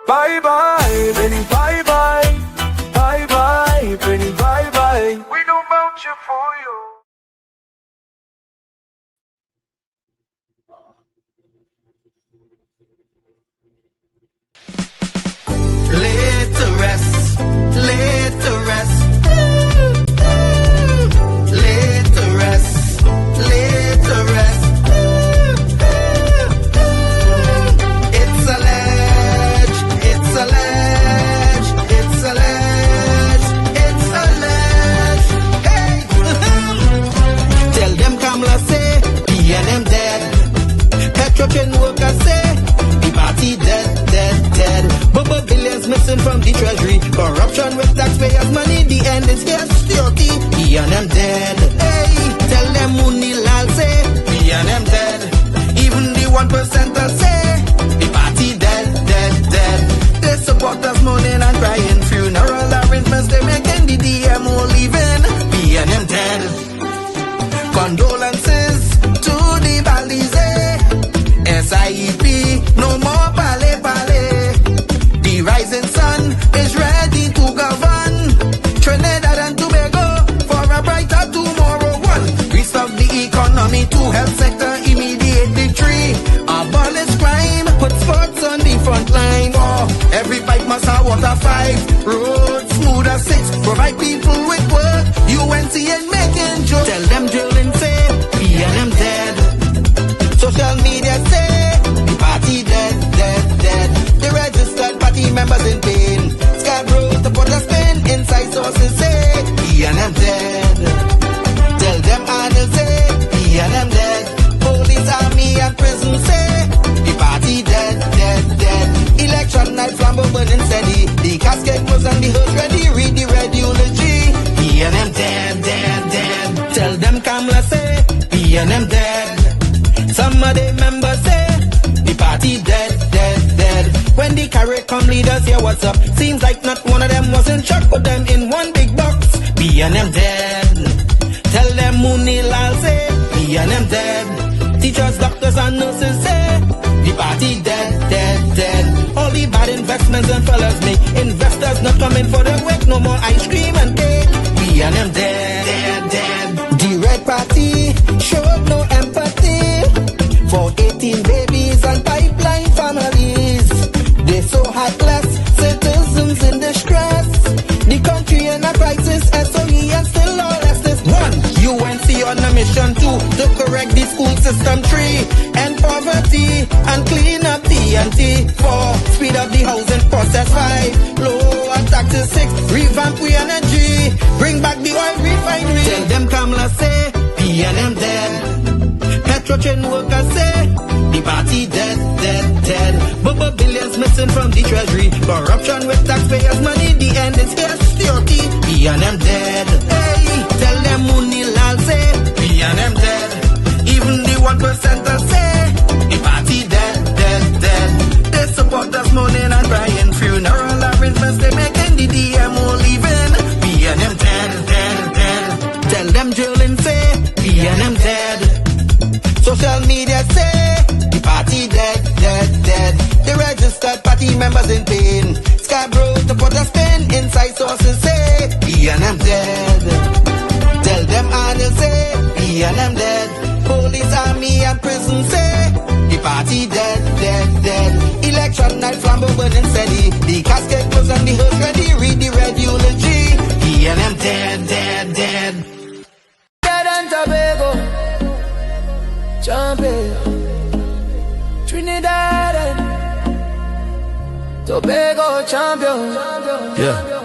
Bye-bye, penny, bye-bye. Bye-bye, penny, bye-bye. We don't vouch for you. Laid to rest, laid to rest, laid to rest, laid to rest. It's alleged, it's alleged, it's alleged, it's alleged. Hey, tell them Kamala say, PNM dead. Petrotrain workers say, the party dead, dead, dead. But billions missing from the treasury. Corruption with taxpayers' money. The end is here, security. PNM dead. Hey, tell them Munilal say, PNM dead. Even the 1% say, the party dead, dead, dead. They support us mourning and crying. Funeral arrangements they making. The DMO leaving. PNM dead. Condolences to the Balize. SIEP, no more pale pale. The rising sun is ready to govern Trinidad and Tobago for a brighter tomorrow. One, restart the economy, two, health sector, immediate victory. Abolish crime, put sports on the front line. Four, every pipe must have water. Five, roads smooth as six, provide people with work. UNC and making jokes. Tell them drilling say, PNM dead. Social media say, the party dead, dead, dead. The registered party members in pain. Scarborough, the put a spin. Inside sources say, PNM dead. Tell them Arnold say, PNM dead. Police, army and prison say, the party dead, dead, dead. Election night, flambeau burning steady. The casket was on the hearse ready. Read the red eulogy. PNM dead, dead, dead. Tell them Kamala say, PNM dead. Some of the members say, the party dead, dead, dead. When the CARICOM leaders hear what's up, seems like not one of them was in shock. Put them in one big box, PNM dead. Tell them Munilal say, PNM dead. Teachers, doctors and nurses say, the party dead, dead, dead. All the bad investments and fellas make investors not coming for the work. No more ice cream and cake, PNM dead, dead, dead. The Red Party showed no empathy for 18 babies nation 2 to correct the school system 3, end poverty and clean up TNT 4, speed up the housing process 5, lower taxes 6, revamp we energy, bring back the oil refinery. Tell them Kamala say PNM dead, Petro train workers say the party dead, dead, dead. Bubba billions missing from the treasury, corruption with taxpayers' money. The end is here, security. PNM dead. Hey, tell them Munilal say PNM dead. Even the 1%ers say the party dead, dead, dead. They support us mourning and crying, funeral arrangements they making, the DMO leaving. PNM dead, dead, dead. Tell them drilling say PNM dead. Social media say the party dead, dead, dead. The registered party members in pain. Scarborough to put a spin. Inside sources say PNM dead. Tell them Arnold say PNM dead. Police, army and prison say the party dead, dead, dead. Election night flambeau burning steady. The casket closed and the hearse ready. Read the red eulogy. PNM dead, dead, dead. Dead and Tobago. Champion, Trinidad and Tobago champion. Yeah.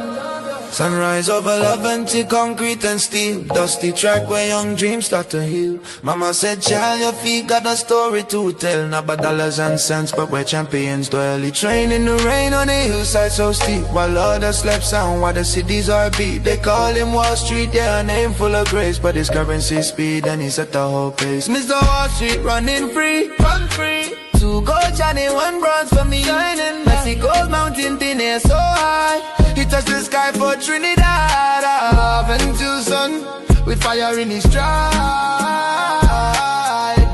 Sunrise over love into concrete and steel. Dusty track where young dreams start to heal. Mama said, child, your feet got a story to tell. Not about dollars and cents, but where champions dwell. He train in the rain on the hillside so steep, while others slept sound while the cities are beat. They call him Wall Street, yeah, a name full of grace, but his currency speed and he set the whole pace. Mr. Wall Street running free, run free. 2 gold, Johnny, 1 bronze for me. Shining Mexico's mountain thin air so high. He touched the sky for Trinidad. Love and Tucson with fire in his stride.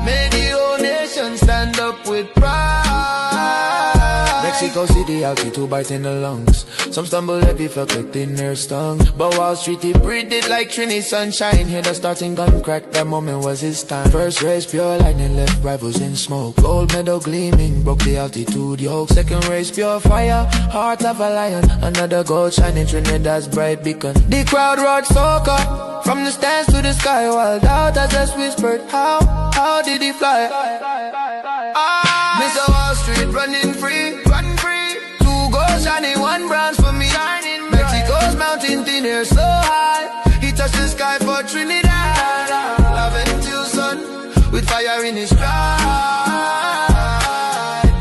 Made the whole nation stand up with pride. Mexico City, altitude bite in the lungs. Some stumble heavy, felt like thin air stung. But Wall Street, he breathed it like Trini sunshine. Hear the starting gun crack, that moment was his time. First race, pure lightning, left rivals in smoke. Gold medal gleaming, broke the altitude yoke. Second race, pure fire, heart of a lion. Another gold shining, Trinidad's bright beacon. The crowd roared soca, from the stands to the sky. Wild out as just whispered, how did he fly? Mr. Wall Street running free, run free. 2 gold shining, 1 bronze for me. Mexico's mountain thin air so high. He touched the sky for Trinidad. Love and Tucson with fire in his stride.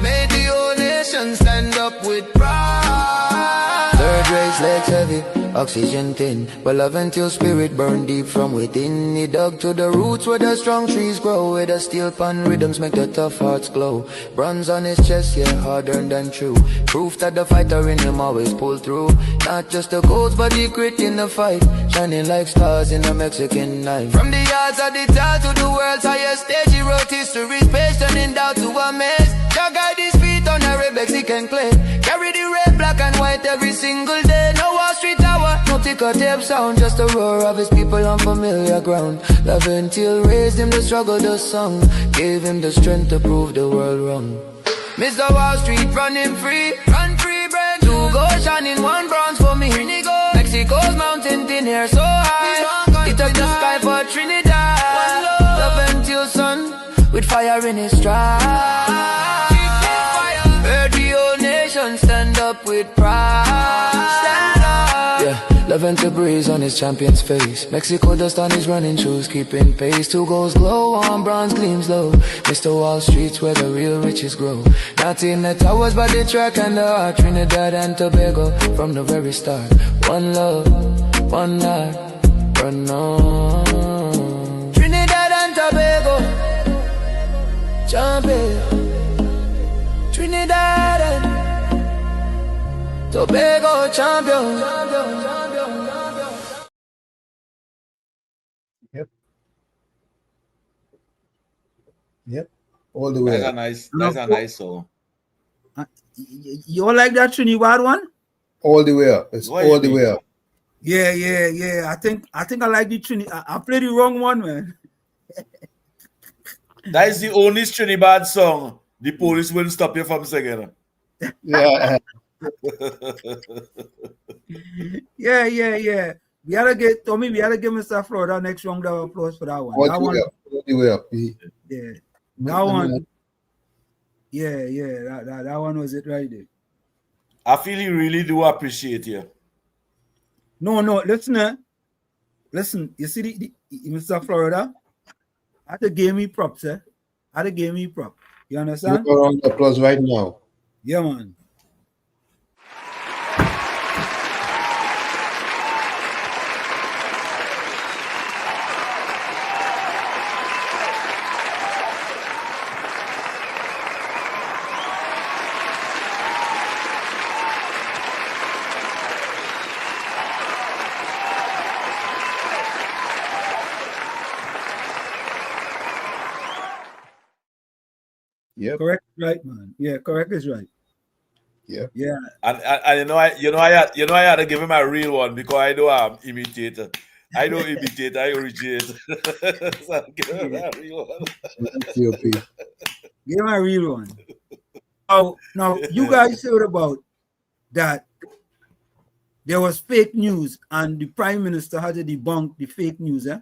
Made the whole nation stand up with pride. Third race legs heavy, oxygen thin, but love until spirit burn deep from within. He dug to the roots where the strong trees grow, where the steel pan rhythms make the tough hearts glow. Bronze on his chest, yeah, hard-earned and true. Proof that the fighter in him always pull through. Not just the goals, but the grit in the fight, shining like stars in a Mexican night. From the yards of the town to the world's highest stage, he wrote history's page, turning doubt to a maze. Jah guide his feet on a red Mexican clay. Carry the red, black and white every single day. No Wall Street Tower, no ticker tape sound, just the roar of his people on familiar ground. Love until raised him to struggle the song, gave him the strength to prove the world wrong. Mr. Wall Street running free, run free, bread. 2 gold shining, 1 bronze for me. Mexico's mountain thin air so high. He touched the sky for Trinidad. Love until sun with fire in his stride. Heard the whole nation stand up with pride. Stand up. Yeah, love until breeze on his champion's face. Mexico dust on his running shoes, keeping pace. 2 goals glow, 1 bronze gleams low. Mr. Wall Street's where the real riches grow. Not in the towers, but the track and the heart. Trinidad and Tobago from the very start. 1 love, 1 heart, run on. Trinidad and Tobago, champion. Trinidad and Tobago champion. Yep. All the way. That's a nice song. You all like that Trinidad one? All the way up. It's all the way up. Yeah. I think I like the Trinidad. I played the wrong one, man. That is the only Trinidad song the police wouldn't stop you from singing. Yeah. Yeah. We had to get Tommy. We had to give Mr. Florida next round of applause for that one. What That way one, up? What way up? yeah. That one, yeah. That one was it right there. I feel he really do appreciate you. No, listen. Listen, you see, the Mr. Florida, I had to give me props, eh? I had to give me props. You understand? Give a round of applause right now. Yeah, man. Yeah. Correct, right, man. Yeah, correct is right. Yeah. Yeah. And I had to give him a real one because I don't imitator. I don't imitate, I originate. So I'll give him a real one. Give him a real one. Now you guys heard about that there was fake news and the Prime Minister had to debunk the fake news, eh?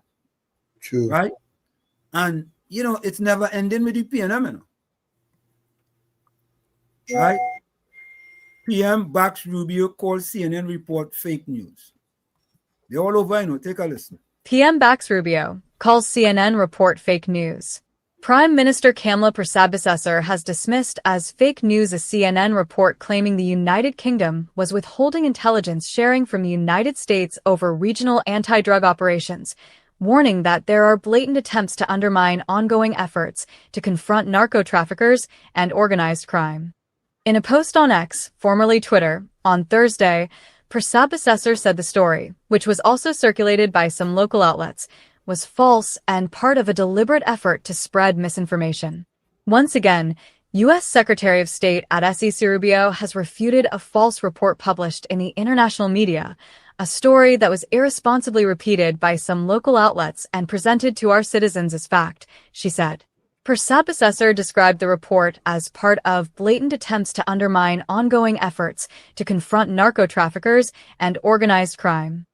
True. Right? And it's never ending with the PNM, right? PM backs Rubio, calls CNN report fake news. They're all over, take a listen. PM backs Rubio, calls CNN report fake news. Prime Minister Kamala Persad-Bissessar has dismissed as fake news a CNN report claiming the United Kingdom was withholding intelligence sharing from the United States over regional anti-drug operations, warning that there are blatant attempts to undermine ongoing efforts to confront narco-traffickers and organized crime. In a post on X, formerly Twitter, on Thursday, Persad-Bissessar said the story, which was also circulated by some local outlets, was false and part of a deliberate effort to spread misinformation. Once again, U.S. Secretary of State at SEC Rubio has refuted a false report published in the international media, a story that was irresponsibly repeated by some local outlets and presented to our citizens as fact, she said. Persad-Bissessar described the report as part of blatant attempts to undermine ongoing efforts to confront narco-traffickers and organized crime.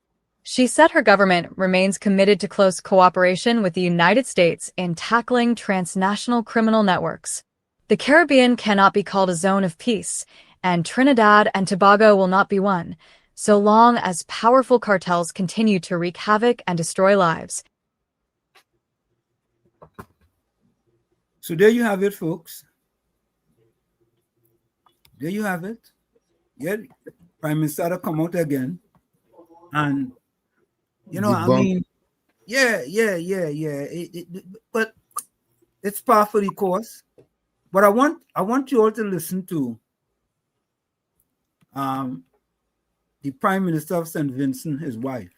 She said her government remains committed to close cooperation with the United States in tackling transnational criminal networks. The Caribbean cannot be called a zone of peace, and Trinidad and Tobago will not be one, so long as powerful cartels continue to wreak havoc and destroy lives. So there you have it, folks. There you have it. Yeah, Prime Minister come out again. And, I mean, yeah. But it's par for the course. But I want you all to listen to the Prime Minister of St. Vincent, his wife.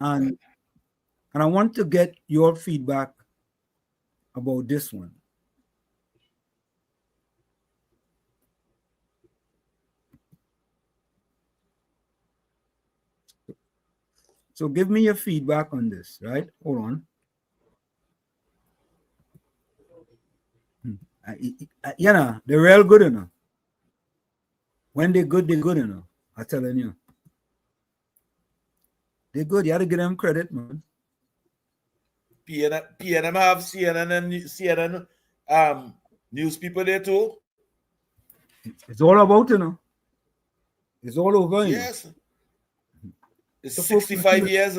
And I want to get your feedback about this one. So give me your feedback on this, right? Hold on. They're real good enough. When they're good enough. I'm telling you. They're good. You have to give them credit, man. PNM have CNN news people there too. It's all about, It's all over. Yes. It's 65 years.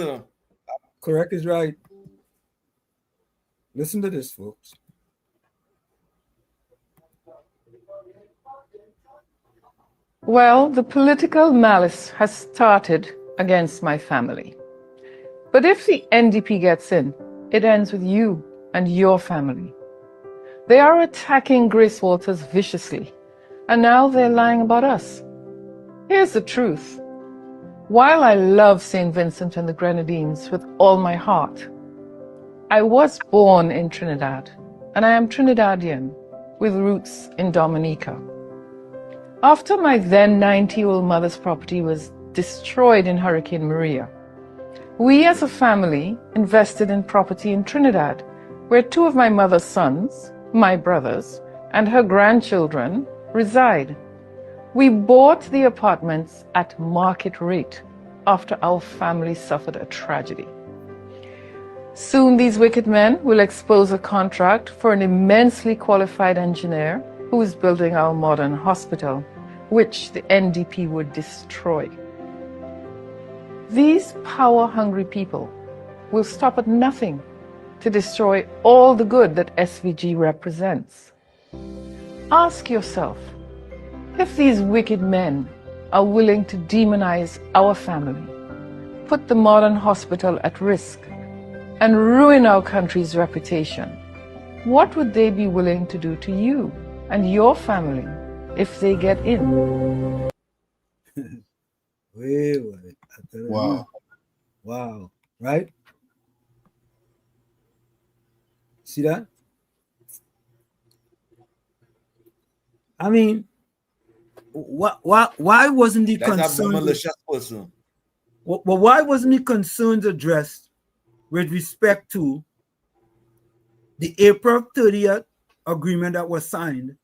Correct is right. Listen to this, folks. Well, the political malice has started against my family. But if the NDP gets in, it ends with you and your family. They are attacking Grace Walters viciously, and now they're lying about us. Here's the truth. While I love St. Vincent and the Grenadines with all my heart, I was born in Trinidad, and I am Trinidadian with roots in Dominica. After my then 90-year-old mother's property was destroyed in Hurricane Maria, we as a family invested in property in Trinidad, where two of my mother's sons, my brothers, and her grandchildren reside. We bought the apartments at market rate after our family suffered a tragedy. Soon these wicked men will expose a contract for an immensely qualified engineer who is building our modern hospital, which the NDP would destroy. These power-hungry people will stop at nothing to destroy all the good that SVG represents. Ask yourself, if these wicked men are willing to demonize our family, put the modern hospital at risk, and ruin our country's reputation, what would they be willing to do to you and your family if they get in? Wait. Wow. Wow. Right? See that? I mean, why wasn't the concern? Malicious person. Well, why wasn't the concerns addressed with respect to the April 30th agreement that was signed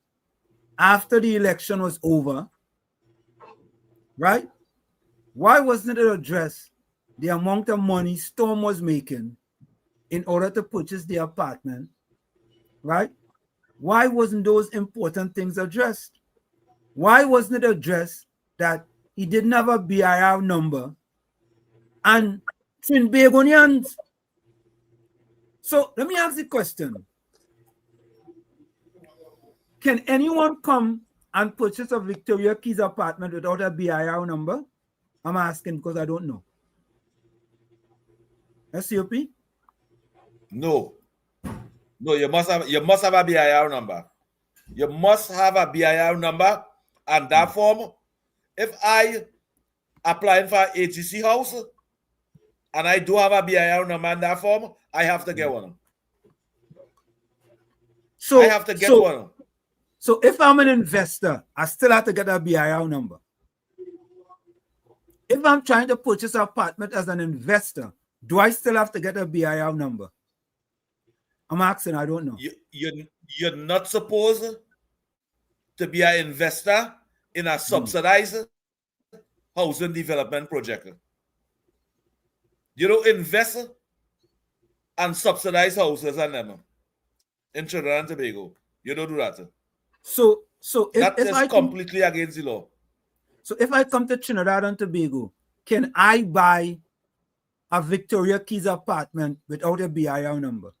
after the election was over? Right? Why wasn't it addressed the amount of money Storm was making in order to purchase the apartment? Right? Why wasn't those important things addressed? Why wasn't it addressed that he didn't have a BIR number and Trinbagonians? So let me ask the question. Can anyone come and purchase a Victoria Keys apartment without a BIR number? I'm asking because I don't know. SCOP? No. No, you must have a BIR number. You must have a BIR number, and that form, if I applying for ATC house and I do have a BIR number in that form, I have to get one. So I have to get one. So if I'm an investor, I still have to get a BIR number. If I'm trying to purchase an apartment as an investor, do I still have to get a BIR number? I'm asking, I don't know. You're not supposed to be an investor in a subsidized housing development project. You don't invest and subsidize houses and them in Trinidad and Tobago. You don't do that. So that is completely against the law. So if I come to Trinidad and Tobago, can I buy a Victoria Keys apartment without a BIR number?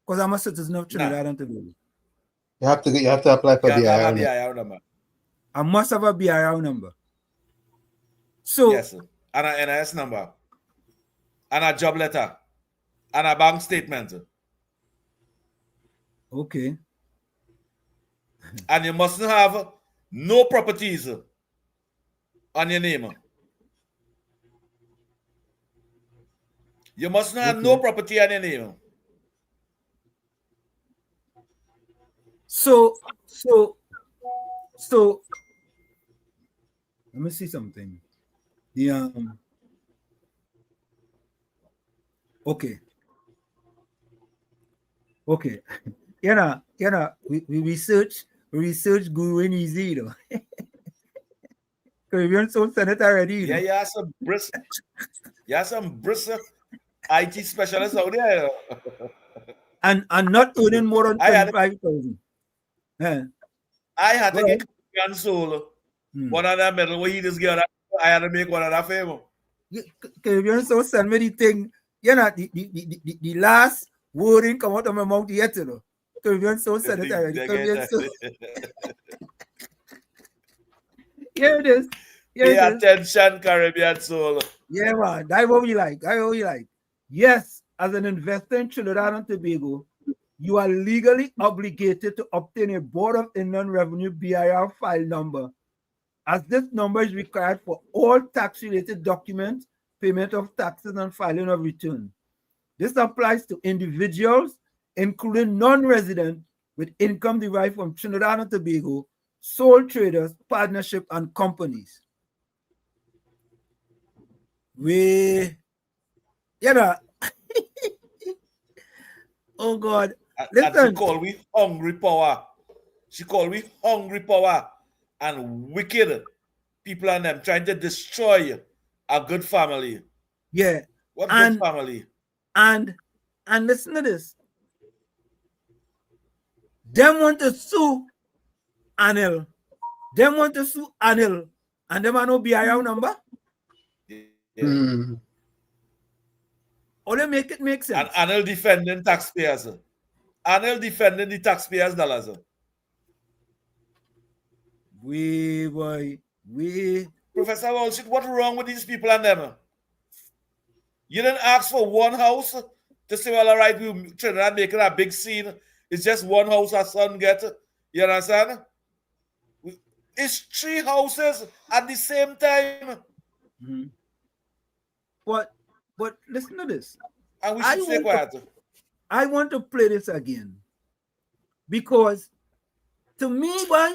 Because I'm a citizen of Trinidad and Tobago. You have to apply for BIR number. I must have a BIR number. So yes, and an NIS number, and a job letter, and a bank statement. Okay. And you mustn't have no properties on your name. You mustn't have no property on your name. So let me see something. The okay. We research Guru and Easy though. Caribbean Soul Senate already. Yeah, you have some brisk IT specialists out there. And not earning more than 25,000. I had to get Caribbean Soul. One of them middle where he just get I had to make one of that favor. Caribbean Soul send me the thing. The last word didn't come out of my mouth yet, you know. Caribbean Soul said it already. Caribbean Soul. Here it is. Pay attention, Caribbean Soul. Yeah, man. That's what we like. Yes, as an investor in Trinidad and Tobago, you are legally obligated to obtain a Board of Inland Revenue BIR file number, as this number is required for all tax-related documents, payment of taxes, and filing of returns. This applies to individuals, including non-residents with income derived from Trinidad and Tobago, sole traders, partnership, and companies. Oh God. Listen. And she called we hungry power. She called we hungry power and wicked people and them trying to destroy a good family. Yeah. What good family? And listen to this. Them want to sue Anil. Them want to sue Anil. And them are no BIR number. Yeah. Or they make it make sense. And Anil defending taxpayers. Anil defending the taxpayers' dollars. We. Professor Walsh, what's wrong with these people and them? You didn't ask for one house to say, well, all right, we Trinidad making a big scene. It's just one house our son get. You understand? It's 3 houses at the same time. Mm-hmm. But listen to this. And we should stay quiet. I want to play this again. Because to me, boy,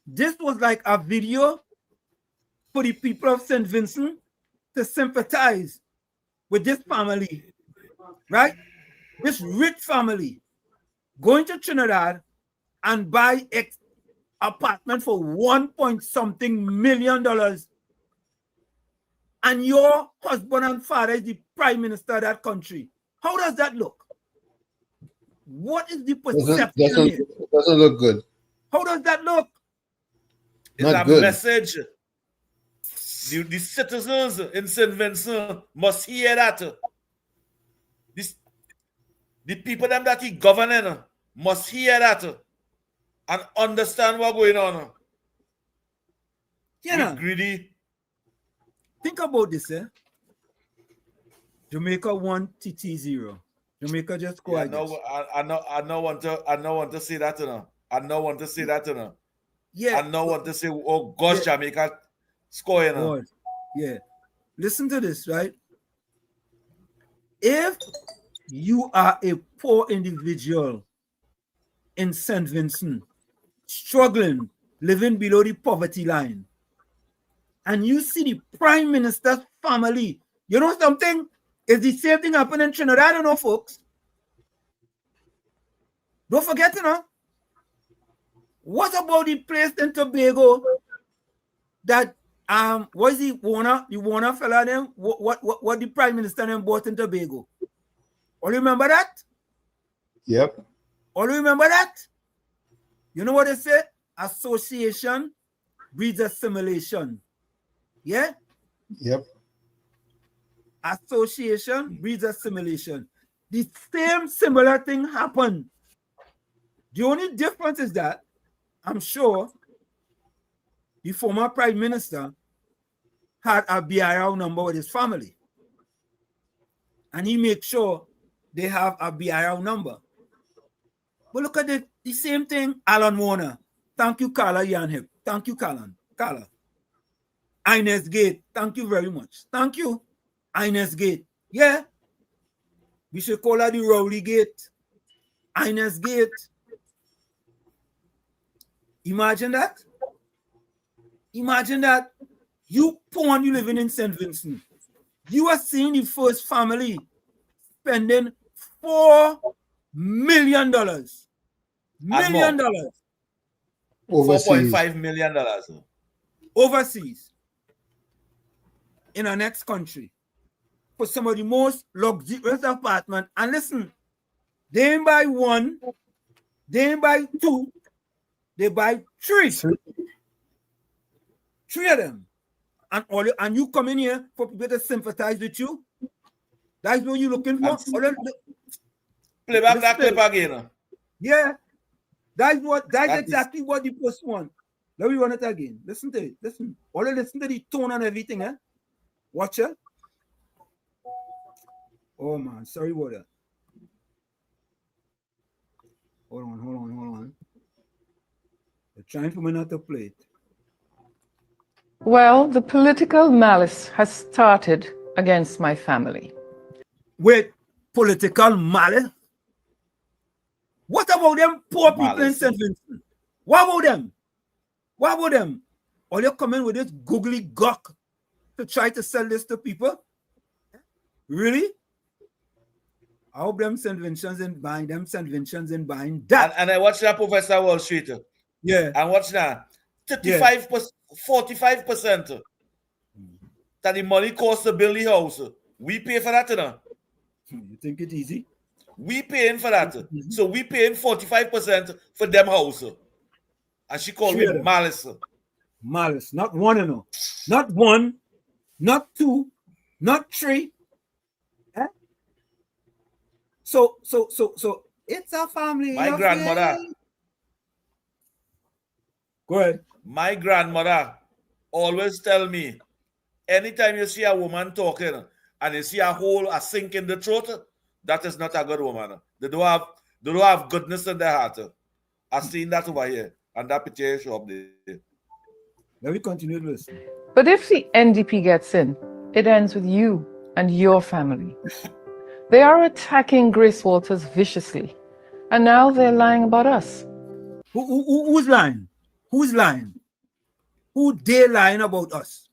this was like a video for the people of St. Vincent to sympathize with this family, right? This rich family going to Trinidad and buy apartment for $1.something million. And your husband and father is the prime minister of that country. How does that look? What is the perception here? Doesn't look good. How does that look? It's a message. The citizens in St. Vincent must hear that. The people them that he governing must hear that and understand what's going on. You know, greedy. Think about this, eh? Jamaica 1, TT 0. Jamaica just go. I don't want to say that, you know. I don't want to say that, you know. Yeah. I don't want to say, oh gosh, yeah. Jamaica scoring. You know. Yeah. Listen to this, right? If you are a poor individual in St. Vincent, struggling, living below the poverty line, and you see the prime minister's family, you know something? It's the same thing happening in Trinidad, you know, folks. Don't forget, you know. What about the place in Tobago that what is the Warner fella name? What the prime minister name bought in Tobago? All you remember that? Yep. All you remember that? You know what they say? Association breeds assimilation. Yeah? Yep. Association breeds assimilation. The same similar thing happened. The only difference is that I'm sure the former prime minister had a BIR number with his family. And he makes sure they have a BIR number. But look at the same thing, Alan Warner. Thank you, Carla Yanhip. Thank you, Carla. Inez Gate. Thank you very much. Thank you, Inez Gate. Yeah. We should call her the Rowley Gate. Inez Gate. Imagine that. Imagine that. You poor, you living in St. Vincent. You are seeing the first family spending $4 million. $4.5 million. Overseas. In our next country. For some of the most luxurious apartments. And listen, they ain't buy one, they ain't buy two, they buy three. Three of them. And you come in here for people to sympathize with you. That's what you're looking for. Play back that clip again. Yeah. That's exactly what the post want. Let me run it again. Listen to it. Listen. Listen to the tone and everything, eh? Watch it. Oh man, sorry about that. Hold on. They're trying for me not to play it. Well, the political malice has started against my family. With political malice? What about them poor people in St. Vincent? What about them? What about them? Or you come in with this googly gawk to try to sell this to people? Really? I hope them St. Vincent's in buying that. And I watched that Professor Wall Street. Yeah. And watch that. 35%, 45% that the money costs to build the house. We pay for that, you know. You think it's easy? We paying for that. So we paying 45% for them house. And she called me malice. Malice. Not one, you know. Not one, not two, not three. Eh? So it's a family. My grandmother. Go ahead. My grandmother always tell me, anytime you see a woman talking and you see a sink in the throat, that is not a good woman. They don't have goodness in their heart. I've seen that over here, and that picture show up there. Let me continue to listen. But if the NDP gets in, it ends with you and your family. They are attacking Grace Walters viciously, and now they're lying about us. Who's lying? Who's lying? Who they lying about us?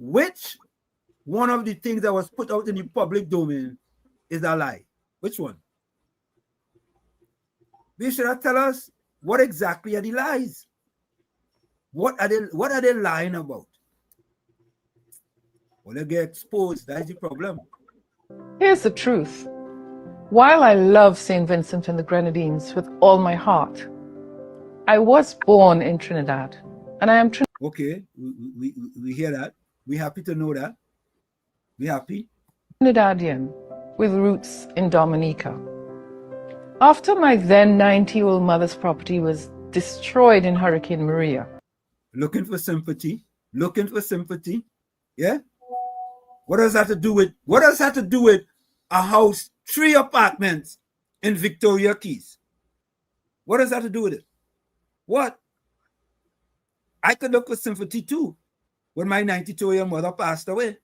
Which one of the things that was put out in the public domain is a lie? Which one? They should have tell us what exactly are the lies. What are they lying about? Well, they get exposed. That's the problem. Here's the truth. While I love St. Vincent and the Grenadines with all my heart, I was born in Trinidad, and I am Okay, we hear that. We're happy to know that. We're happy. Trinidadian with roots in Dominica. After my then 90-year-old mother's property was destroyed in Hurricane Maria. Looking for sympathy. Looking for sympathy. Yeah? What does that have to do with a house, 3 apartments in Victoria Keys? What does that have to do with it? What? I could look for sympathy too when my 92-year-old mother passed away.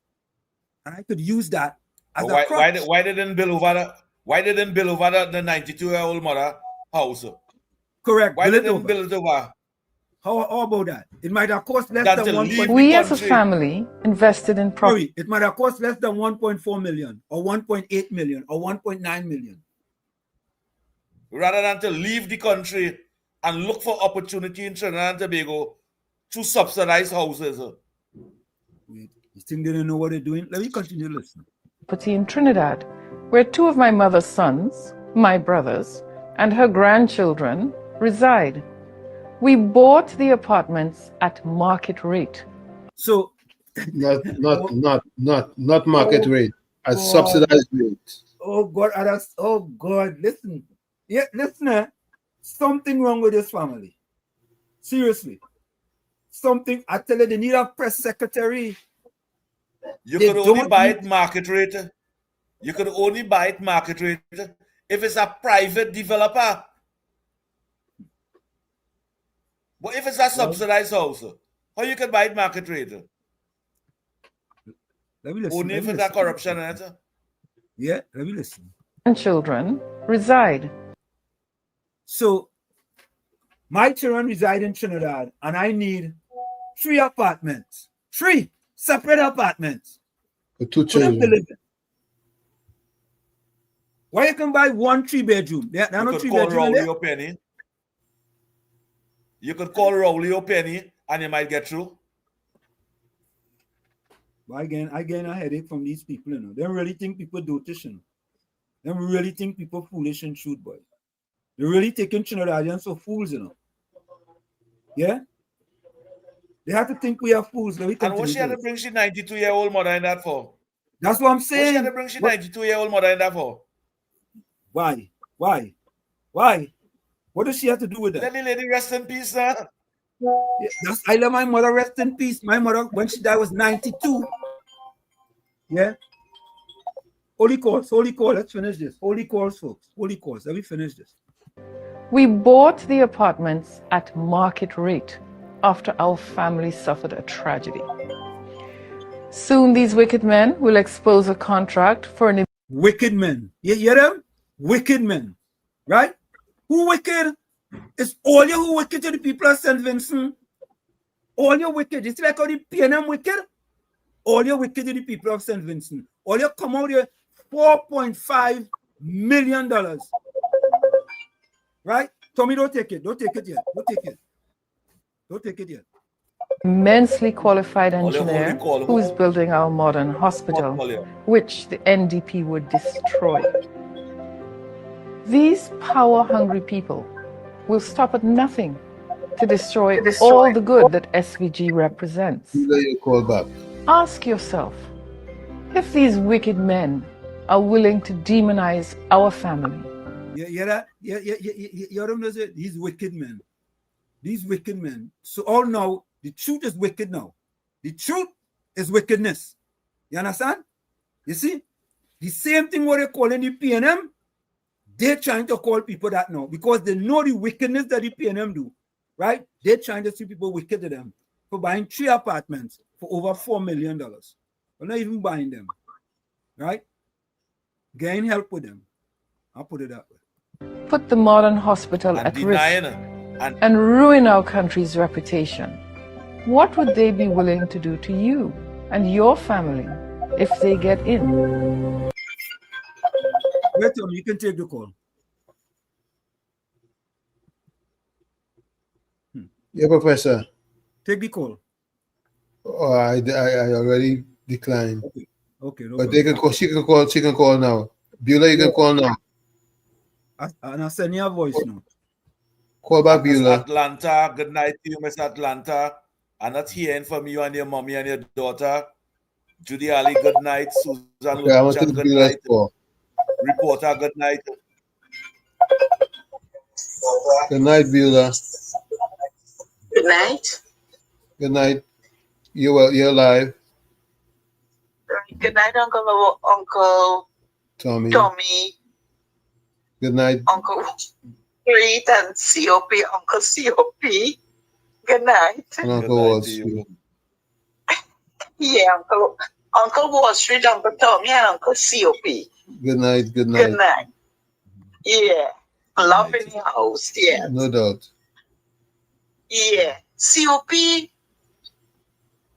And I could use that as a crutch. Why didn't Bill over the 92-year-old mother house? Correct. Why didn't Bill it over? How about that? It might have cost less than 1.4 We as a family invested in property. It might have cost less than 1.4 million or 1.8 million or 1.9 million. Rather than to leave the country and look for opportunity in Trinidad and Tobago to subsidize houses. Wait, you think they don't know what they're doing? Let me continue listening. Property in Trinidad, where 2 of my mother's sons, my brothers, and her grandchildren reside. We bought the apartments at market rate. So not market rate, at subsidized rate. Oh God, listen. Yeah, listen, something wrong with this family. Seriously. Something, I tell you, they need a press secretary. You could only buy it market rate. You could only buy it market rate if it's a private developer. But if it's a subsidized house, how you can buy it market rate? Only if it's a corruption in it. Yeah, let me listen. And children reside. So, my children reside in Trinidad, and I need 3 apartments. 3 separate apartments. For 2 children. Why you can buy 1 3-bedroom? There are no 3-bedroom. You could call Rowley or Penny and you might get through. But I gain a headache from these people, you know. They really think people dotish, you know. They really think people foolish and shrewd, boy. They really taking Trinidadians for fools, you know. Yeah? They have to think we are fools. And what she had to bring she 92-year-old mother in that for? That's what I'm saying. What she had to bring she 92-year-old mother in that for? Why? What does she have to do with that? Let the lady rest in peace, sir. Yeah, I let my mother rest in peace. My mother, when she died, was 92. Yeah? Holy calls. Let's finish this. Holy calls, folks. Holy calls. Let me finish this. We bought the apartments at market rate after our family suffered a tragedy. Soon these wicked men will expose a contract for an... Wicked men. You hear them? Wicked men. Right? Who wicked? It's all you who wicked to the people of St. Vincent. All you wicked. You see like how the PNM wicked? All you wicked to the people of St. Vincent. All you come out here, $4.5 million. Right? Tommy, don't take it. Don't take it yet. Don't take it. Don't take it yet. Immensely qualified engineer who is building our modern hospital, which the NDP would destroy. These power-hungry people will stop at nothing to destroy all the good that SVG represents. Call back. Ask yourself, if these wicked men are willing to demonize our family. You don't know that these wicked men. These wicked men. So all now, the truth is wicked now. The truth is wickedness. You understand? You see? The same thing what they're calling the PNM, they're trying to call people that now because they know the wickedness that the PNM do, right? They're trying to see people wicked to them for buying 3 apartments for over $4 million. We're not even buying them, right? Getting help with them. I'll put it that way. Put the modern hospital at risk and ruin our country's reputation. What would they be willing to do to you and your family if they get in? Wait, Tom, you can take the call. Yeah, Professor. Take the call. Oh, I already declined. Okay. No but problem. they can call. She can call now. Beulah, you can call now. And I'll send you a voice note. Call back, Miss Beulah. Atlanta, good night to you, Miss Atlanta. I'm not hearing from you and your mommy and your daughter. Judy Ali, good night. Susan Luchan, good night. Reporter, good night. Good night, Beulah. Good night. Good night. You're live. Good night, Uncle Tommy. Good night. Uncle Reed and COP, Uncle COP. Good night. And Uncle Wall Street. Yeah, Uncle Wall Street, Uncle Tommy, and Uncle COP. Good night. Good night. Good night. Yeah. Love in your house, yeah. No doubt. Yeah. COP,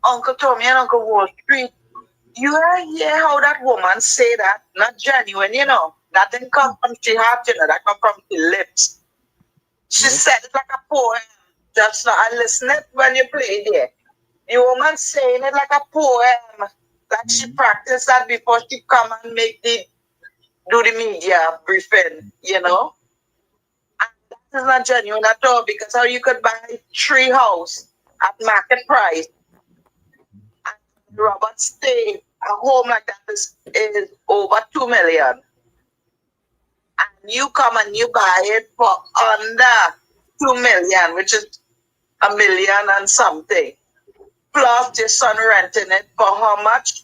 Uncle Tommy and Uncle Wall Street. You hear how that woman say that? Not genuine, you know. That didn't come from the heart, you know. That come from the lips. She said it like a poem. Just now, I listen it when you play it there. The woman saying it like a poem. Like she practiced that before she come and do the media briefing, you know. And that is not genuine at all, because how you could buy 3 houses at market price and Robert stay a home like that is over 2 million. And you come and you buy it for under 2 million, which is $1 million and something. Plus your son renting it for how much?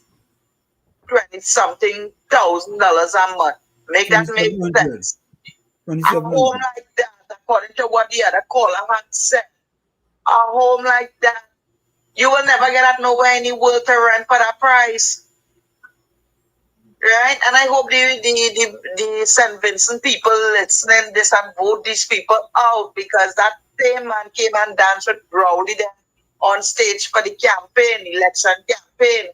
$20-something thousand a month. Make that make sense. A home like that, according to what the other caller had said, a home like that, you will never get at nowhere any worth to rent for that price. Right? And I hope the St. Vincent people listening this and vote these people out, because that same man came and danced with Rowley then on stage for the campaign, election campaign.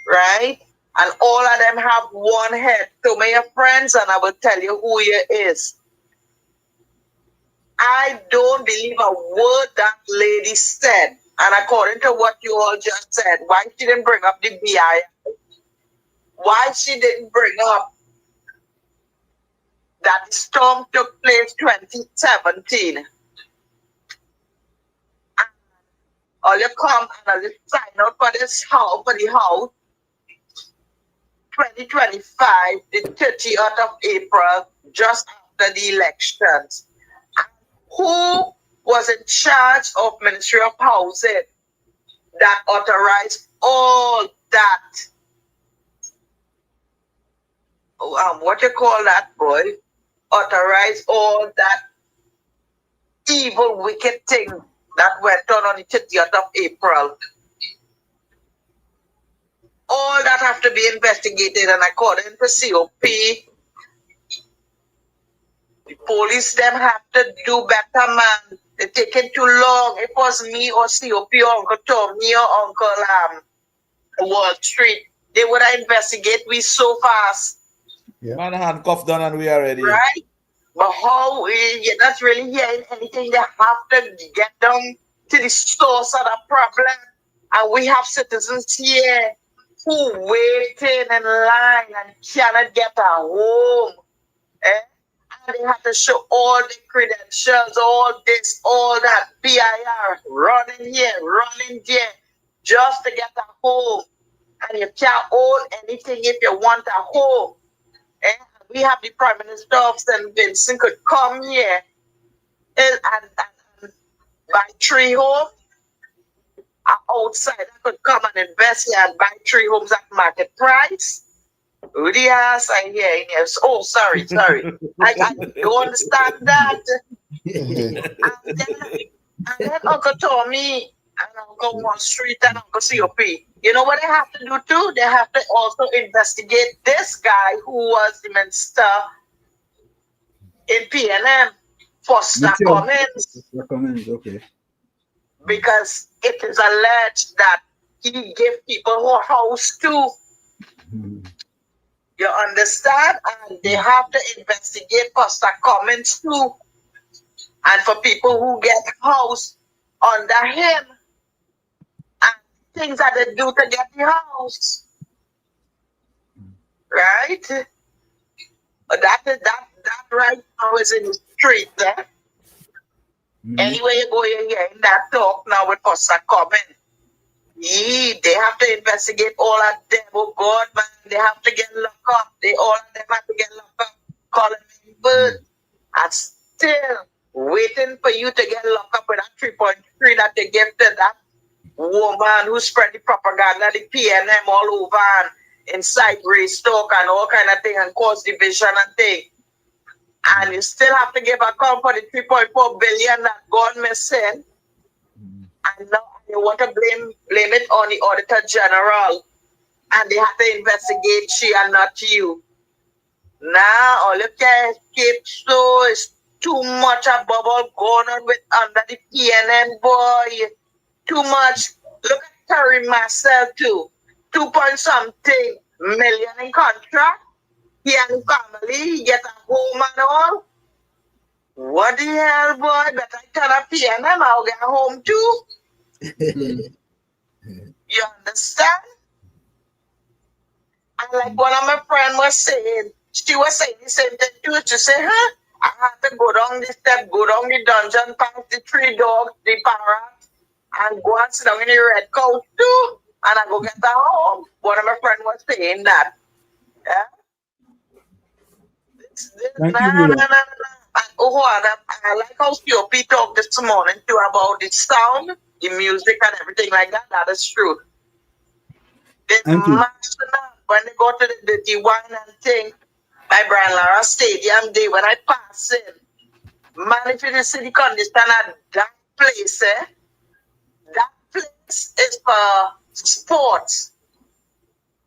Right? And all of them have one head. So may your friends, and I will tell you who he is. I don't believe a word that lady said. And according to what you all just said, why she didn't bring up the BI? Why she didn't bring up that the storm took place 2017? And all you come and all you sign out for this house, for the house, 2025, the 30th of April, just after the elections. And who was in charge of Ministry of Housing that authorized all that? What you call that, boy? Authorize all that evil, wicked thing that went on the 30th of April. All that have to be investigated, and according to COP, the police them have to do better, man. They're taking too long. If it was me or COP or Uncle Tommy or Uncle Wall Street, they would have investigated we so fast. Yeah. Man, handcuffed done and we are ready. Right? But how you're not really hearing anything, they have to get them to the source of the problem. And we have citizens here who waiting in line and cannot get a home. And they have to show all the credentials, all this, all that, BIR, running here, running there, just to get a home. And you can't own anything if you want a home. We have the Prime Minister of St. Vincent could come here and buy 3 homes. An outsider could come and invest here and buy 3 homes at market price. Who the ass I hear? Yes. Oh, sorry. I don't understand that. and then Uncle Tommy and Uncle Wall Street and Uncle COP. You know what they have to do too? They have to also investigate this guy who was the minister in PNM for Stock Cummins. Okay. Because it is alleged that he gave people who house too. You understand? And they have to investigate for Stock Cummins too. And for people who get house under him. And things that they do to get the house. Right? But that right now is in the street. Anyway, you go here in that talk now with Foster Common. They have to investigate all of them. Oh God, man, they have to get locked up. All of them have to get locked up. Calling me bird. And still waiting for you to get locked up with that 3.3 that they gave to that woman who spread the propaganda, the PNM all over and inside Greystoke and all kind of thing and cause division and thing. And you still have to give account for the 3.4 billion that God missing. And now you want to blame it on the Auditor General. And they have to investigate she and not you. Now all you can keep so is too much a bubble going on with under the PNM boy. Too much. Look at Terry Marcel too. 2-point-something million in contract. He and family, he get a home and all. What the hell, boy? Better tell a PNM I'll get home too. You understand? And like one of my friends was saying, she was saying the same thing too. She said, I had to go down the step, go down the dungeon, pass the 3 dogs, the parrot, and go and sit down in the red couch too. And I go get a home. One of my friends was saying that. Yeah? Thank you. I like how COP talked this morning too about the sound, the music and everything like that. That is true. They mashing up when they go to the dirty wine and thing by Brian Lara Stadium day when I pass in. Man, if you see the condition at that place, that place is for sports.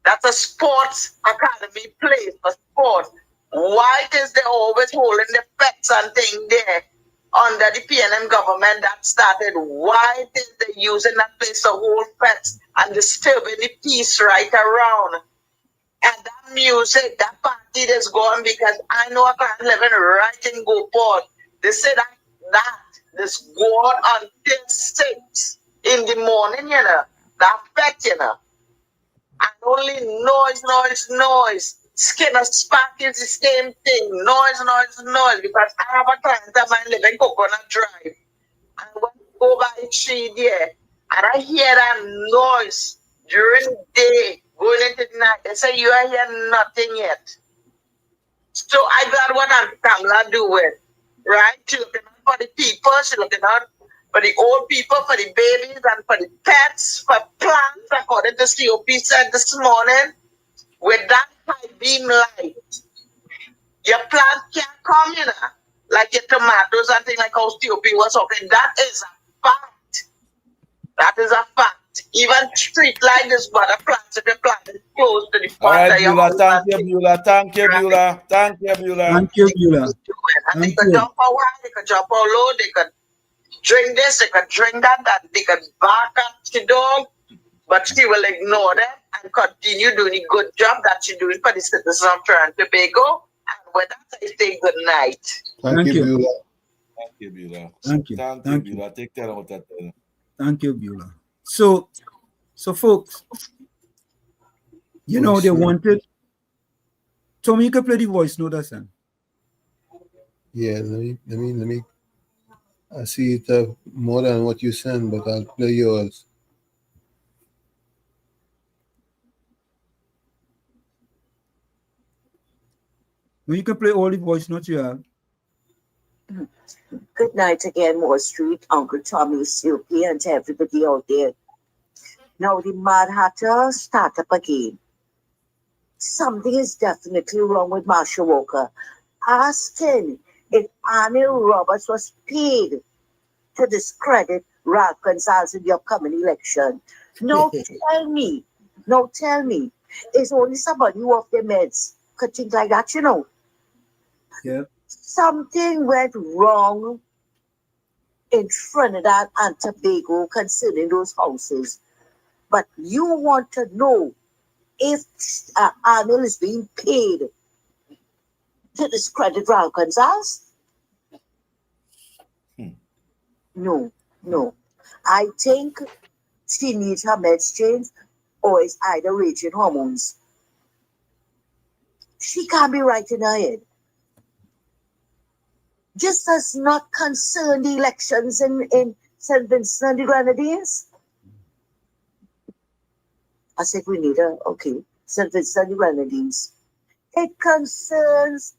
That's a sports academy place for sports. Why is they always holding the pets and thing there under the PNM government that started? Why is they using that place to hold pets and disturbing the peace right around? And that music, that party is going because I know I can't live in right in Gopal. They say that this go on until 6 in the morning, you know. That pet, you know. And only noise. Skinner Spark is the same thing. Noise. Because I have a client of mine live in Coconut Drive. And when I go by the tree there, and I hear that noise during the day, going into the night, they say, you are hearing nothing yet. So I got what I'm Kamala doing, right? She looking out for the people, she looking out for the old people, for the babies, and for the pets, for plants, according to COP said this morning. With that high beam light, your plant can't come, you know, like your tomatoes and things like how COP was talking. That is a fact. Even street light is but a plant if you plant it close to the all right, Beulah, thank you, Beulah. Thank you, Beulah. And they could jump out high, they could jump out low, they could drink this, they could drink that, they could bark at the dog, but she will ignore them and continue doing the good job that she's doing for the citizens of Trinidad and Tobago. And with that, I say good night. Thank you, Beulah. Thank you, Beulah. Thank you, Beulah. Take care of that. Thank you, Beulah. So folks, you know they wanted. Tommy, you can play the voice note, son. Yeah, let me. I see it more than what you send, but I'll play yours. No, you can play all the voice notes you have. Good night again, Wall Street, Uncle Tommy, Silky, and to everybody out there. Now the Mad Hatter start up again. Something is definitely wrong with Marshall Walker. Asking if Annie Roberts was paid to discredit Ralph Gonsalves in the upcoming election. Now tell me, it's only somebody who off their meds could think like that, you know. Yeah. Something went wrong in Trinidad and Tobago concerning those houses. But you want to know if Arnold is being paid to discredit Ralph Gonsalves? No. I think she needs her meds changed or it's either raging hormones. She can't be right in her head. Just does not concern the elections in St. Vincent and the Grenadines. I said we need her, okay, St. Vincent and the Grenadines. It concerns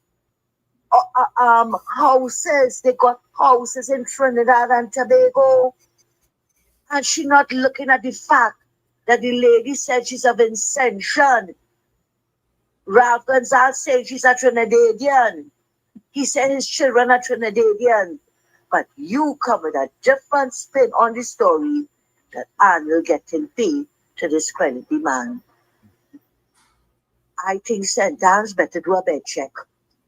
houses. They got houses in Trinidad and Tobago. And she not looking at the fact that the lady said she's of Vincentian. Ralph Gonsalves said she's a Trinidadian. He said his children are Trinidadian. But you come with a different spin on the story that Arnold getting paid to discredit the man. I think St. Anne's better do a bed check.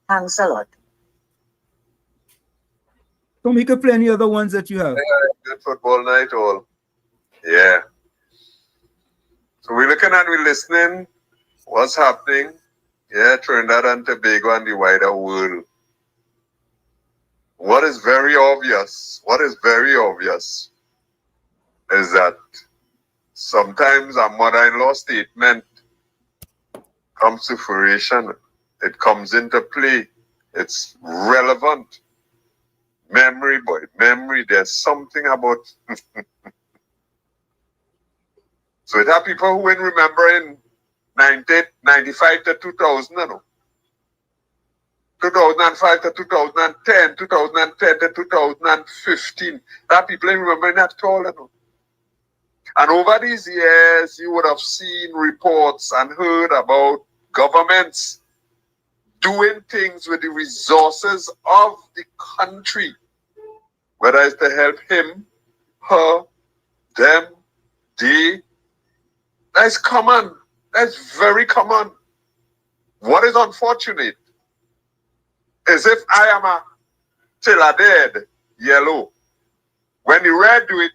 Thanks a lot. Tom, you can play any other ones that you have. Yeah, good football night all. Yeah. So we're looking and we're listening. What's happening? Yeah, Trinidad and Tobago and the wider world. What is very obvious is that sometimes a mother-in-law statement comes to fruition. It comes into play. It's relevant. Memory, there's something about... So it have people who remember in 1995 to 2000, you know. 2005 to 2010, 2010 to 2015. That people ain't remembering that at all, you know. And over these years, you would have seen reports and heard about governments doing things with the resources of the country, whether it's to help him, her, them, they. That's common. That's very common. What is unfortunate is if I am a till a dead yellow. When the red do it,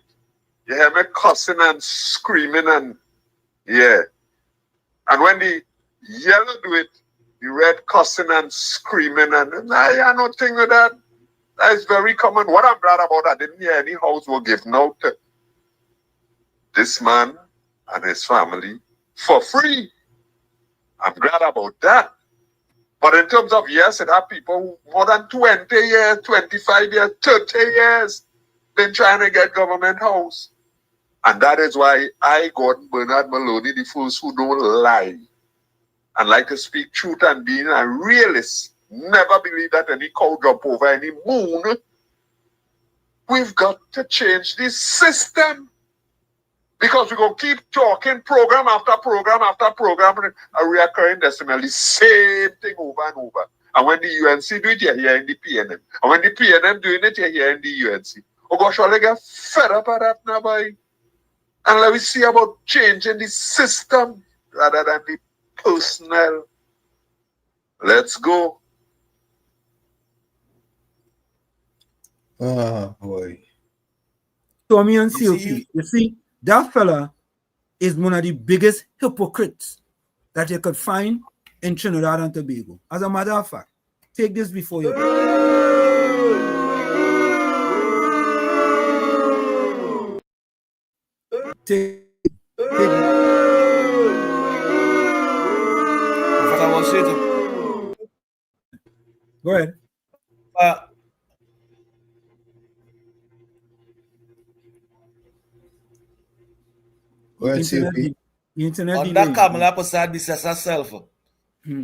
you hear me cussing and screaming and yeah. And when the yellow do it, the red cussing and screaming and I have nothing with that. That is very common. What I'm glad about, I didn't hear any house were given out to this man and his family for free. I'm glad about that. But in terms of, yes, it have people who more than 20 years, 25 years, 30 years been trying to get government house. And that is why I got Bernard Maloney, the first who don't lie and like to speak truth and being a realist. Never believe that any cow drop over any moon. We've got to change this system. Because we're going to keep talking program after program after program, a reoccurring decimal, the same thing over and over. And when the UNC do it, you're here in the PNM. And when the PNM doing it, you're here in the UNC. Oh gosh, I'll get fed up at that now, boy. And let me see about changing the system rather than the personnel. Let's go. Ah, boy. Tommy and Silky, you see, that fella is one of the biggest hypocrites that you could find in Trinidad and Tobago. As a matter of fact, take this before you go. Take Professor Walshit. Go ahead. Under Kamala Prasad Biswas herself,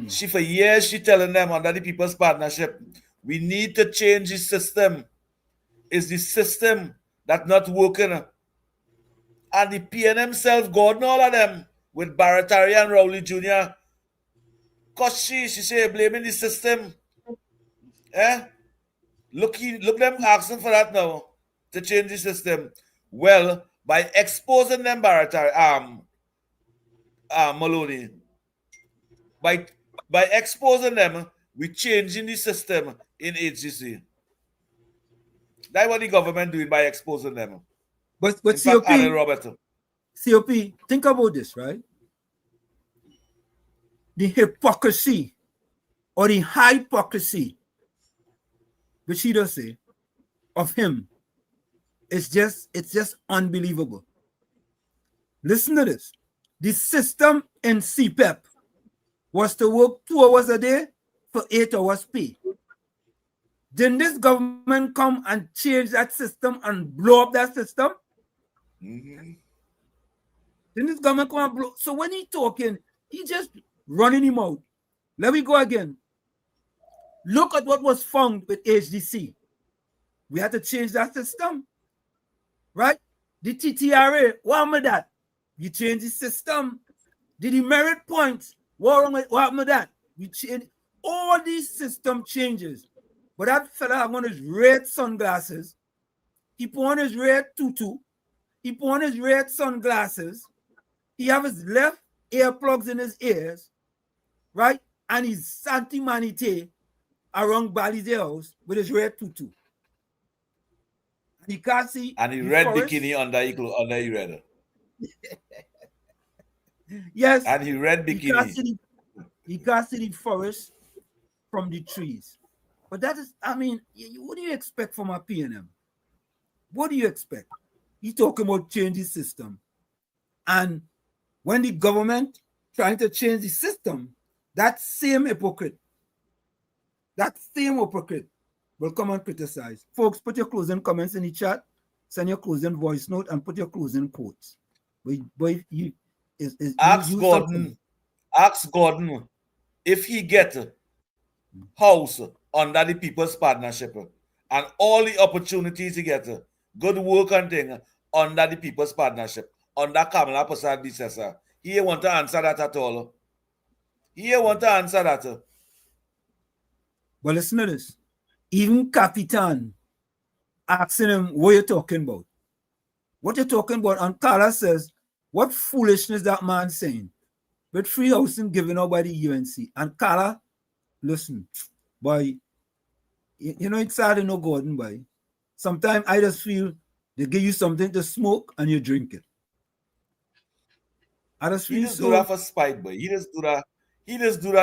she for years she telling them under the People's Partnership, we need to change the system. It's the system that's not working. And the PN himself, God, all of them, with Barratari and Rowley Jr., because she say blaming the system. Look them asking for that now to change the system. Well, by exposing them Barratari, Maloney, by exposing them, we changing the system in HGC. That's what the government doing by exposing them. But in COP, fact, Robert. COP, think about this, right? The hypocrisy or the hypocrisy, which he does say, of him, it's just unbelievable. Listen to this. The system in CPEP was to work 2 hours a day for 8 hours pay. Didn't this government come and change that system and blow up that system? Didn't this government come and blow? So when he talking, he just running him out. Let me go again. Look at what was found with HDC. We had to change that system, right? The TTRA, what happened with that? You change the system. Did the merit points, what happened with that? You change all these system changes. But that fella have on his red sunglasses. He put on his red tutu. He put on his red sunglasses. He have his left earplugs in his ears, right? And he's Santi Manite around Bali's house with his red tutu. He can't see. And he red forest. Bikini under he red. Yes. And he red bikini. He can't see the forest from the trees. But that is, I mean, what do you expect from a PNM? What do you expect? He's talking about changing system. And when the government trying to change the system, that same hypocrite will come and criticize. Folks, put your closing comments in the chat, send your closing voice note, and put your closing quotes. Ask Gordon if he get a house under the People's Partnership and all the opportunities he get, good work and thing under the People's Partnership, under Kamala Prasad Biswas. He want to answer that at all. He want to answer that. But listen to this. Even Capitan asking him, what you talking about? What you talking about? And Carla says, what foolishness that man saying? With free housing given out by the UNC. And Carla, listen, boy, you know it's sad to know Gordon, boy. Sometimes I just feel they give you something to smoke and you drink it. I just feel he just do that for spite, boy. He just do that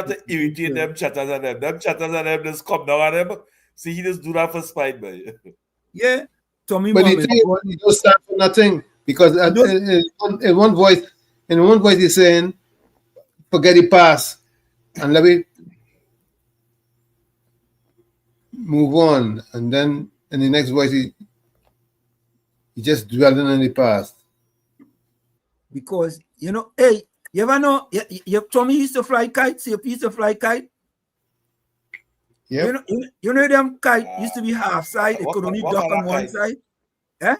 to irritate them chatters and them. Them chatters and them just come down on them. See, he just do that for spite, boy. Yeah. Tommy but he don't stand for nothing. Because in one voice he's saying, forget the past and let me move on. And then in the next voice he just dwelling on the past. Because hey, you ever know Tommy used to fly kites, CP used to fly kite. Yeah. You know them kite used to be half side, it could only dock on one side. Eh?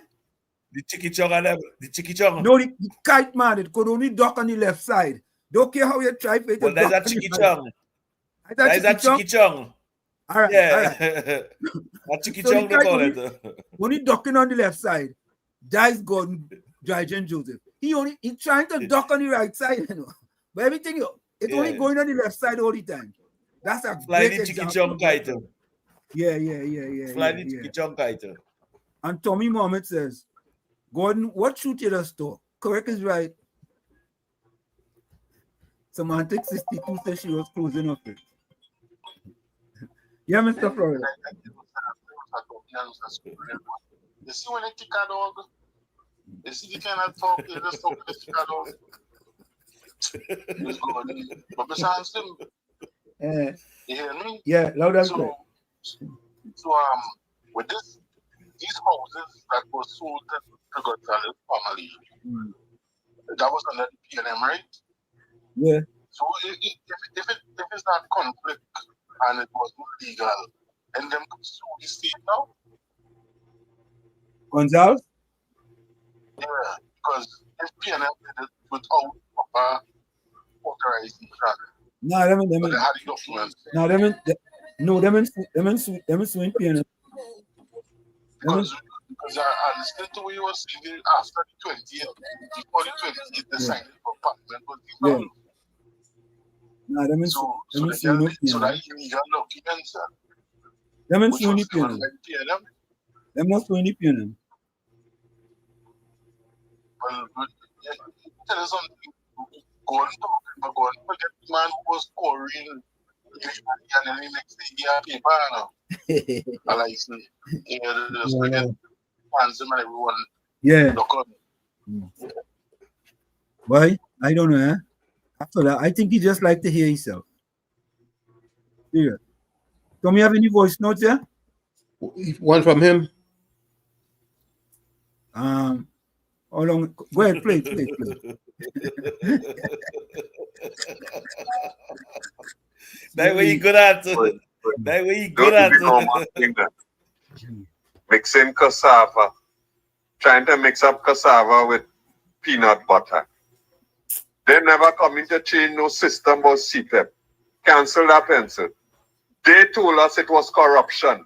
The chicky chong and them, the chicky chong. No, the kite man, it could only dock on the left side. Don't care how you try for it. Well, there's a chicky chong. There's a chicky chong. All right, yeah. All right. A chicky chong, they call it. When he docking on the left side, dies Gordon, Dryden Joseph. He trying to dock on the right side, But everything, it's only going on the left side all the time. That's a fly the chicky chong kite. Yeah. Fly the chicky chong kite. And Tommy Mohammed says, Gordon, what shoot you just talk? Correct is right. Semantic 62 says she was closing up it. Yeah, Mr. Florida. You see when they kick a dog, You see the kind of talk you just talk this shadow. But besides them, you hear me? Yeah, loud and clear. So with these houses that were sold to Gonzalez family, that was under the PNM, right? Yeah. So if it's not conflict and it was illegal, and them could sue the state now? Gonzalez? Yeah, because if PNM did it without proper authorization, No, them but they had the documents. no, them suing PNM. Because I listened to what you were saying after the 20th, before the 20th, the signing of apartment was Yeah. No, them so suing so that PNM. illegal documents, Them which suing was given PNM. by PNM. Them not suing PNM. Well, tell us something. Go on forget the man who was pouring and then the next day he had paper now. I like say, just forget fans and everyone. Yeah. Look on. Why? I don't know. After that, I think he just like to hear himself. Yeah. Don't you have any voice notes there? One from him. How long? Go ahead, play. That way you good at it. That way you good at it. Mixing cassava, trying to mix up cassava with peanut butter. They never come into change no system or CPEP. Cancel that pencil. They told us it was corruption.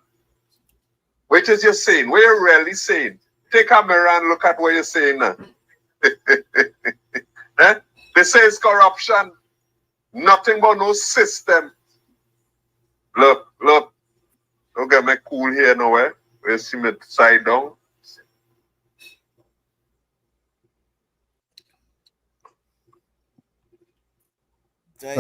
Which is you saying? What you really saying? Take a mirror and look at what you're saying now. Eh? They say it's corruption. Nothing but no system. Look. Don't get me cool here nowhere. You see me side down. You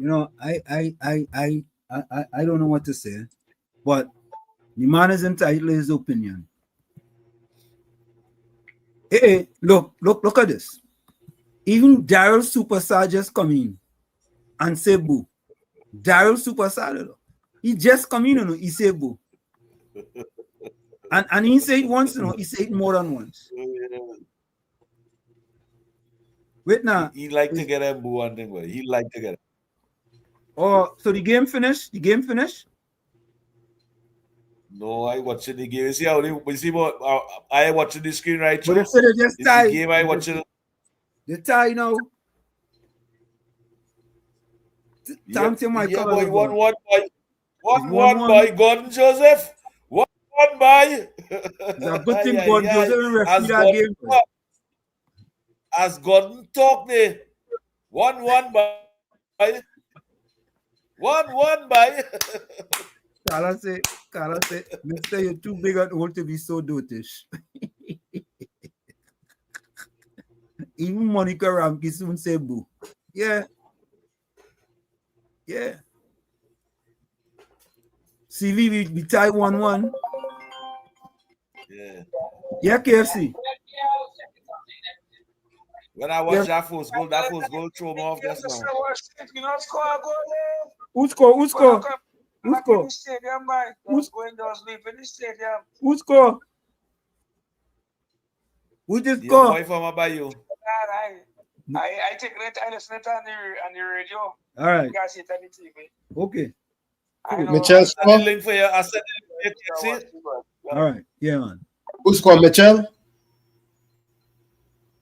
know, I don't know what to say, but the man is entitled to his opinion. Hey, look at this. Even Daryl Superstar just come in and say boo. Daryl Superstar, he just come in, you know, he say boo. And he say it once, you know, he say it more than once. Wait now. He like to get a boo and thing, he like to get it. Oh, so the game finished? The game finished? No, I watching the game. You see how you see what I watching the screen right But now. they said they just tied. The game I watching. They tie now. Time to my yeah, color. boy, 1-1 by 1-1 by Gordon Joseph. 1-1 by. It's a good thing Gordon Joseph and referee that game. As Gordon talk there. 1-1 by. 1-1 by. Carla say, Mister, you're too big and old to be so dotish. Even Monica Ramke soon say boo. Yeah. CV, we tie 1-1. Yeah, KFC. When I watch that first goal throw me off just now. Who score? Who score? Who score? Who just Your score? boy from Bayou. I take it. I listen it on the radio. All right. You guys see it on the TV. Okay. Mitchell I send the link for you. I send the link for you. All right. Yeah, man. Who scored, Mitchell?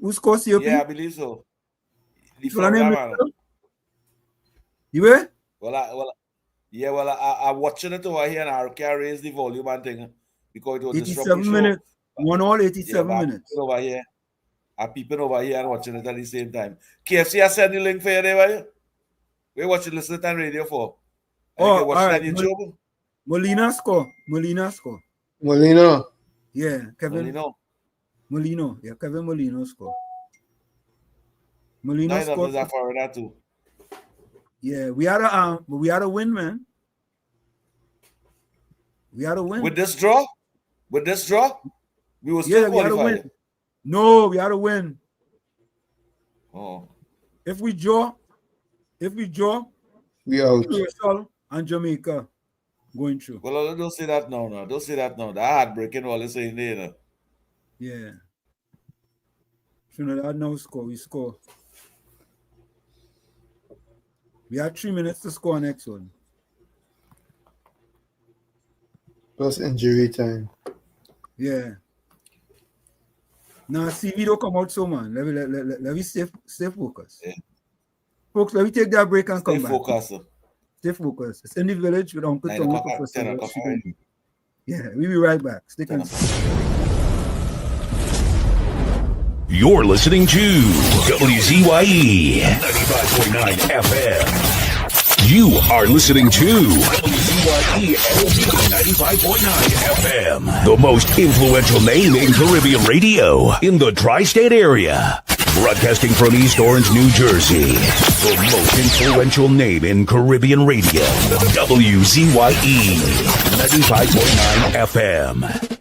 Who scores COP? Yeah, I believe so. The Full name man. You were? Well, I watching it over here and I can't raise the volume and thing because it was 87 minutes. 87 minutes. Over here. I'm peeping over here and watching it at the same time. KFC, I send the link for you there, were you? Where watching listen on radio for? Oh, all right. Molina score. Molina score. Molina. Yeah, Kevin. Molino. Yeah, Kevin Molino score. Molino scored. Too. Yeah, we had a win, man. We had a win. With this draw, we will still we had a win. No, we had a win. Oh. If we draw, we out. Curacao and Jamaica going through. Well, don't say that now. No. Don't say that now. That heartbreaking all is saying there. No. Yeah. Trinidad now score. We score. We have 3 minutes to score next one. Plus injury time. Yeah. Now, CV don't come out so, man. Let me stay focused. Yeah. Folks, let me take that break and come back. Stay focused. It's in the village with Uncle Tommy. Yeah, we'll be right back. Stick and You're listening to WZYE 95.9 FM. You are listening to WZYE 95.9 FM, the most influential name in Caribbean radio in the tri-state area. Broadcasting from East Orange, New Jersey, the most influential name in Caribbean radio. WZYE 95.9 FM.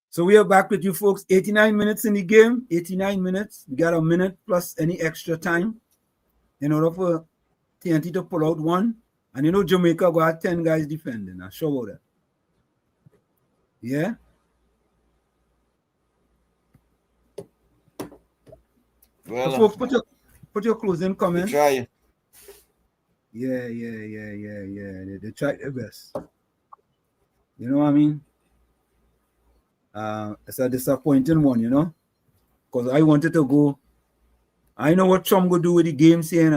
So we are back with you folks. 89 minutes in the game. 89 minutes. We got a minute plus any extra time in order for TNT to pull out one. And you know Jamaica got 10 guys defending. I'm sure about that. Yeah? Well, so folks, put your closing comments. Try. Yeah. They tried their best. You know what I mean? It's a disappointing one, you know, because I wanted to go. I know what Trump will do with the games here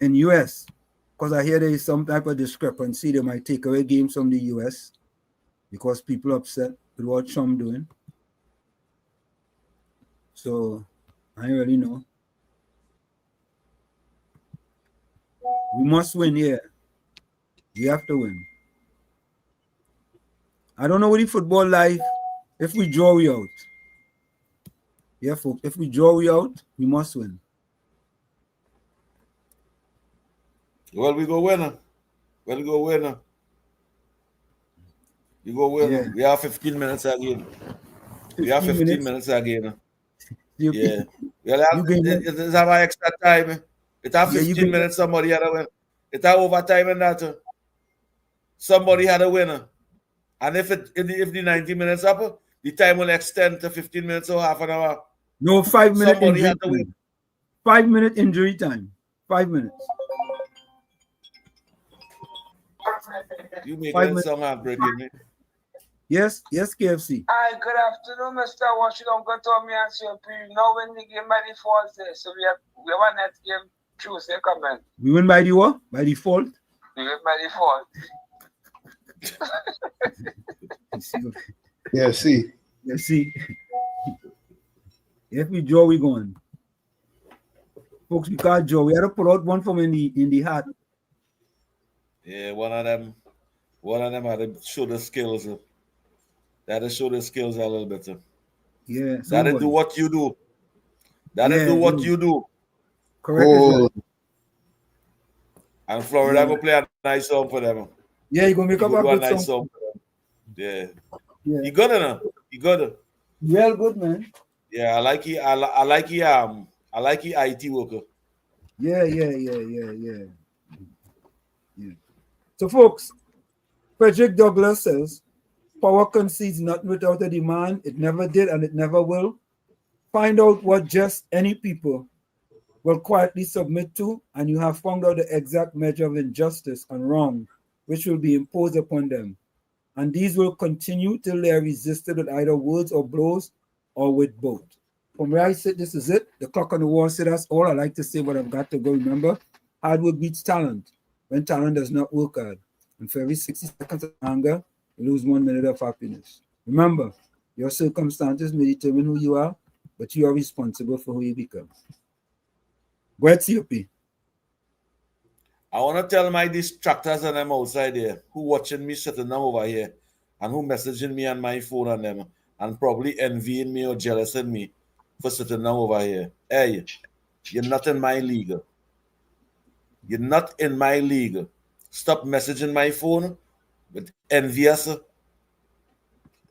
in US, because I hear there is some type of discrepancy. They might take away games from the US because people are upset with what Trump doing. So I already know. We must win here. We have to win. I don't know what the football life. If we draw, we out. Yeah, folks. If we draw, we out. We must win. Well, we go winner. You go winner. Yeah. We have 15 minutes again. We have 15 minutes again. Yeah. Well, it's have an extra time. It have 15 minutes. Somebody had a win. It have overtime and that. Somebody had a winner. And if the 90 minutes up, the time will extend to 15 minutes or half an hour. No, 5 minute injury time. 5 minute injury time. 5 minutes. You make that song heartbreaking, me. Yes, KFC. Hi, good afternoon, Mr. Washington. Go to me and say, you know when the game by default there. So we have a net game Tuesday coming. We win by the what? By default? We win by default. Yeah, see. If we draw, we going. Folks, we can't draw. We had to pull out one from in the hat. Yeah, one of them had to show the skills. They had to show the skills a little bit. Yeah. That is do what you do. That is do what you do. Correct. Oh. And Florida will play a nice song for them. Yeah, you're gonna make up a good nice song for them. Yeah. You got it now. You got it. Yeah, good man. Yeah, I like it. I like it IT worker. Yeah. So folks, Frederick Douglass says, power concedes nothing without a demand. It never did and it never will. Find out what just any people will quietly submit to, and you have found out the exact measure of injustice and wrong which will be imposed upon them. And these will continue till they are resisted with either words or blows or with both. From where I sit, this is it. The clock on the wall said that's all I like to say, but I've got to go. Remember, hard work beats talent when talent does not work hard. And for every 60 seconds of anger, you lose 1 minute of happiness. Remember, your circumstances may determine who you are, but you are responsible for who you become. Go ahead, COP. I want to tell my distractors and them outside there who watching me sitting down over here and who messaging me on my phone and them and probably envying me or jealousing me for sitting down over here. Hey, you're not in my league. You're not in my league. Stop messaging my phone with envious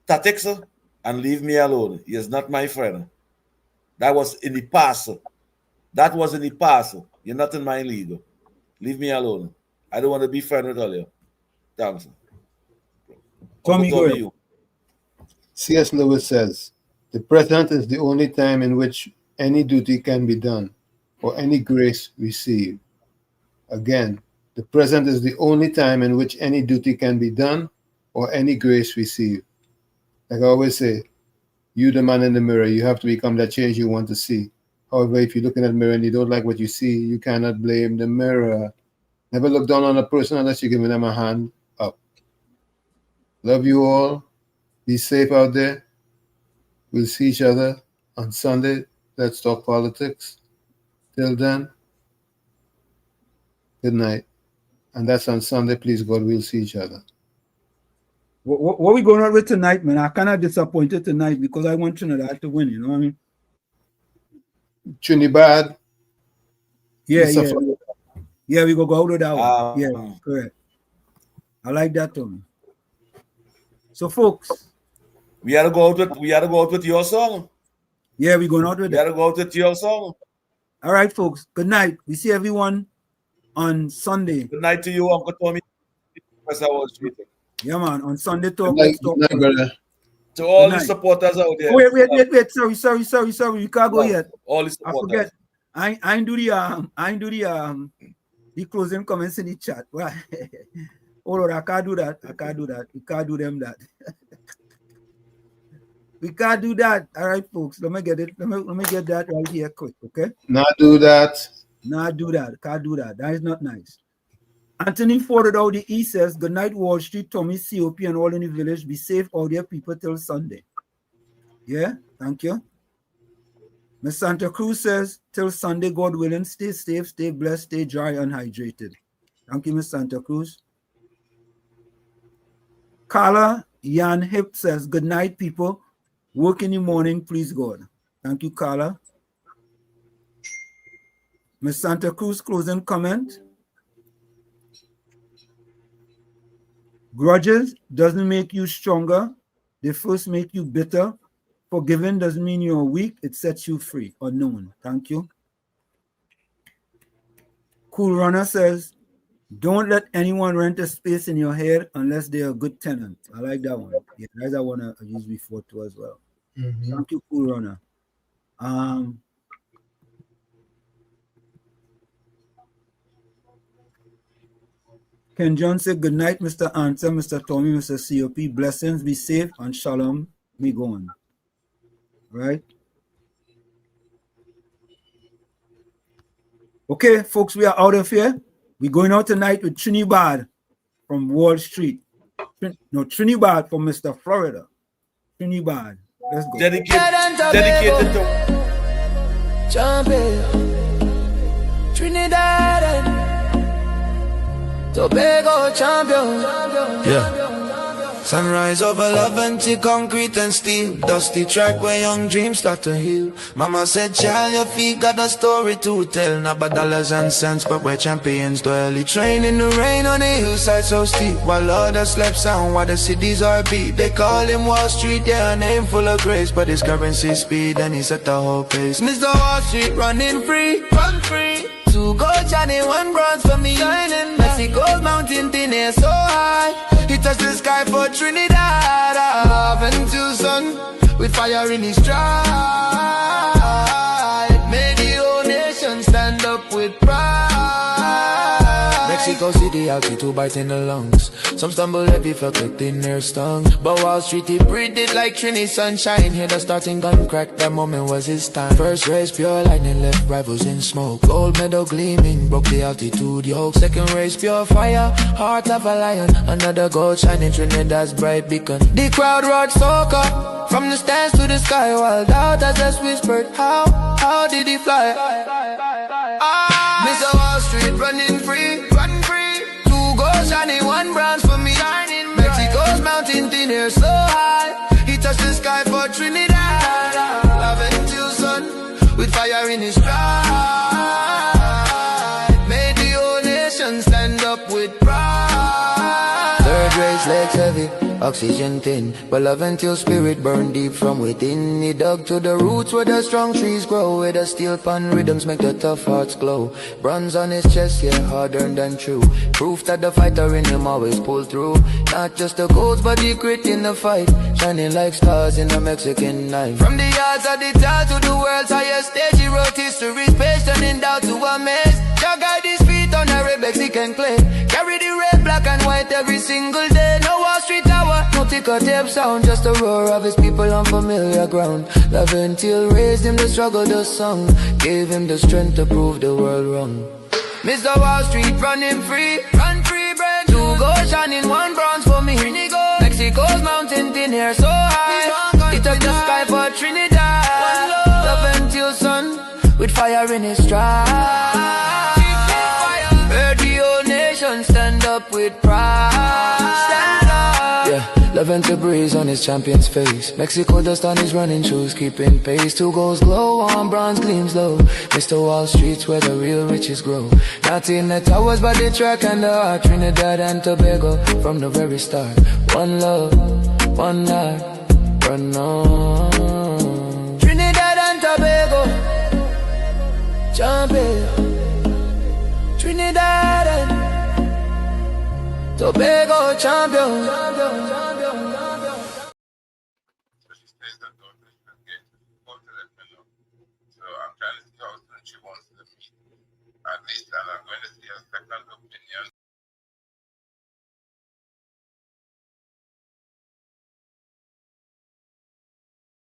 tactics and leave me alone. He is not my friend. That was in the past. That was in the past. You're not in my league. Leave me alone. I don't want to be friends with all you. Thanks. Tommy, go ahead. C.S. Lewis says, the present is the only time in which any duty can be done or any grace received. Again, the present is the only time in which any duty can be done or any grace received. Like I always say, you the man in the mirror, you have to become that change you want to see. However, if you look in that mirror and you don't like what you see, you cannot blame the mirror. Never look down on a person unless you're giving them a hand up. Love you all. Be safe out there. We'll see each other on Sunday. Let's talk politics. Till then, good night. And that's on Sunday. Please, God, we'll see each other. What we going on with tonight, man? I kind of disappointed tonight because I want Trinidad to win. You know what I mean? Trinidad. Yeah. Yeah, we go out with that one. Yeah, correct. I like that one. So, folks, we had to go out with your song. Yeah, we're going out with that. We had to go out with your song. All right, folks. Good night. We see everyone on Sunday. Good night to you, Uncle Tommy. Yeah, man. On Sunday talk. Good night, brother. To all the supporters out there. Wait. Sorry. You can't go yet. All the supporters. I forget. I ain't do the closing comments in the chat. Hold on, I can't do that. We can't do them that. We can't do that. All right, folks. Let me get it. Let me get that right here quick, okay? Not do that. Not do that. Can't do that. That is not nice. Anthony forwarded out the E says, good night, Wall Street, Tommy, COP, and all in the village. Be safe, all their people, till Sunday. Yeah, thank you. Miss Santa Cruz says, till Sunday, God willing, stay safe, stay blessed, stay dry and hydrated. Thank you, Miss Santa Cruz. Carla Yan Hip says, good night, people. Work in the morning, please God. Thank you, Carla. Miss Santa Cruz, closing comment. Grudges doesn't make you stronger. They first make you bitter. Forgiving doesn't mean you're weak. It sets you free. Unknown. Thank you. Cool Runner says, don't let anyone rent a space in your head unless they're a good tenant. I like that one. Yeah, that's I want to use before too as well. Mm-hmm. Thank you, Cool Runner. Ken John said, good night, Mr. Answer, Mr. Tommy, Mr. COP. Blessings, be safe, and shalom, me going. Right? Okay, folks, we are out of here. We're going out tonight with Trinidad from Wall Street. Trinidad from Mr. Florida. Trinidad. Let's go. Dedicated to Trinidad and Tobago champion. Yeah. Sunrise over love until concrete and steel. Dusty track where young dreams start to heal. Mama said, child, your feet got a story to tell. Not about dollars and cents, but where champions dwell. He train in the rain on the hillside so steep, while others slept sound while the cities are beat. They call him Wall Street, yeah, a name full of grace, but his currency speed and he set the whole pace. Mr. Wall Street running free, run free. 2 gold, Johnny, 1 bronze for me. Mexico's mountain thin air so high. He touched the sky for Trinidad. And Tucson with fire in his stride. Made the whole nation stand up with pride. Mexico City, altitude biting the lungs. Some stumble heavy, felt like thin air stung. But Wall Street, he breathed it like Trini sunshine. Hear the starting gun crack, that moment was his time. First race, pure lightning, left rivals in smoke. Gold medal gleaming, broke the altitude yoke. Second race, pure fire, heart of a lion. Another gold shining, Trinidad's bright beacon. The crowd roared soca, from the stands to the sky. Wild out as us whispered, how did he fly? Mr. Wall Street running free, grace legs heavy, oxygen thin, but love until spirit burn deep from within. He dug to the roots where the strong trees grow, where the steel pan rhythms make the tough hearts glow. Bronze on his chest, yeah, harder than true. Proof that the fighter in him always pull through. Not just the codes, but the grit in the fight, shining like stars in a Mexican night. From the yards of the town to the world's highest stage, he wrote history's page, turning doubt to amaze. Jah guide his feet on a red Mexican clay, carry the red, black and white every single day. No Wall Street tower, no ticker tape sound, just the roar of his people on familiar ground. Love until raised him to struggle the song, gave him the strength to prove the world wrong. Mr. Wall Street running free, run free bread. 2 gold shining, 1 bronze for me. Mexico's mountain thin air so high, it touched the sky for Trinidad. Love until sun, with fire in his stride. Heard the whole nation stand up with pride. Stand up. Yeah, love until breeze on his champion's face. Mexico dust on his running shoes, keeping pace. 2 golds glow, 1 bronze gleams low. Mr. Wall Street's where the real riches grow. Not in the towers, but the track and the heart. Trinidad and Tobago from the very start. One love, one life, run on. Trinidad and Tobago, champion. Trinidad and Tobago champion. At least, and I'm going to see a second opinion.